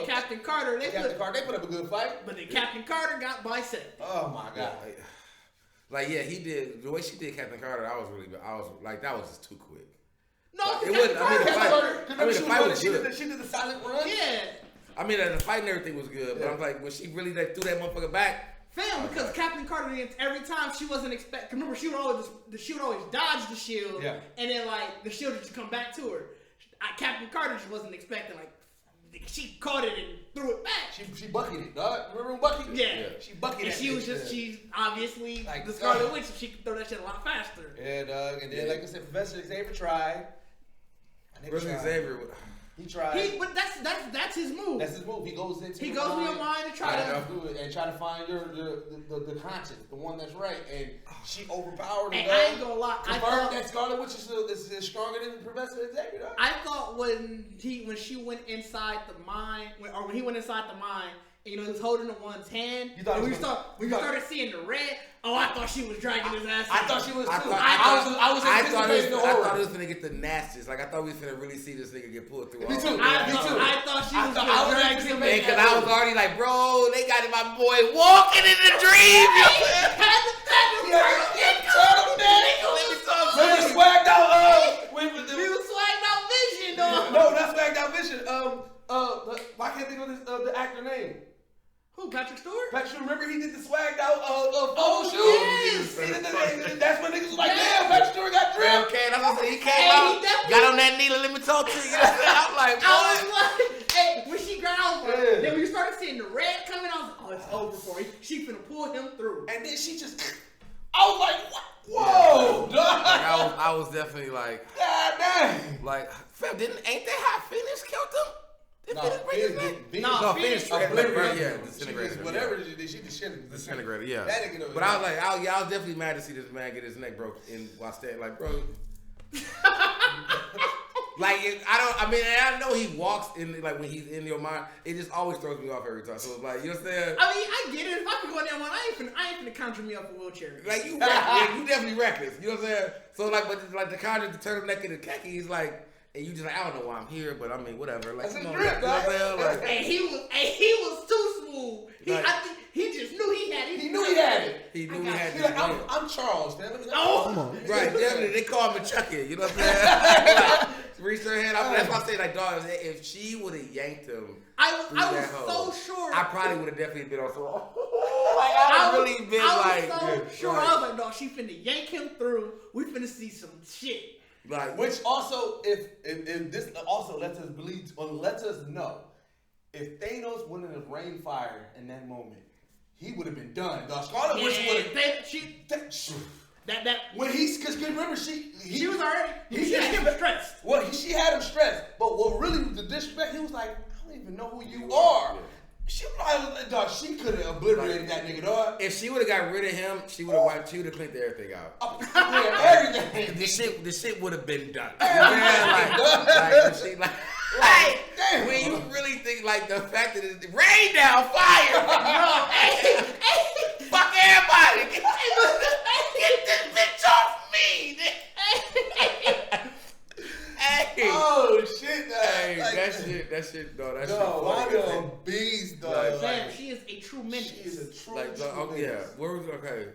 Captain Carter, they put up a good fight. But then Captain Carter got bisected. Oh my god! Like yeah, he did the way she did Captain Carter. I was like, that was just too quick. No, like, it wasn't. The fight was good. She did the silent run. Yeah. I mean, the fight and everything was good, but I'm like, when she really threw that motherfucker back. Fam, because Captain Carter, every time she wasn't expecting. Remember, she would always dodge the shield, and then like the shield would just come back to her. Captain Carter just wasn't expecting, like, she caught it and threw it back. She bucketed it, dog. Remember bucketed? Yeah. She bucketed it. And she's obviously like the Scarlet Witch, she could throw that shit a lot faster. Yeah, dog. And then, like I said, Professor Xavier tried. Professor Xavier, he tried. But that's his move. That's his move. He goes into your mind and try to find the conscience, the one that's right. And she overpowered him. And I ain't gonna lie. I thought that Scarlet Witch is stronger than Professor Xavier. Dog. I thought when she went inside the mine, when he went inside the mine, and, he was holding the one's hand. When you started seeing the red. Oh, I thought she was dragging his ass. I thought she was too. I thought he was gonna get the nastiest. Like I thought we was gonna really see this nigga get pulled through. Me too. I thought she was gonna drag him. Because I was already like, bro, they got my boy walking in the dream. Swagged out. He was swagged out Vision, though. No, not swagged out Vision. I can't think of the actor name. Who, Patrick Stewart? Patrick, remember he did the swagged out photo shoot? Yes! That's when niggas was like, damn, Patrick Stewart got drip. Okay, that's what I said. He came out, got on that needle, let me talk to you. I'm like, when she got over, then when you started seeing the red coming, I was like, oh, it's over for you. She finna pull him through. And then she just, I was like, what? Whoa, dog. Like, I was definitely like, God dang. Like, fam, ain't that how Phoenix killed him? Phoenix disintegrated. Whatever she disintegrated. Yeah. But I was like, I was definitely mad to see this man get his neck broke while standing. Like, bro. Like, I know he walks in, like, when he's in your mind, it just always throws me off every time. So it's like, you know what I'm saying? I mean, I get it. If I could go down one, I ain't finna conjure me up a wheelchair. Like, you definitely reckless. You know what I'm saying? So, like, but like the conjure to turn him neck into khaki, he's like, and you just like, I don't know why I'm here, but I mean, whatever. Like, that's a drip, dog. And he was too smooth. I think he just knew he had it. He knew he had it. He knew he had it. Like, I'm Charles, man. Come on. Right, definitely. They call him a Chucky. You know what I'm saying? Like, reached her head up. That's why I say, like, dog, if she would have yanked him, I was so sure. I probably would have definitely been on so. Like, I was sure. I was like, dog, she finna yank him through. We finna see some shit. Like, which also, if this also lets us know, if Thanos wouldn't have rained fire in that moment, he would have been done. The Scarlet Witch would have. When because remember she was already she had him stressed. Well, she had him stressed, but what really was the disrespect? He was like, I don't even know who you are. Yeah. She could have obliterated that nigga, dog. If she would have got rid of him, she would have cleaned everything out. Everything. The shit would have been done. When you really think like the fact that it's rain down, fire, fuck everybody, get this bitch off me. Hey. Oh shit! Hey, that shit, dog. That shit. Wanda a beast, dog. Damn, she is a true menace. She is a true. Yeah. Where was okay?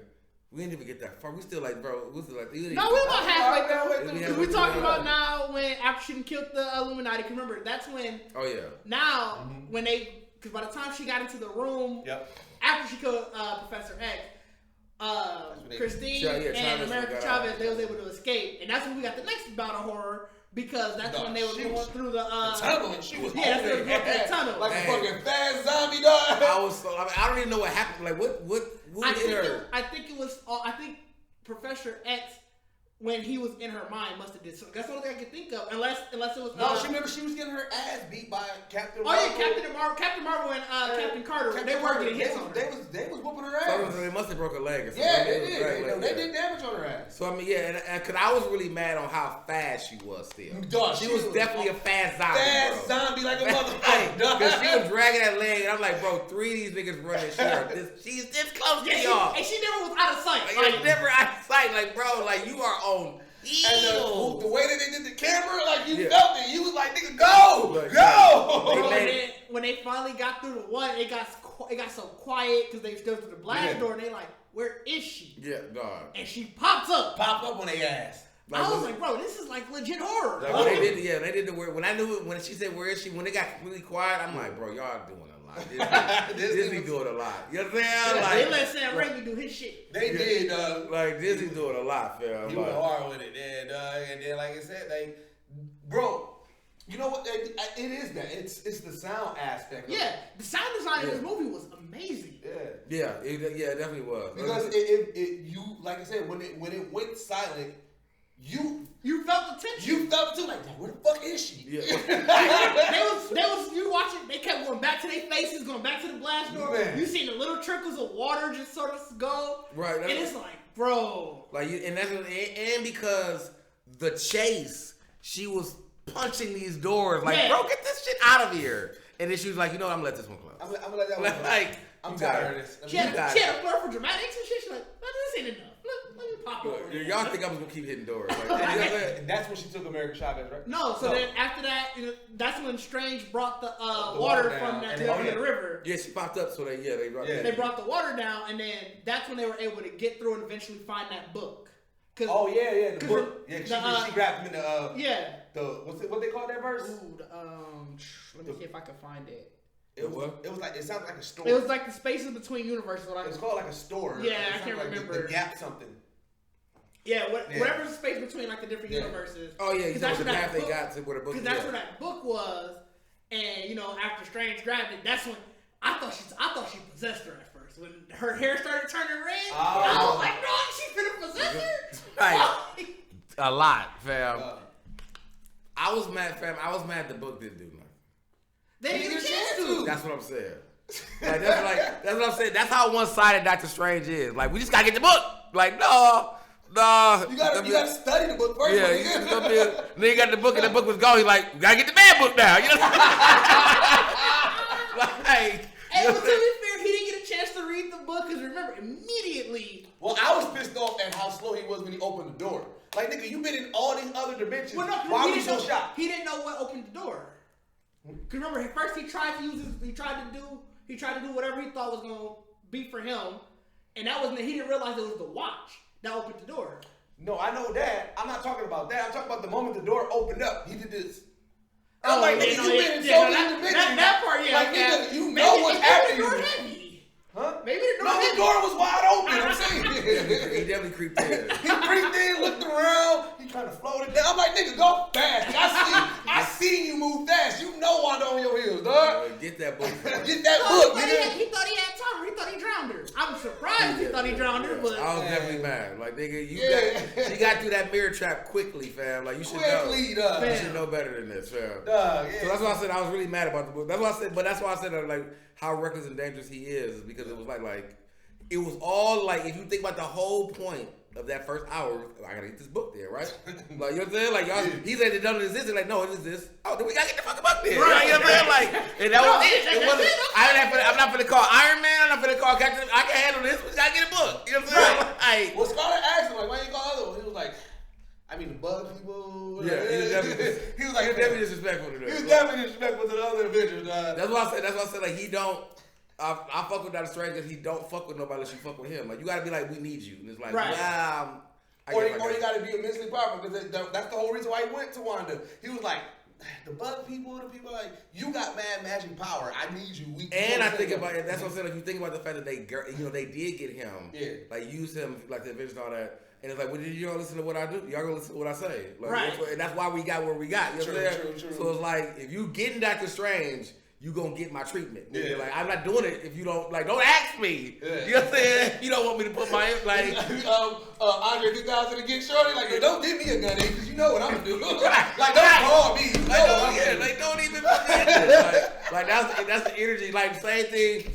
We didn't even get that far. We still like, bro. We still like. No, we about halfway through. We talking about now when after she killed the Illuminati. Cause remember, that's when. Oh yeah. Now when because by the time she got into the room, after she killed Professor X, Christine and America Chavez, they was able to escape, and that's when we got the next bout of horror. Because that's when they were going through the tunnel, and she was the tunnel like a fucking fast zombie dog. I don't even know what happened. Like what hit her? I think Professor X when he was in her mind must have did something. That's the only thing I can think of. Unless it was. No, she was getting her ass beat by Captain Marvel. Oh yeah, Captain Marvel and Captain Carter. They were getting hits on her. They was whooping her ass. So they must have broke her leg or something. Yeah, they did. They did damage on her ass. So I mean, yeah, and because I was really mad on how fast she was still. Dog, she was definitely a fast zombie. Fast zombie like a motherfucker. Because she was dragging that leg, and I'm like, bro, 3 of these niggas running shit. She's this close to y'all. And she never was out of sight. Like, never out of sight. Like, bro, like you are on. And the way that they did the camera, like you felt it. You was like, nigga, go. When they finally got through the one, it got so quiet because they stood to the blast door and they like, where is she? Yeah, God. And she pops up on their ass. Like, I was like, bro, this is like legit horror. Like when they did the word. When I knew it, when she said, "Where is she?" When it got completely quiet, I'm like, bro, y'all doing a lot. Disney doing a lot. You know what I'm saying? Like, they let Sam Raimi do his shit. They did. Like Disney doing a lot, fam. He went hard with it, and then like I said, like, bro. You know what? It is that. It's the sound aspect. Yeah, the sound design in this movie was amazing. Yeah, it definitely was. Because you like I said, when it went silent, you felt the tension. You felt it too. Like, where the fuck is she? Yeah. they was you watching. They kept going back to their faces, going back to the blast door. Man. You seen the little trickles of water just sort of go. Right. And it's like, bro. Like, and because the chase, she was punching these doors like, bro, get this shit out of here. And then she was like, you know what, I'm gonna let this one close. I'm gonna let that one close. Like, I'm tired of this. She had a blur for dramatics and shit. She's like, no, this ain't enough. Let me pop over. Y'all think I was gonna keep hitting doors. Like, and that's when she took American Shotguns, right? No, then after that, that's when Strange brought the water from that to the river. Yeah, she popped up, so they brought the water down, and then that's when they were able to get through and eventually find that book. The book. Yeah, she grabbed him in the what they call that verse? Ooh, let me see if I can find it. It was like, it sounded like a store. It was like the spaces between universes. It's called like a store. Yeah, I can't remember. The gap something. Yeah, whatever's the space between like the different universes. Oh yeah, that's the path they got to where the book. Because that's where that book was, and after Strange grabbed it, that's when I thought she possessed her at first. When her hair started turning red, I was like, no, she finna possess her. Right, a lot, fam. I was mad, fam. I was mad the book didn't do nothing. They didn't get a chance to. That's what I'm saying. That's what I'm saying. That's how one-sided Doctor Strange is. Like, we just gotta get the book. Like, no. You gotta study the book first. Yeah, then you got the book and the book was gone. He's like, we gotta get the bad book now. You know? But to be fair, he didn't get a chance to read the book because remember, immediately. Well, I was pissed off at how slow he was when he opened the door. Like, nigga, you've been in all these other dimensions. Why were you so shocked? He didn't know what opened the door. Because remember, at first he tried to do whatever he thought was gonna be for him, and that wasn't. He didn't realize it was the watch that opened the door. No, I know that. I'm not talking about that. I'm talking about the moment the door opened up. He did this. I'm like, nigga, you've been in so many dimensions. That part, yeah. Like, nigga, you know what's happening. Huh? Maybe the door was wide open. I'm saying. He definitely creeped in. He creeped in, looked around. He kind of floated down. I'm like, nigga, go fast. I seen you move fast. You know I'm on your heels, dog. Get that book. Get that book, nigga. He thought he had time. He thought he drowned her. I'm surprised he thought he drowned her, but I was definitely mad. Like, nigga, she got through that mirror trap quickly, fam. Like, you should know. You should know better than this, fam. So that's why I said I was really mad about the book. That's why I said like how reckless and dangerous he is, because it was like it was all like, if you think about the whole point of that first hour, I gotta get this book there, right? Like, you know what I'm saying? Like, y'all, he said it doesn't exist. Like, no, it exists. Oh, then we gotta get the fucking book there. Right? You know what I'm saying? Like, and that was it. It wasn't. I'm not gonna call Iron Man. I'm not gonna call Captain. I can handle this. We gotta get a book. You know what I'm saying? Well, Scarlett asked him, like, why you call other one? He was like, I mean, the bug people. Yeah, he was definitely disrespectful to them. He was definitely disrespectful to the other Avengers. That's why I said like, he don't. I fuck with Doctor Strange because he don't fuck with nobody unless you fuck with him. Like, you gotta be like, we need you, and it's like, or you gotta be immensely powerful, because that's the whole reason why he went to Wanda. He was like, the bug people, the people like, you got mad magic power. I need you. I think about it. That's what I'm saying. Like, you think about the fact that they did get him. Yeah. Like, use him, like the Avengers and all that. And it's like, well, did you all listen to what I do? Y'all gonna listen to what I say? Like, and that's why we got where we got. You know what I'm saying? True. So it's like, if you getting Doctor Strange, you gonna get my treatment. Yeah. Like I'm not doing it if you don't ask me. Yeah. You know what I'm saying? You don't want me to put my like Andre 2000 again, shorty. Like, don't give me a gun, because you know what I'm gonna do. Like, don't call me. You know what I'm gonna do. Like don't even put me in it. Like that's the energy. Like same thing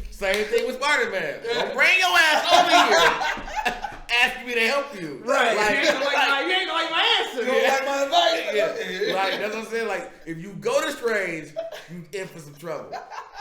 with Spider-Man. Don't bring your ass over here. Asking me to help you. Right. Like, you ain't gonna like my answer. You don't like my advice. Yeah. Like that's what I'm saying. Like if you go to Strange, you in for some trouble.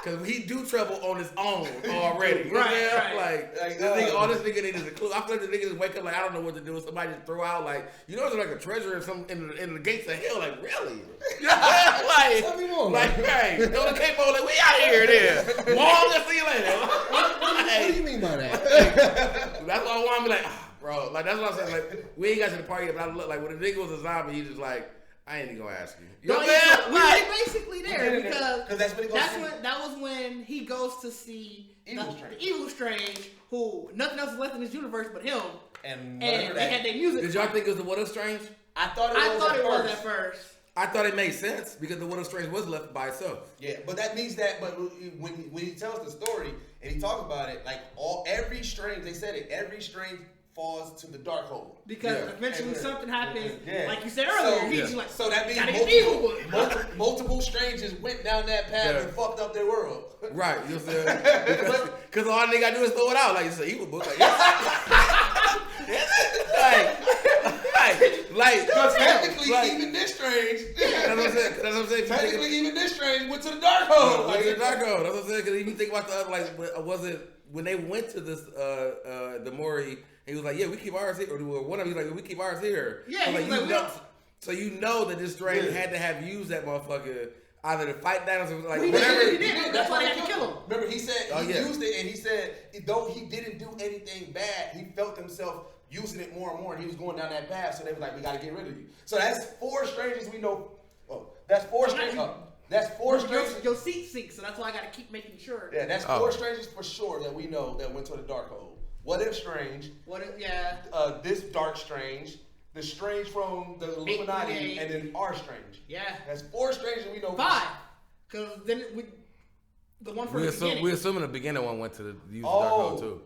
Cause he do trouble on his own already. You know what I'm saying? Like this nigga, all this nigga needs is a clue. I feel like the nigga just wake up like I don't know what to do. Somebody just throw out like there's like a treasure in some in the gates of hell. Like really? You know what I'm saying? Tell me more. Like hey, throw the cape on. Like we out here then. Wong, see you later. What do you mean by that? That's why I want to be like, bro. Like that's what I'm saying. Like we ain't got to the party yet, but I look like when the nigga was a zombie, he just like, I ain't even gonna ask you. You know what I'm saying? We were basically there because that's what he goes to that was when he goes to see Strange. the Evil Strange, who nothing else is left in this universe but him. And they had their music. Did y'all think it was the What If Strange? I thought it was at first. I thought it made sense because the What If Strange was left by itself. Yeah, but that means that. But when he tells the story and he talks about it, like every Strange, they said it. Every Strange falls to the dark hole because eventually something happens. Yeah. Like you said earlier, so that means multiple Stranges went down that path and fucked up their world. Right, you know what I'm saying? Because all they gotta do is throw it out like it's an evil book. Like, Because technically, even this Strange. That's what I'm saying. Technically, even this Strange went to the dark hole. Went to the dark hole. That's what I'm saying. Because if you think about the other, like, was it when they went to this the Maury? He was like, yeah, we keep ours here. Or one of them was like, we keep ours here. Yeah, so you know that this Strange had to have used that motherfucker either to fight Thanos or like whatever. He did. That's why they had to kill him. Remember, he said he used it, and he said though he didn't do anything bad, he felt himself using it more and more, and he was going down that path. So they were like, we got to get rid of you. So that's 4 Strangers we know. Oh, that's 4 Strangers. That's 4 Strangers. Your seat sinks, so that's why I got to keep making sure. Yeah, that's 4 Strangers for sure that we know that went to the dark hole. What If Strange? This Dark Strange, the Strange from the Illuminati, and then our Strange. Yeah, that's 4 Strangers we know. 5, because then the one from the beginning. We assuming the beginning one went to the dark hole too.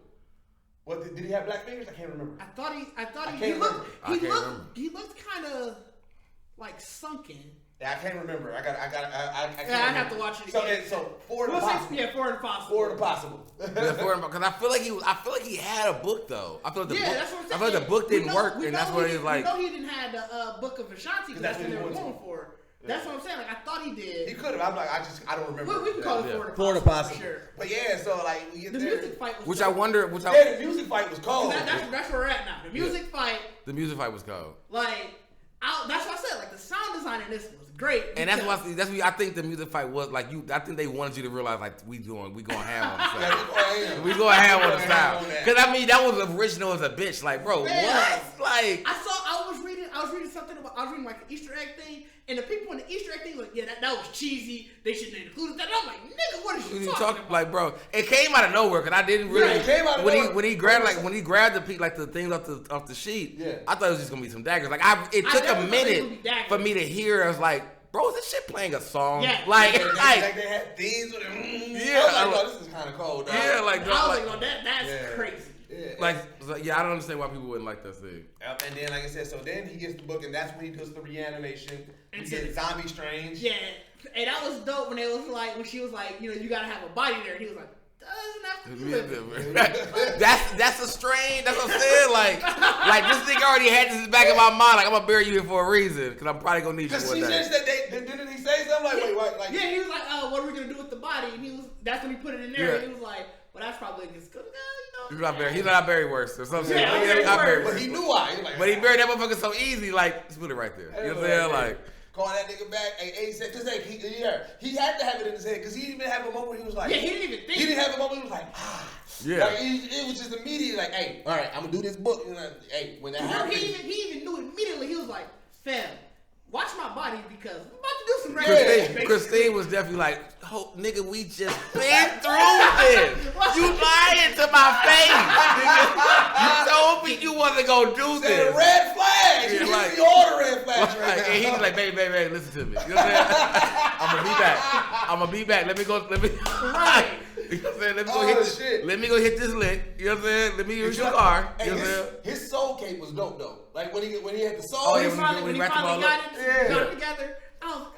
What did he have black fingers? I can't remember. I thought he looked kind of like sunken. Yeah, I can't remember. I have to watch it again. So 4 Impossible. Yeah, 4 Impossible. 4 Impossible. Because I feel like he had a book though. I feel like that's what I'm saying. I feel like the book didn't work, and that's what he was like. We know he didn't have the book of Ashanti because that's what they were going for. That's what I'm saying. Like I thought he did. He could have. I'm like, I don't remember. We can call it 4 Impossible. For sure. But yeah, so like we get the there. Music fight was Which cold. I wonder. The music fight was cold. That's where we're at now. The music fight. The music fight was cold. Like, that's what I said. Like the sound design in this was great. And that's what I think the music fight was like. I think they wanted you to realize like we going ham on the sound. We going ham on the sound. Because I mean that was original as a bitch. Like bro, man, what? Like I was reading something about. I was reading like an Easter egg thing. And the people in the Easter egg thing like, yeah, that was cheesy. They shouldn't have included that. And I'm like, nigga, what is you talking about? Like, bro, it came out of nowhere because I didn't really. Yeah, it came out of nowhere. When he grabbed the things off the sheet. Yeah. I thought it was just gonna be some daggers. Like it took a minute for me to hear. I was like, bro, is this shit playing a song? Yeah. Like they had themes with it. Yeah. I was like, this is kind of cold. Dog. Yeah, like I was like, no, that's crazy. Yeah. I don't understand why people wouldn't like that thing. And then, like I said, so then he gets the book, and that's when he does the reanimation. We get Zombie Strange. Yeah, and that was dope when when she was like, you gotta have a body there, and he was like, doesn't have to live. That's a strain. That's what I'm saying. Like this nigga already had this in the back of my mind. Like I'm gonna bury you here for a reason, because I'm probably gonna need you one day. Because she just said didn't he say something like, wait, what? Like, yeah, he was like, what are we gonna do with the body? And that's when he put it in there. And he was like, well, that's probably just good. He's not very worse or something. But he knew why. But he buried that motherfucker so easy. Like, just put it right there. You know what I'm saying? Like, call that nigga back. Hey, he said, because he had to have it in his head, because he didn't even have a moment where he was like, he didn't even think. He didn't have a moment where he was like, yeah. Like, it was just immediate, like, hey, all right, I'm gonna do this book. And hey, when that happens, he even knew immediately. He was like, fam, watch my body because I'm about to do some regular. Christine was definitely like, oh, nigga, we just been through this. You lying to my face, nigga. You told me you wasn't gonna do this. Red flag. You gave me all the red flags. match right now. And he's like, baby, listen to me. You know what I'm saying? I'm gonna be back. Let me go. Right. You know what I'm saying? Shit. Let me go hit this lick. You know what I'm saying? Let me use your car. You know what I'm saying? His soul cape was dope though. Like when he had the soul. Oh, yeah, When he finally got it together, I was like,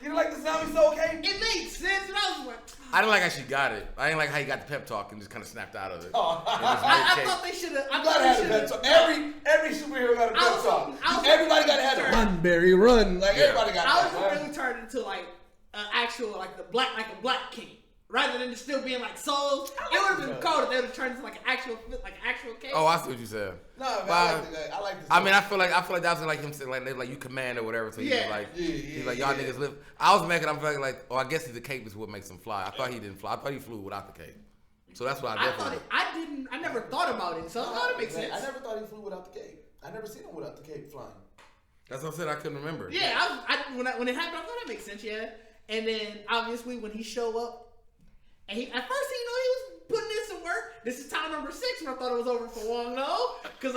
You didn't like the zombie soul cape? it made sense, and I was like, I didn't like how she got it. I didn't like how he got the pep talk and just kind of snapped out of it. I thought they should have. You gotta have a pep talk. Every superhero got a pep talk. Everybody gotta have a run, Barry, run. Like everybody got. I was hoping we turned into like an actual like a black king. Rather than just still being like souls, it would have been cool if they would have turned into like an actual case. Oh, I see what you said. No, man, I like this. I mean, I feel like that was like him saying like you command or whatever. So he's like y'all niggas live. I was making. I'm like, oh, I guess the cape is what makes him fly. I thought he didn't fly. I thought he flew without the cape. So that's what I definitely. I never thought about it. So I thought it makes sense. I never thought he flew without the cape. I never seen him without the cape flying. That's what I said. I couldn't remember. Yeah, when it happened, I thought that makes sense. Yeah, and then obviously when he showed up. And at first, he was putting in some work. This is time number 6 when I thought it was over for Wong Lo. Because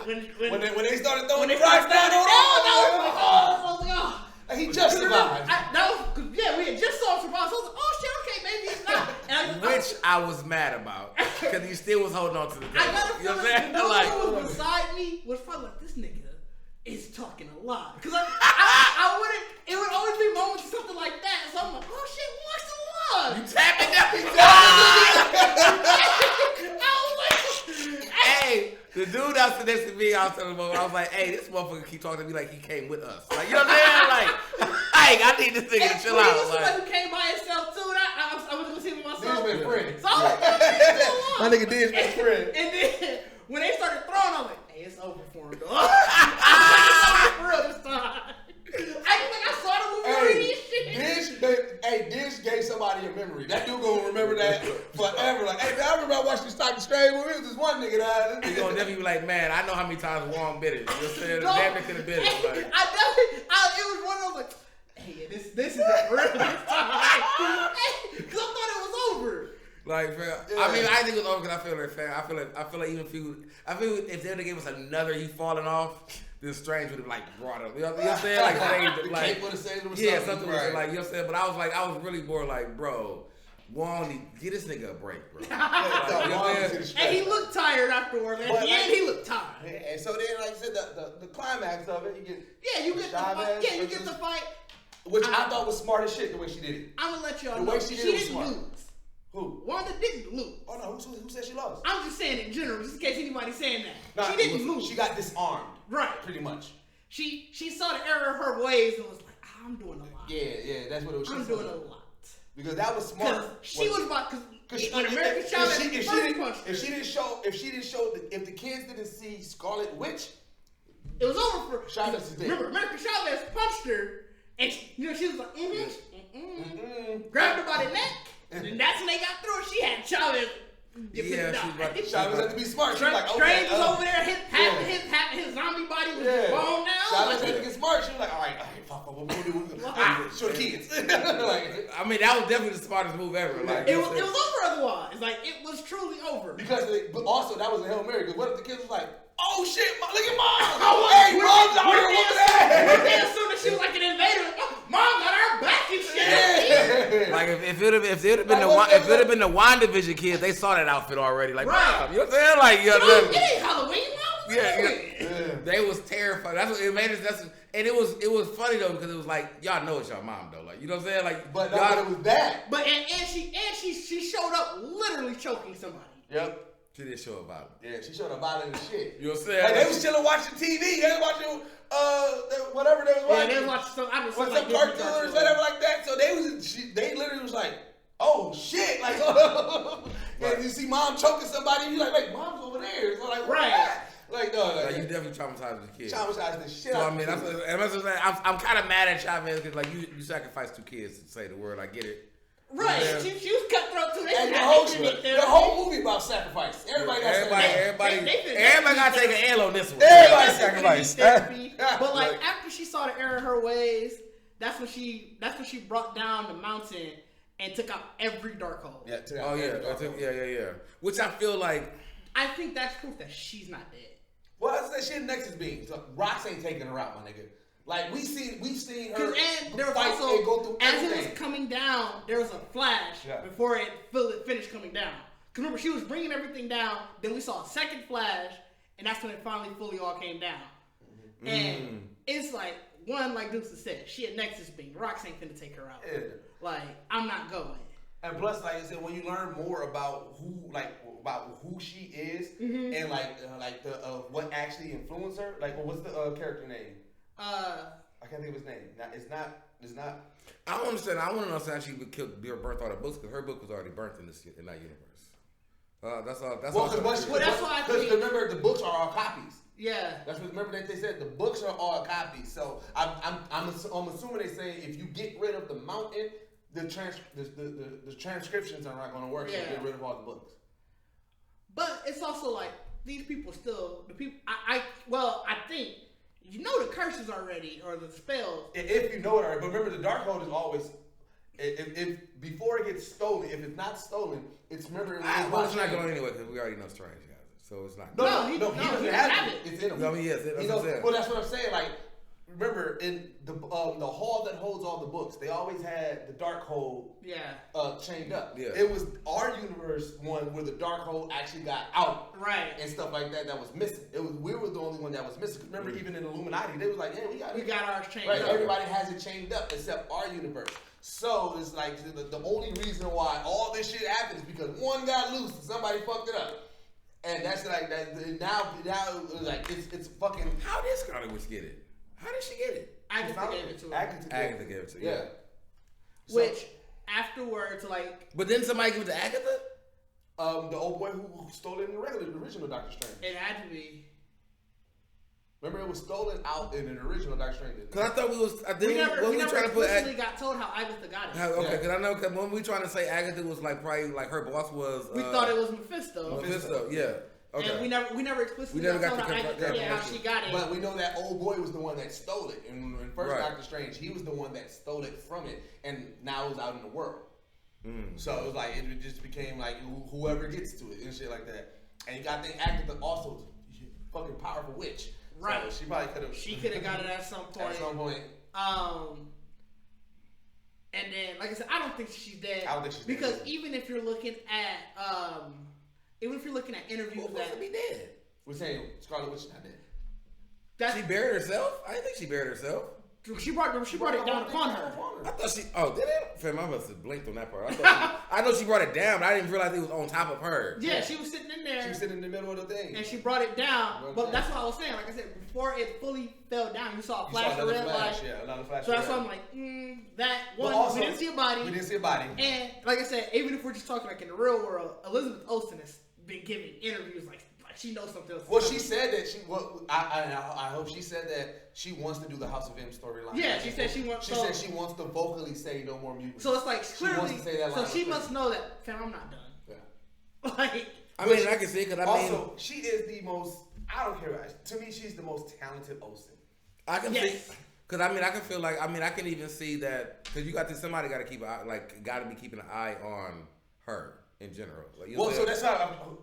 when they started throwing the rocks down on him, and he just survived. We had just saw him survive. So I was like, oh shit, okay, maybe he's not. Which I was mad about. Because he still was holding on to the cape. I got a feeling the one who was beside me was probably like, this nigga is talking a lot. Because I wouldn't, it would always be moments of something like that. So I'm like, oh shit, what's the one? You tapping that? Hey, the dude that was next to me, I was like, hey, this motherfucker keep talking to me like he came with us. Like, you know what I'm saying? Like, I need this nigga to chill out. He was somebody who came by himself too, and I was gonna see him myself. Diz's best friend. So I was like, my nigga Diz's best friend. And then when they started throwing, I was like, hey, it's over for him, dog. I was like, it's over for real this time. I saw the movie shit. Dish gave somebody a memory. That dude gonna remember that forever. Like, hey, I remember I watched this Stock and Strange movie. It was this one nigga that He gonna definitely be like, man, I know how many times Wong bit it. You know what I'm saying? Damn near could have bit it. Like. It was one of those like, hey, this is a real this time. Because I thought it was over. Like, fam, I mean, I think it was over because I feel like, fam, I feel like even if they would have gave us another he falling off, then Strange would have like brought up. You know what I'm saying? Like, saved would have saved him. Yeah, something right. Like, you know what I'm saying? But I was really more like, bro, Wong, get this nigga a break, bro. And he looked tired afterwards. At the end, he looked tired. And so then, like I said, the climax of it, you get you get the fight, which I thought was smart as shit the way she did it. I'm gonna let y'all know. The way she didn't lose. Who? Wanda didn't lose. Oh no, who said she lost? I'm just saying in general, just in case anybody's saying that. Nah, she didn't lose. She got disarmed. Right. Pretty much. She saw the error of her ways and was like, I'm doing a lot. Yeah, that's what it was. I'm doing a lot. Because that was smart. She was about when American Chavez if the kids didn't see Scarlet Witch, it was over for Chavez is dead. Remember, American Chavez punched her, and she was like, grabbed her by the neck, and then that's when they got through. She had Chavez. Chavez had to be smart. She was like, Strange was over there, his zombie body was blown down. Chavez had to get smart. She was like, all right, fuck, what we do? Show the kids. I mean, that was definitely the smartest move ever. Like, it was over otherwise. Like, it was truly over. But also, that was a Hail Mary. Because what if the kids was like, oh shit, look at Mom! Hey, Mom's out here, what's that? As soon as she was like an invader, Mom got her back and shit. Like if it would have been the WandaVision kids, they saw that outfit already. Like, right. You know what I'm saying? Like, it ain't Halloween, Mom. Yeah. They was terrified. That's what it made us. And it was funny though because it was like y'all know it's your mom though. Like, you know what I'm saying? Like, but y'all, it was bad. But and she showed up literally choking somebody. Yep. She did show about it. Yeah, she showed up violent as shit. You know what I'm saying? Like, they was chilling watching TV. They was watching whatever they was watching. Yeah, they was watching some cartoons or whatever like that. So they literally was like, oh shit. Like, and you see Mom choking somebody, and you're like, wait, Mom's over there. So like, right. Like, no, you definitely traumatized the kid. Traumatized the shit so, out I mean, I'm kind of mad at Chavez because like you sacrificed 2 kids to say the word. I get it. Right, yeah. she was cutthroat too. And the whole movie about sacrifice. Everybody got to take an L on this one. Everybody sacrificed. But like after she saw the error of her ways, that's when she brought down the mountain and took out every dark hole. Yeah. Which I feel like I think that's proof that she's not dead. Well, I said she had Nexus beams. So Rocks ain't taking her out, my nigga. Like we've seen her and there was fight also and go through as everything. it was coming down, there was a flash before it finished coming down. Cause remember she was bringing everything down. Then we saw a second flash, and that's when it finally fully all came down. Mm-hmm. And it's like one, like Deuce said, she had Nexus beam. Rocks ain't finna take her out. Yeah. Like I'm not going. And plus, like I said, when you learn more about who she is and like the what actually influenced her, like what's the character name? I can't think of his name. It's not. I don't understand. I want to know if she would be burnt all the books because her book was already burnt in that universe. That's all. That's all. That's why I think. Remember, the books are all copies. Yeah. That's what. Remember that they said the books are all copies. So I'm assuming they say if you get rid of the mountain, the transcriptions are not going to work. So get rid of all the books. But it's also like these people still the people. I think. You know the curses already, or the spells. If you know it already. But remember, the Darkhold is always, if before it gets stolen, if it's not stolen, it's remember. Well, it's not going anywhere because we already know Strange has it, so it's not. No, he doesn't have it. It's in him. No, he has it. That's what I'm saying. Well, that's what I'm saying. Like, remember in the hall that holds all the books, they always had the Darkhold. Chained up. Yeah. It was our universe one where the Darkhold actually got out. Right. And stuff like that was missing. We were the only one that was missing. Remember, even in Illuminati, they was like, "Yeah, we got ours chained up." Everybody has it chained up except our universe. So it's like the only reason why all this shit happens is because one got loose and somebody fucked it up. And that's like that. Now, like it's fucking. How did Scarlet Witch get it? How did she get it? Agatha gave it to her. Agatha gave it to her. Yeah. Which afterwards, like. But then somebody give it to Agatha. The old boy who stole it in the original Doctor Strange. It had to be. Remember, it was stolen out in the original Doctor Strange. Because I thought we was. We never explicitly got told how Agatha got it. Okay, because I know when we trying to say Agatha was like probably like her boss was. We thought it was Mephisto. Yeah. Okay. And we never explicitly got told how she got it. But we know that old boy was the one that stole it. In first Doctor Strange, he was the one that stole it from it, and now it's out in the world. So it was like it just became like whoever gets to it and shit like that. And you got to think Agatha also fucking powerful witch. Right. So she probably could have. She could have got it at some point. And then, like I said, I don't think she's dead. I don't think she's dead. Because even if you're looking at interviews that be dead. We're saying Scarlet Witch is not dead. She buried herself? I didn't think she buried herself. She brought it down upon her. I thought she. Oh, did it? Fam, I must have blinked on that part. I know she brought it down, but I didn't realize it was on top of her. Yeah, she was sitting in there. She was sitting in the middle of the thing, and she brought it down. But that's what I was saying. Like I said, before it fully fell down, you saw a flash of red light. Yeah, another flash. So that's why I'm like, that one. Also, we didn't see a body. And like I said, even if we're just talking like in the real world, Elizabeth Olsen has been giving interviews like she knows something else. Well, she said that I hope she said that she wants to do the House of M storyline. Yeah, she said she wants. She said she wants to vocally say no more mutants. So it's like clearly. She wants to say that line. So she must know that. Fam, I'm not done. Yeah. Like. I mean, I can see it because also she is the most. I don't care. To me, she's the most talented Olsen. I can see. Because I can feel like I can even see that because you got this. Somebody got to keep got to be keeping an eye on her. In general, so that's how.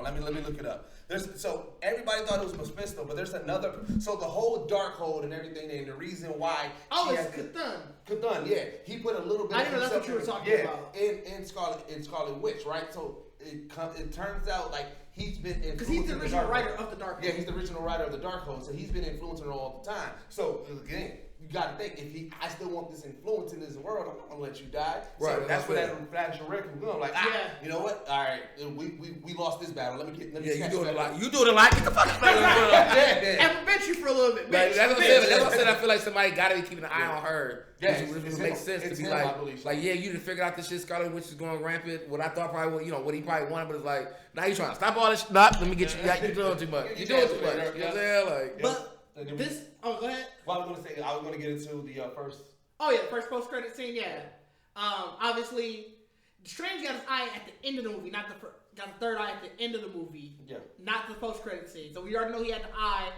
Let me look it up. So everybody thought it was Mephisto, but there's another. So the whole Darkhold and everything, and the reason why. It's Cthulhu. Cthulhu, yeah. He put a little bit. I didn't know that's what you were talking about. In Scarlet Witch, right? So it turns out like he's been because he's the original writer of the Darkhold. Yeah, he's the original writer of the Darkhold, so he's been influencing her all the time. So again. You got to think I still want this influence in this world. I'm not gonna let you die. Right. So that's where that flash of red can go. I'm like, you know what? All right, we lost this battle. Let me you doing a lot. You doing a lot. Get the fuck out of here. And prevent you for a little bit. Right, that's what I said. I feel like somebody got to be keeping an eye on her. Yeah, it makes sense to be like, yeah, you didn't figure out this shit. Scarlet Witch is going rampant. What I thought probably, what he probably wanted, but it's like, now you trying to stop all this. Stop. Let me get you. You're doing too much. You're doing too much. You know what I'm saying? Like, but. Go ahead. Well, I was going to get into the first. Oh yeah, the first post-credit scene. Yeah. Obviously, Strange got his eye at the end of the movie, got the third eye at the end of the movie. Yeah. Not the post-credit scene. So we already know he had the eye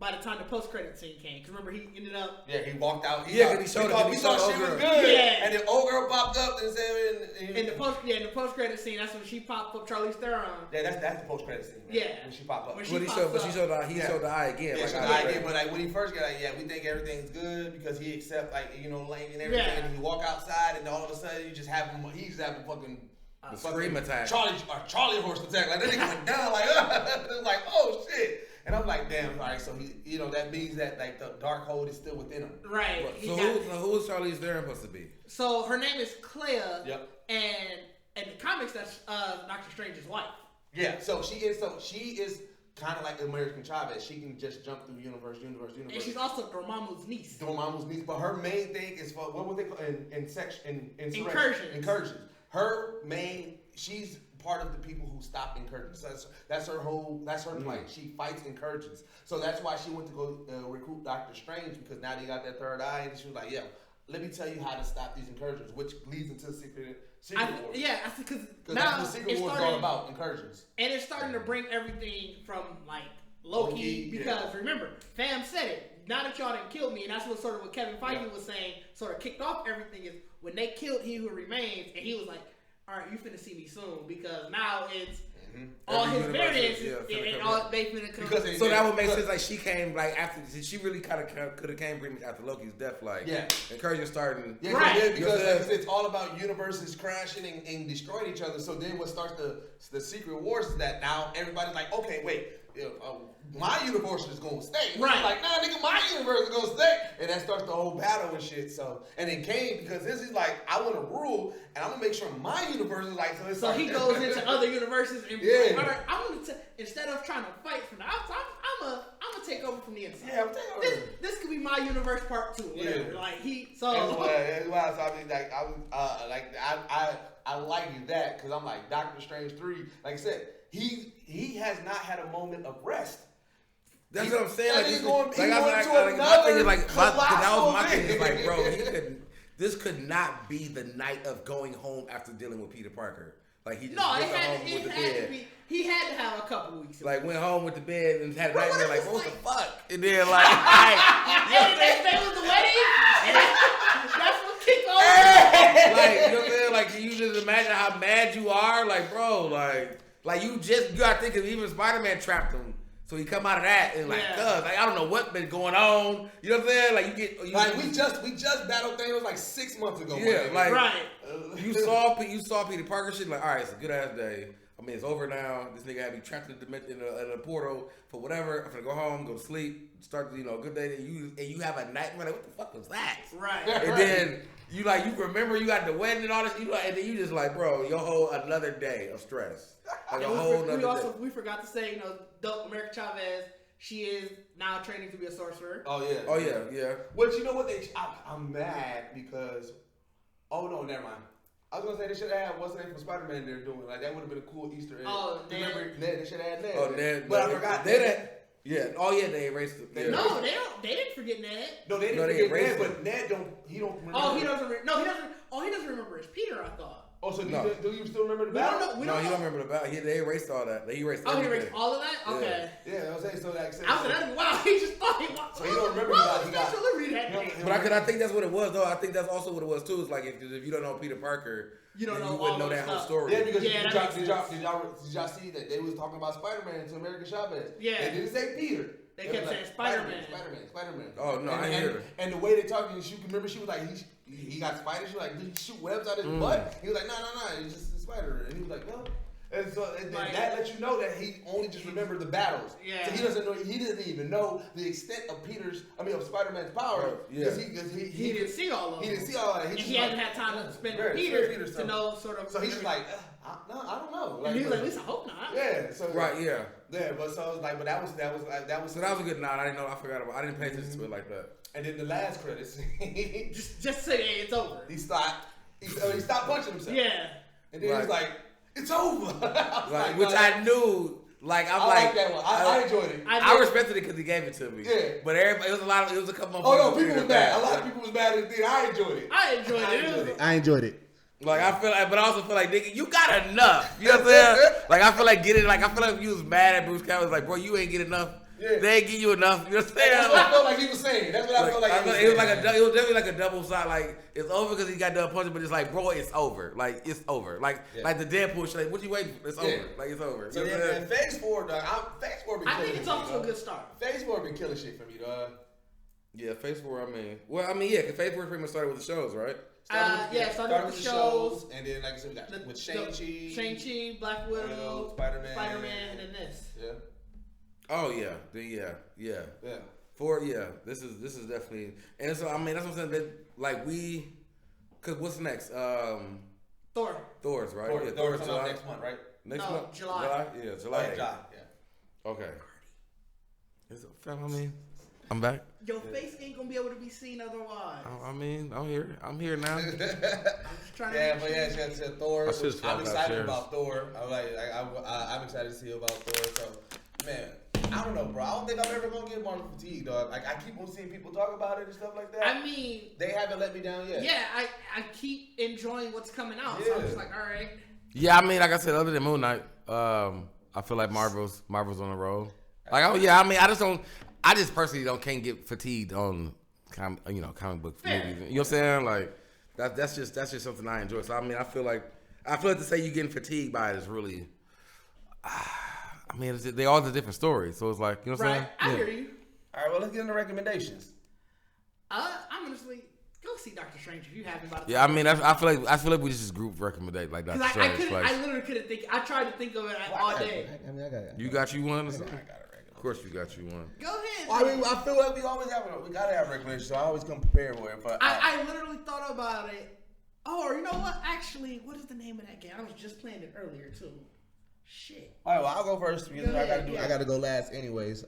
by the time the post-credit scene came. Because remember, he ended up... Yeah, he walked out. He thought she was good. Yeah. And the old girl popped up and said... In the post-credit scene, that's when she popped up Charlize Theron. Yeah, that's the post-credit scene. Man. Yeah. When she popped up. But he showed the eye again. Yeah, like, showed the eye again. But like when he first got we think everything's good because he accept Lane and everything. Yeah. And he walk outside and all of a sudden you just have him. He's having fucking... scream attack. Charlie horse attack. Like that nigga went down like, it's like, oh shit. And I'm like, damn, all right, so he, that means that like the dark hold is still within him. Right. So who is Charlize Theron supposed to be? So her name is Clea. Yep. And in the comics, that's Doctor Strange's wife. Yeah. So she is kind of like American Chavez. She can just jump through universe. And she's also Dormammu's niece. But her main thing is for what would they call incursions. Her main, she's part of the people who stop incursions. That's her plight. She fights incursions. So that's why she went to go recruit Doctor Strange because now they got that third eye, and she was like, "Yeah, let me tell you how to stop these incursions," which leads into the Secret Wars. Yeah, because now the Secret Wars is all about incursions, and it's starting to bring everything from like Loki because remember, fam said it. Now that y'all done killed me, and that's what Kevin Feige was saying, sort of kicked off everything is when they killed He Who Remains, and he was like, all right, you finna see me soon because now it's all his variants and all they finna come. So that would make sense. Like she came like after she really kind of could have came pretty much after Loki's death. Like incursion starting. Yeah, right. Because it's all about universes crashing and destroying each other. So then what starts the Secret Wars is that now everybody's like, okay, wait. My universe is gonna stay. Right. Like, nah, nigga, my universe is gonna stay. And that starts the whole battle and shit. So, and it came because this is like, I want to rule, and I'm gonna make sure my universe is like. So he goes into other universes and like, all right, I'm gonna instead of trying to fight from the outside, I'm gonna take over from the inside. Yeah, I'm taking over. This could be my universe part 2. Whatever. Yeah. Like That's why. So I mean, like I like that because I'm like Doctor Strange 3. Like I said, he has not had a moment of rest. That's what I'm saying. Like, he's going my thing is like, bro, this could not be the night of going home after dealing with Peter Parker. Like he just went home with the bed. He had to have a couple weeks. Like went home with the bed and had a nightmare. Like what the fuck? And then like, next day was the wedding. And that's what kicked off. Like you know what I'm saying? Like can you just imagine how mad you are? Like bro, like you gotta think of even Spider-Man trapped him. So he come out of that and like, I don't know what's been going on. You know what I'm saying? Like we just battled Thanos like 6 months ago. Yeah, like right. You saw Peter Parker shit. Like, all right, it's a good ass day. I mean, it's over now. This nigga had me trapped in a portal for whatever. I'm gonna go home, go to sleep, start a good day. And you have a nightmare. Like, what the fuck was that? Right. And then you remember you got the wedding and all this. And then you just like, bro, your whole another day of stress. Like we forgot to say, Dope America Chavez, she is now training to be a sorcerer. Oh yeah. Which you know what I'm mad because no, never mind. I was gonna say they should have had what's the name from Spider-Man they're doing. Like that would have been a cool Easter egg. Oh, Ned. Remember Ned? They should have had Ned. Oh, Ned. But I forgot Ned. Yeah. Oh yeah, they erased it. Yeah. No, they didn't forget Ned. No, they didn't forget Ned, but Ned don't remember. Oh, he doesn't. He doesn't remember his Peter. I thought. Oh, so do you still remember the battle? No, he don't remember the battle. They erased all that. They erased everything. He erased all of that? Okay. Yeah, I was saying, so like... wow, he just thought he was... So he don't remember he got... But I think that's what it was, though. I think that's also what it was, too. It's like, if you don't know Peter Parker, you wouldn't know that whole story. Yeah, because did y'all see that they was talking about Spider-Man to American Chavez? Yeah. They didn't say Peter. They kept saying Spider-Man. Spider-Man. Oh, no, I didn't hear it. And the way they talked, remember she was like, he got spiders. She was like, did he shoot webs out his butt? He was like, no, it's just a spider. And he was like, no. And so that lets you know that he only just remembered the battles. Yeah. So he doesn't even know the extent of of Spider-Man's power. Yeah. Because he didn't see all of them. He didn't see all of that. He hadn't had time to spend with Peter to know sort of. So he's just like, I don't know. Like, and he was like, at least I hope not. Yeah. So right. Yeah. Yeah. But so it was like, but that was. So that was a good nod. I didn't know. I forgot about. I didn't pay attention to it like that. And then the last credits, just say, hey, it's over. He stopped punching himself. Yeah. And then he was like, it's over. Which I knew. Like I like that one. I enjoyed it. I respected it because he gave it to me. Yeah. But everybody, it was a couple of. Oh no, people was mad. A lot of people was mad at it. I enjoyed it. I enjoyed it. Like I feel like, but I also feel like, nigga, you got enough. You know what I'm saying? Like I feel like if you was mad at Bruce Campbell, it's like, bro, you ain't get enough. Yeah. They ain't give you enough. You know what I'm That's saying? what I felt like he was saying. That's what I felt like he was saying. It was it was definitely like a double side. Like it's over because he got done punching, but it's like, bro, it's over. Like it's over. Like the Deadpool shit. Like, what you waiting for? It's over. Like it's over. So and Phase 4, dog. Phase 4 been killing I think it's off to a good start. Phase 4 been killing shit for me, dog. Yeah, Phase 4. Because Phase 4 pretty much started with the shows, right? Started with the shows, and then like I said, we got with Shang-Chi, Black Widow, Spider-Man, and then this. Yeah. Oh yeah. Yeah. 4. Yeah. This is definitely, and so I mean that's what I'm saying. That, like cause what's next? Thor's right. Thor's July. Next month, right? Next month, July. Yeah, July. Yeah. Okay. I mean, I'm back. Your face ain't gonna be able to be seen otherwise. I mean, I'm here. I'm here now. I'm just trying but she said Thor. I'm excited about Thor. I'm excited to see about Thor. So, man, I don't know, bro. I don't think I'm ever gonna get Marvel fatigue, dog. Like I keep on seeing people talk about it and stuff like that. I mean, they haven't let me down yet. Yeah, I keep enjoying what's coming out. So I'm just like, all right. Yeah, I mean, like I said, other than Moon Knight, I feel like Marvel's on the roll. Like, I mean, I just personally can't get fatigued on, comic book movies. You know what I'm saying? Like, that's just something I enjoy. So I mean, I feel like to say you're getting fatigued by it is really, I mean, they all the different stories. So it's like, you know what I'm saying? I hear you. All right, well, let's get into recommendations. I'm honestly go see Doctor Strange if you haven't about it. Yeah, I mean, I feel like we just group recommendate like Doctor Strange. I literally couldn't think. I tried to think of it all day. I mean, I got it. You got you one? Of course, you got you one. Go ahead. Well, I mean, I feel like we gotta have recommendations, so I always come prepared with it. But I literally thought about it. Oh, or you know what? Actually, what is the name of that game? I was just playing it earlier too. Shit. All right, well, I'll go first because I gotta go last anyways.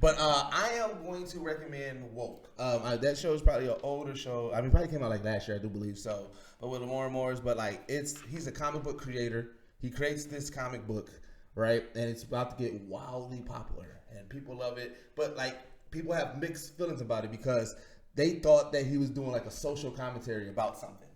But I am going to recommend Woke. That show is probably an older show. I mean, probably came out like last year, I do believe so. But with more and more, but like he's a comic book creator. He creates this comic book, right? And it's about to get wildly popular, and people love it. But like people have mixed feelings about it because they thought that he was doing like a social commentary about something,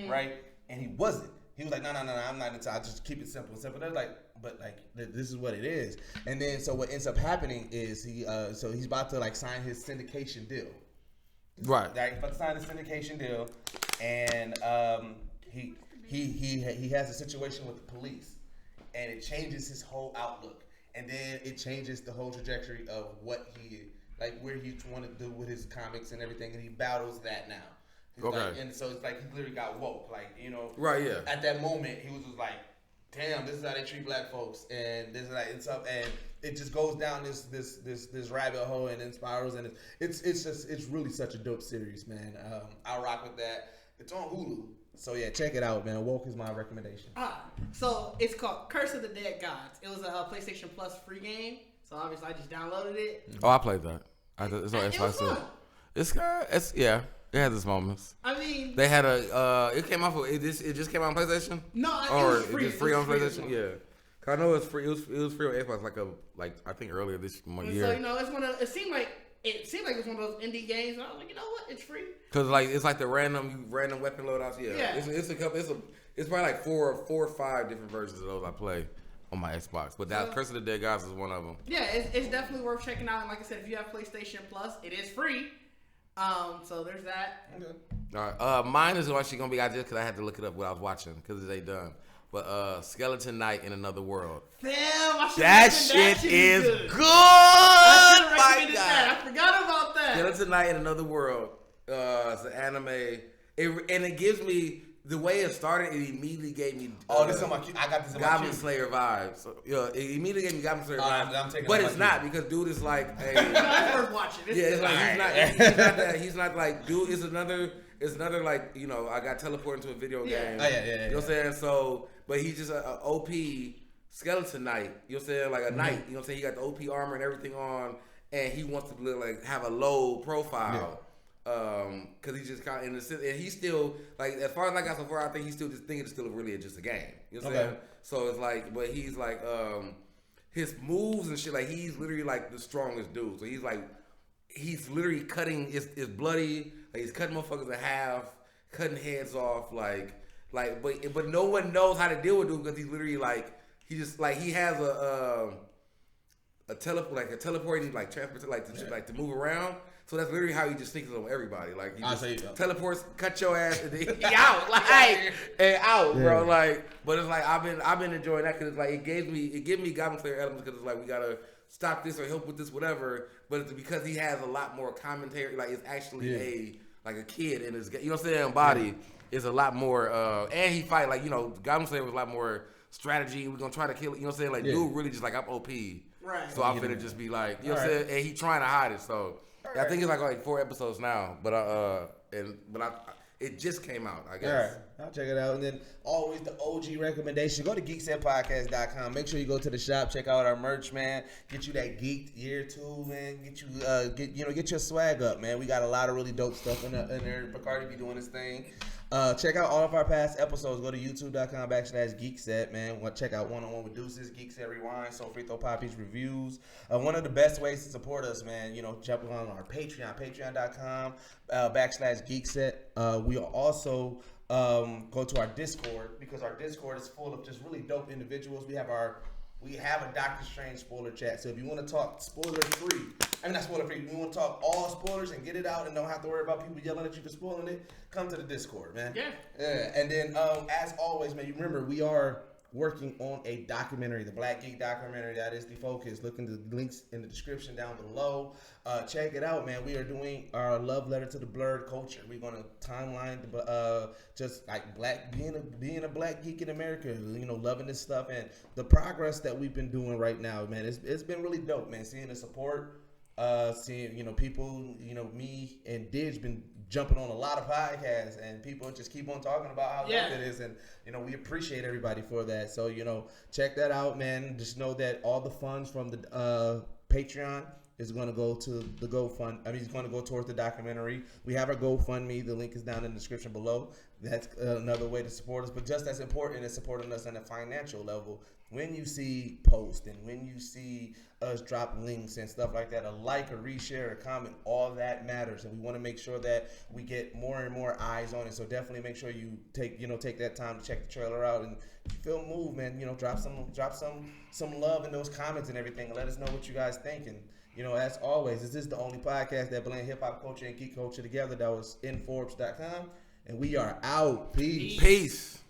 right? And he wasn't. He was like, no, I'm not into. I just keep it simple. They're like, but like this is what it is. And then so what ends up happening is he's about to like sign his syndication deal. Right. He's about to sign his syndication deal, and he has a situation with the police, and it changes his whole outlook, and then it changes the whole trajectory of what where he wanted to do with his comics and everything, and he battles that now. Okay. Like, and so it's like he literally got woke, like Right. Yeah. At that moment, he was just like, "Damn, this is how they treat black folks," and this is like it's up, and it just goes down this rabbit hole and then spirals, and it's really such a dope series, man. I rock with that. It's on Hulu, so yeah, check it out, man. Woke is my recommendation. So it's called Curse of the Dead Gods. It was a PlayStation Plus free game, so obviously I just downloaded it. Oh, I played that. It's on Xbox too. It has its moments. I mean, they had it came out. It just came out on PlayStation. No, it was free. It's free on PlayStation. Yeah, cause I know it's free. It was free on Xbox like I think earlier this year. So it's one of. It seemed like it was one of those indie games. And I was like, you know what? It's free. Cause like it's like the random weapon loadouts. Yeah. It's a couple. It's probably like four or five different versions of those I play on my Xbox. But that Curse of the Dead Gods is one of them. Yeah, it's definitely worth checking out. And like I said, if you have PlayStation Plus, it is free. So there's that. Okay. All right. Mine is actually gonna be just because I had to look it up what I was watching because it ain't done. But Skeleton Knight in Another World. Damn, I that shit is good. I forgot about that. Skeleton Knight in Another World. It's an anime. It gives me the way it started. It immediately gave me. This is my. I got this. Goblin Slayer vibes. So, it immediately gave me Goblin Slayer vibes. But it's not because dude is like. It's worth watching. It's like he's not like dude. It's another like I got teleported into a video game. Oh yeah. You know what I'm saying? So, but he's just a OP skeleton knight. You know what I'm saying? Like a knight. You know what I'm saying? He got the OP armor and everything on, and he wants to like have a low profile. Cause he's just kind of in the sense, and he's still like, as far as I got so far, I think he's still just thinking it's still really just a game. You know what I'm saying? So it's like, but he's like, his moves and shit, like he's literally like the strongest dude. So he's literally cutting. It's bloody. Like he's cutting motherfuckers in half, cutting heads off. But no one knows how to deal with dude because he's literally like he has a teleporting like transport like to move around. So that's literally how he just thinks on everybody. Like he just teleports, cut your ass, and then he out bro. Like, but it's like I've been enjoying that because it's like it gave me Goblin Slayer elements because it's like we gotta stop this or help with this whatever. But it's because he has a lot more commentary. Like it's actually a kid in his, you know what I'm saying, body is a lot more. And he fight like Goblin Slayer was a lot more strategy. We're gonna try to kill it. You know what I'm saying? Like dude really just like I'm OP. Right. So I'm finna just be like, you know what I'm saying? And he trying to hide it. So I think it's like 4 episodes now. But it just came out, I guess. All right. I'll check it out. And then always the OG recommendation. Go to GeeksetPodcast.com. Make sure you go to the shop. Check out our merch, man. Get you that Geek year 2, man. Get your swag up, man. We got a lot of really dope stuff in there. Bacardi be doing his thing. Check out all of our past episodes. Go to youtube.com/Geekset, man. Check out One-on-One with Deuces, Geekset Rewind, So Free Throw Poppy's reviews. One of the best ways to support us, man, jump on our Patreon, patreon.com/Geekset. We are also go to our Discord because our Discord is full of just really dope individuals. We have a Doctor Strange spoiler chat. So if you want to talk not spoiler free, we want to talk all spoilers and get it out and don't have to worry about people yelling at you for spoiling it, come to the Discord, man. Yeah. And then, as always, man, you remember we are working on a documentary, the Black Geek documentary. That is the focus. Look in the links in the description down below. Check it out, man. We are doing our love letter to the blurred culture. We're gonna timeline just like being a black geek in America. Loving this stuff and the progress that we've been doing right now, man. It's been really dope, man. Seeing the support, seeing people, me and Didge been jumping on a lot of podcasts and people just keep on talking about how dope it is, and we appreciate everybody for that. So check that out, man. Just know that all the funds from the Patreon is going to go to the GoFund. It's going to go towards the documentary. We have our GoFundMe. The link is down in the description below. That's another way to support us. But just as important as supporting us on a financial level, when you see posts and when you see us drop links and stuff like that, a like, a reshare, a comment, all that matters. And we want to make sure that we get more and more eyes on it. So definitely make sure you take that time to check the trailer out. And if you feel moved, man, drop some love in those comments and everything. And let us know what you guys think. And as always, this is the only podcast that blend hip hop culture and geek culture together. That was in Forbes.com. And we are out. Peace.